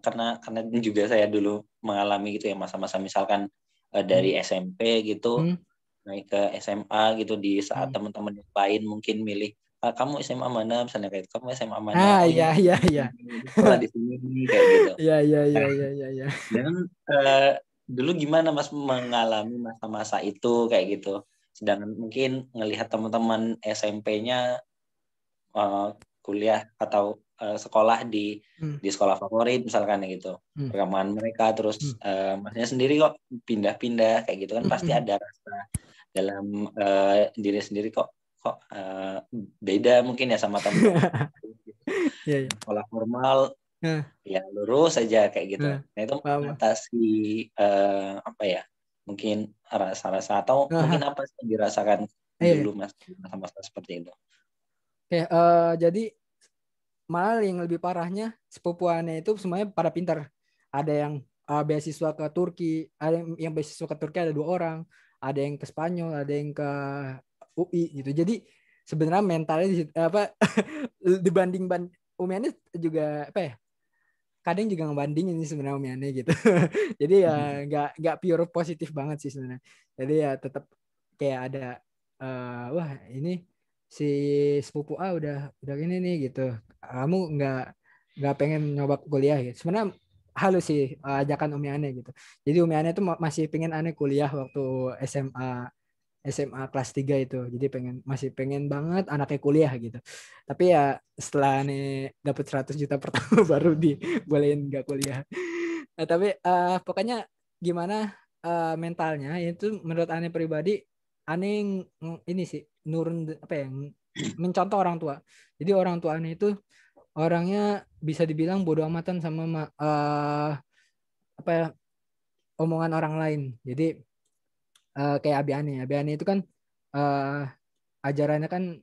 karena juga saya dulu mengalami gitu ya masa-masa misalkan dari SMP gitu naik ke SMA gitu di saat teman-teman yang lain mungkin milih kamu SMA mana misalnya kayak kamu SMA mana, oh ini Iya iya. sekolah di sini kayak gitu. Iya. Nah, dan dulu gimana Mas mengalami masa-masa itu kayak gitu? Sedangkan mungkin ngelihat teman-teman SMP-nya kuliah atau sekolah di sekolah favorit misalkan gitu. Perkembangan mereka terus Masnya sendiri kok pindah-pindah kayak gitu kan pasti ada rasa dalam diri sendiri kok beda mungkin ya sama teman-teman. Sekolah formal ya lurus saja kayak gitu. Nah itu mengatasi apa ya? Mungkin rasa-rasa atau mungkin apa sih yang dirasakan dulu Mas masa-masa seperti itu. Oke, jadi malah yang lebih parahnya sepupuannya itu semuanya pada pintar. Ada yang beasiswa ke Turki, ada yang beasiswa ke Turki ada 2 orang, ada yang ke Spanyol, ada yang ke UI gitu. Jadi sebenarnya mentalnya dibanding Umiannya juga kadang juga ngebandingin sih sebenarnya Umiannya gitu. Jadi ya nggak pure positif banget sih sebenarnya. Jadi ya tetap kayak ada wah ini si sepupu A udah gini nih gitu. Kamu nggak pengen nyoba kuliah gitu. Sebenarnya halus sih ajakan Umi Ane gitu. Jadi Umi Ane tuh masih pengen Ane kuliah waktu SMA kelas 3 itu. Jadi masih pengen banget anaknya kuliah gitu. Tapi ya setelah nih dapat 100 juta pertama baru dibolehin nggak kuliah. Nah, tapi pokoknya gimana mentalnya itu menurut Ane pribadi Ane ini sih nurun mencontoh orang tua. Jadi orang tua Ane itu orangnya bisa dibilang bodoh amatan sama omongan orang lain. Jadi kayak Abi Ani itu kan ajarannya kan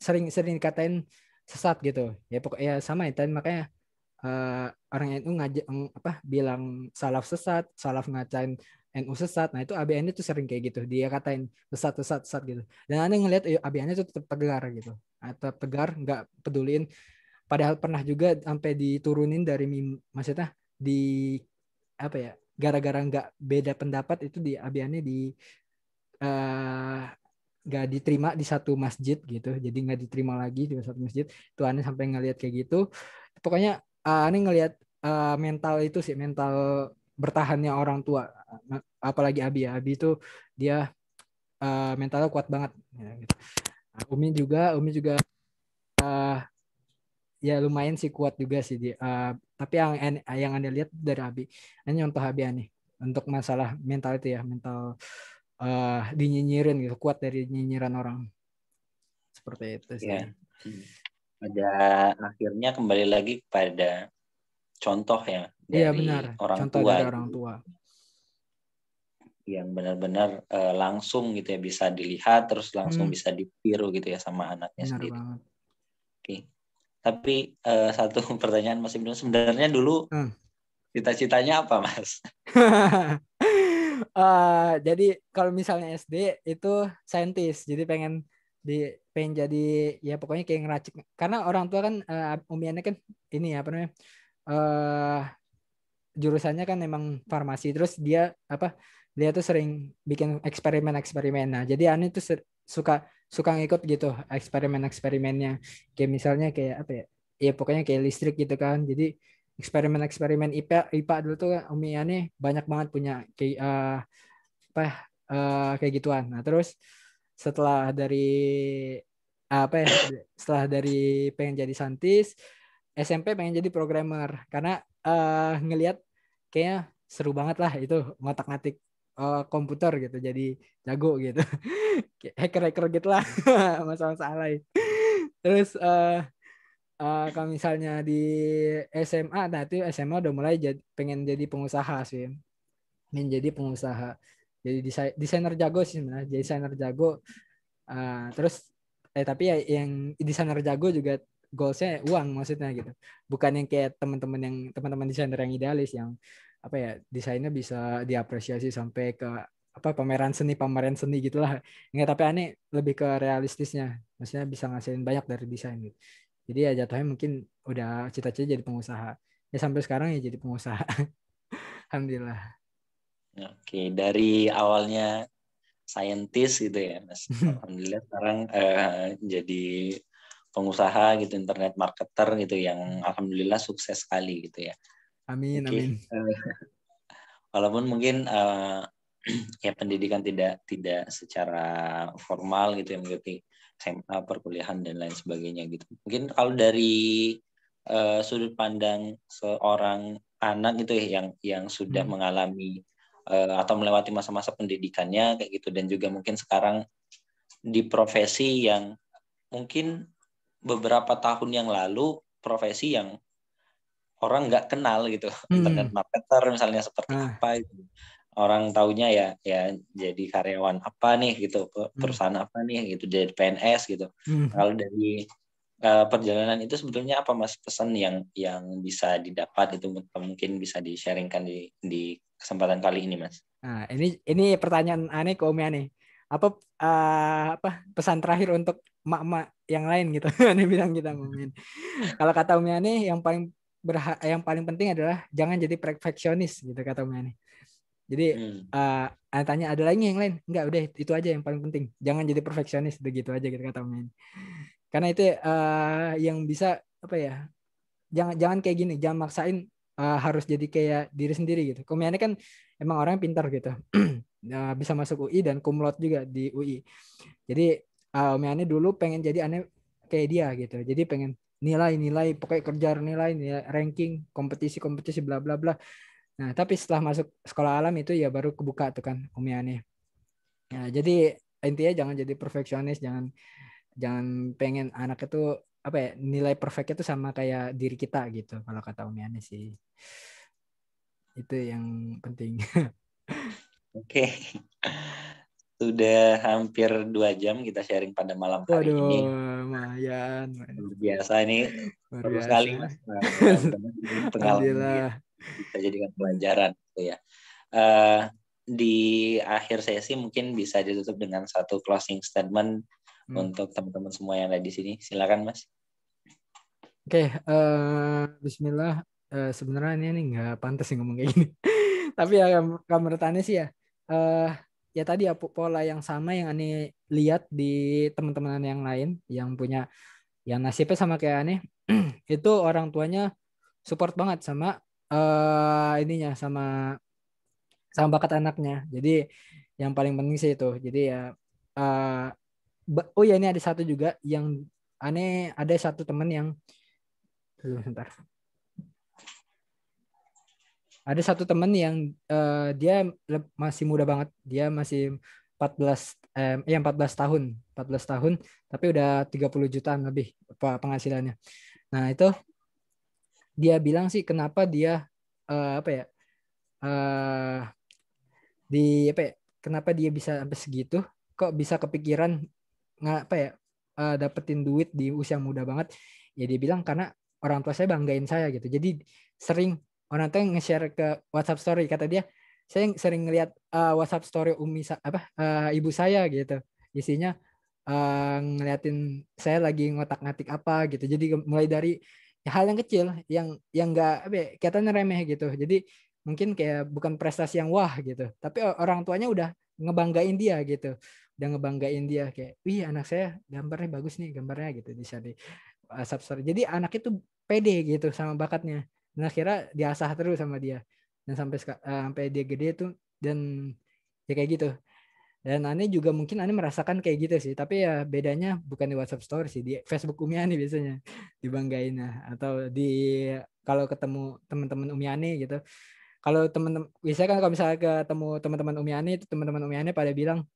sering dikatain sesat gitu ya pokoknya sama itu makanya orang NU ngajak bilang salaf ngacain NU sesat. Nah itu ABN itu sering kayak gitu dia katain sesat gitu dan aneh ngelihat ABN itu tetap tegar gitu atau tegar nggak pedulin padahal pernah juga sampai diturunin dari maksudnya di gara-gara nggak beda pendapat itu di ABN di nggak diterima di satu masjid gitu jadi nggak diterima lagi di satu masjid itu aneh sampai ngelihat kayak gitu pokoknya aneh ngelihat mental itu sih mental bertahannya orang tua apalagi Abi itu dia mentalnya kuat banget ya, gitu. Umi juga ya lumayan sih kuat juga sih dia tapi yang Anda lihat dari Abi ini contoh Abi aneh untuk masalah mental itu ya mental dinyinyirin gitu kuat dari nyinyiran orang seperti itu sih ya. Pada akhirnya kembali lagi kepada contoh ya dari benar. orang contoh tua dari gitu. orang tua Yang benar-benar langsung gitu ya bisa dilihat terus langsung bisa ditiru gitu ya sama anaknya benar sendiri. banget. Oke. Tapi satu pertanyaan Mas Ibnu sebenarnya dulu cita-citanya apa Mas? Jadi kalau misalnya SD itu saintis, jadi pengen jadi ya pokoknya kayak ngeracik. Karena orang tua kan umiannya kan ini apa namanya jurusannya kan memang farmasi, terus dia tuh sering bikin eksperimen. Nah jadi Ani tuh suka ngikut gitu eksperimennya. Kayak misalnya kayak ya pokoknya kayak listrik gitu kan. Jadi eksperimen IPA dulu tuh Umi Ani banyak banget punya kayak kayak gituan. Nah terus setelah dari setelah dari pengen jadi saintis SMP pengen jadi programmer karena ngelihat kayaknya seru banget lah itu ngotak-ngatik komputer gitu jadi jago gitu hacker gitu lah masalah lain terus kalau misalnya di SMA nah itu SMA udah mulai pengen jadi pengusaha sih pengen jadi pengusaha jadi desainer jago sih sebenarnya, jadi desainer jago. Terus tapi ya yang desainer jago juga goalsnya uang maksudnya gitu, bukan yang kayak teman-teman desainer yang idealis yang apa ya, desainnya bisa diapresiasi sampai ke apa pameran seni gitulah. Enggak, tapi aneh lebih ke realistisnya, maksudnya bisa ngasilin banyak dari desain gitu. Jadi ya jatuhnya mungkin udah cita-cita jadi pengusaha, ya sampai sekarang ya jadi pengusaha. Alhamdulillah. Oke, dari awalnya saintis gitu ya, Mas. Alhamdulillah sekarang jadi pengusaha gitu, internet marketer gitu yang alhamdulillah sukses sekali gitu ya. Amin, Oke, amin. walaupun mungkin ya pendidikan tidak secara formal gitu ya, mengikuti SMA, perkuliahan dan lain sebagainya gitu. Mungkin kalau dari sudut pandang seorang anak gitu ya yang sudah mengalami atau melewati masa-masa pendidikannya kayak gitu, dan juga mungkin sekarang di profesi yang mungkin beberapa tahun yang lalu profesi yang orang nggak kenal gitu, internet marketer misalnya seperti apa itu, orang taunya ya jadi karyawan apa nih gitu, perusahaan apa nih gitu, jadi PNS gitu. Kalau dari perjalanan itu sebetulnya apa Mas pesan yang bisa didapat itu, mungkin bisa di-sharingkan di kesempatan kali ini Mas? Nah, ini pertanyaan aneh ke Om nih. Apa pesan terakhir untuk emak-emak yang lain gitu. Aneh bilang kita ngomongin. Kalau kata Om nih yang paling penting adalah jangan jadi perfeksionis gitu kata Om nih. Jadi aneh tanya ada lagi yang lain? Enggak, udah itu aja yang paling penting. Jangan jadi perfeksionis, begitu aja gitu kata Om nih. Karena itu yang bisa apa ya? Jangan kayak gini, jangan maksain harus jadi kayak diri sendiri gitu. Komiannya kan emang orang pintar gitu. Bisa masuk UI dan cum laude juga di UI. Jadi Omiane dulu pengen jadi aneh kayak dia gitu. Jadi pengen nilai pokoknya kejar nilai ranking kompetisi bla bla bla. Nah tapi setelah masuk sekolah alam itu ya baru kebuka tuh kan Omiane. Nah, jadi intinya jangan jadi perfeksionis, jangan pengen anak itu apa ya, nilai perfect itu sama kayak diri kita gitu kalau kata Omiane sih. Itu yang penting. Oke. Sudah hampir 2 jam kita sharing pada malam hari Waduh, ini. lumayan. Luar biasa ini, Luar seru biasa. sekali Mas. Mudah-mudahan ini pengalaman Alhamdulillah. bisa jadikan pelajaran gitu ya. Di akhir sesi mungkin bisa ditutup dengan satu closing statement untuk teman-teman semua yang ada di sini. Silakan Mas. Oke, Bismillah. Sebenarnya ini nggak pantas sih ngomong kayak gini. Tapi ya kalau menurut Ane sih ya tadi ya pola yang sama yang Ane lihat di teman-teman yang lain yang punya yang nasibnya sama kayak Ane, itu orang tuanya support banget sama ininya sama bakat anaknya. Jadi yang paling penting sih itu. Jadi ya oh ya ini ada satu juga yang Ane, ada satu teman yang sebentar. Ada satu teman yang dia masih muda banget. Dia masih 14 tahun, 14 tahun tapi udah 30 jutaan lebih penghasilannya. Nah, itu dia bilang sih kenapa dia apa ya? Di apa ya? Kenapa dia bisa sampai segitu? Kok bisa kepikiran nggak apa ya? Dapetin duit di usia muda banget. Ya dia bilang karena orang tua saya banggain saya gitu. Jadi sering orang tua nge-share ke WhatsApp story, kata dia saya sering ngeliat WhatsApp story ibu saya gitu, isinya ngeliatin saya lagi ngotak-ngatik apa gitu. Jadi mulai dari hal yang kecil yang nggak kelihatannya remeh gitu. Jadi mungkin kayak bukan prestasi yang wah gitu, tapi orang tuanya udah ngebanggain dia gitu, udah ngebanggain dia kayak wih anak saya gambarnya bagus nih gambarnya gitu di WhatsApp story. Jadi anak itu pede gitu sama bakatnya. Dan akhirnya diasah terus sama dia. Dan sampai dia gede tuh dan ya kayak gitu. Dan Ani juga mungkin Ani merasakan kayak gitu sih. Tapi ya bedanya bukan di WhatsApp story sih, di Facebook Umi Ani biasanya dibanggain atau di kalau ketemu teman-teman Umi Ani gitu. Kalau teman-teman biasanya kan kalau misalnya ketemu teman-teman Umi Ani itu teman-teman Umi Ani pada bilang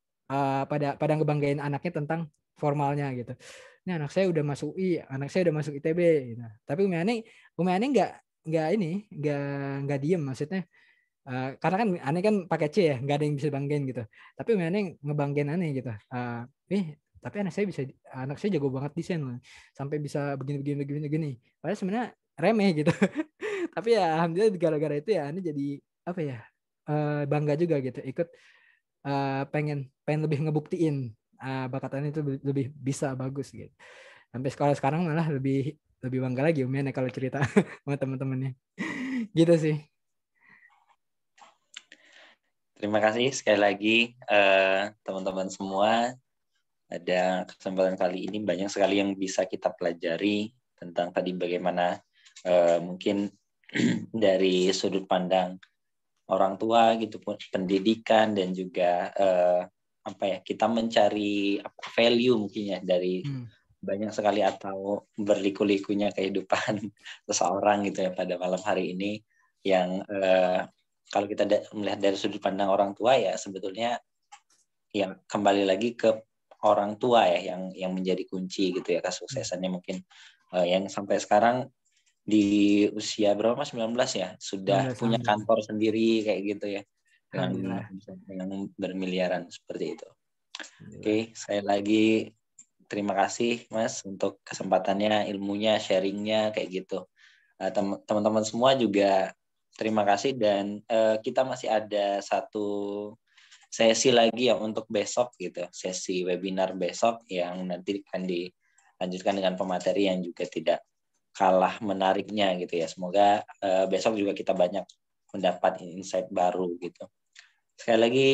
pada ngebanggain anaknya tentang formalnya gitu. Ini anak saya udah masuk UI, anak saya udah masuk ITB gitu. Tapi Umi Ani nggak ini nggak diem, maksudnya Karena kan aneh kan pakai C ya, nggak ada yang bisa banggain gitu. Tapi aneh ngebanggain aneh gitu. Tapi anak saya jago banget desain loh. Sampai bisa begini. Padahal sebenarnya remeh gitu. Tapi ya alhamdulillah gara-gara itu ya aneh jadi apa ya? Bangga juga gitu. Ikut pengen lebih ngebuktiin bakat aneh itu lebih bisa bagus gitu. Sampai sekarang malah lebih bangga lagi Umian ya kalau cerita sama teman-temannya. Gitu sih. Terima kasih sekali lagi teman-teman semua. Ada kesempatan kali ini banyak sekali yang bisa kita pelajari tentang tadi bagaimana mungkin dari sudut pandang orang tua gitu pun pendidikan dan juga apa ya kita mencari value mungkin ya dari banyak sekali atau berliku-likunya kehidupan seseorang gitu ya pada malam hari ini yang kalau kita melihat dari sudut pandang orang tua ya sebetulnya ya kembali lagi ke orang tua ya yang menjadi kunci gitu ya kesuksesannya mungkin yang sampai sekarang di usia berapa Mas 19 ya sudah 19, punya kantor sendiri kayak gitu ya dengan Alhamdulillah. yang bermiliaran seperti itu. Oke, sekali lagi terima kasih Mas untuk kesempatannya, ilmunya, sharingnya kayak gitu. Teman-teman semua juga terima kasih dan kita masih ada satu sesi lagi ya untuk besok gitu, sesi webinar besok yang nanti akan dilanjutkan dengan pemateri yang juga tidak kalah menariknya gitu ya. Semoga besok juga kita banyak mendapat insight baru gitu. Sekali lagi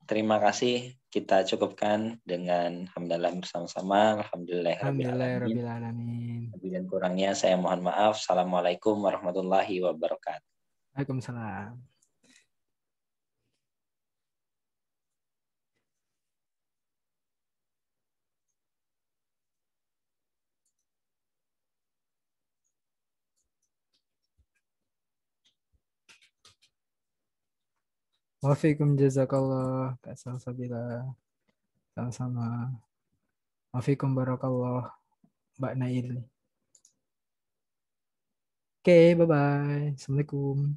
terima kasih. Kita cukupkan dengan hamdalah bersama-sama. Alhamdulillahirrabbilalamin. Alhamdulillahirrabbilalamin. Lebih dan kurangnya saya mohon maaf. Assalamualaikum warahmatullahi wabarakatuh. Waalaikumsalam. Wafikum jazakallah. Kak Salsabila. Sama-sama. Wafikum barakallah. Mbak Nail. Oke, bye-bye. Assalamualaikum.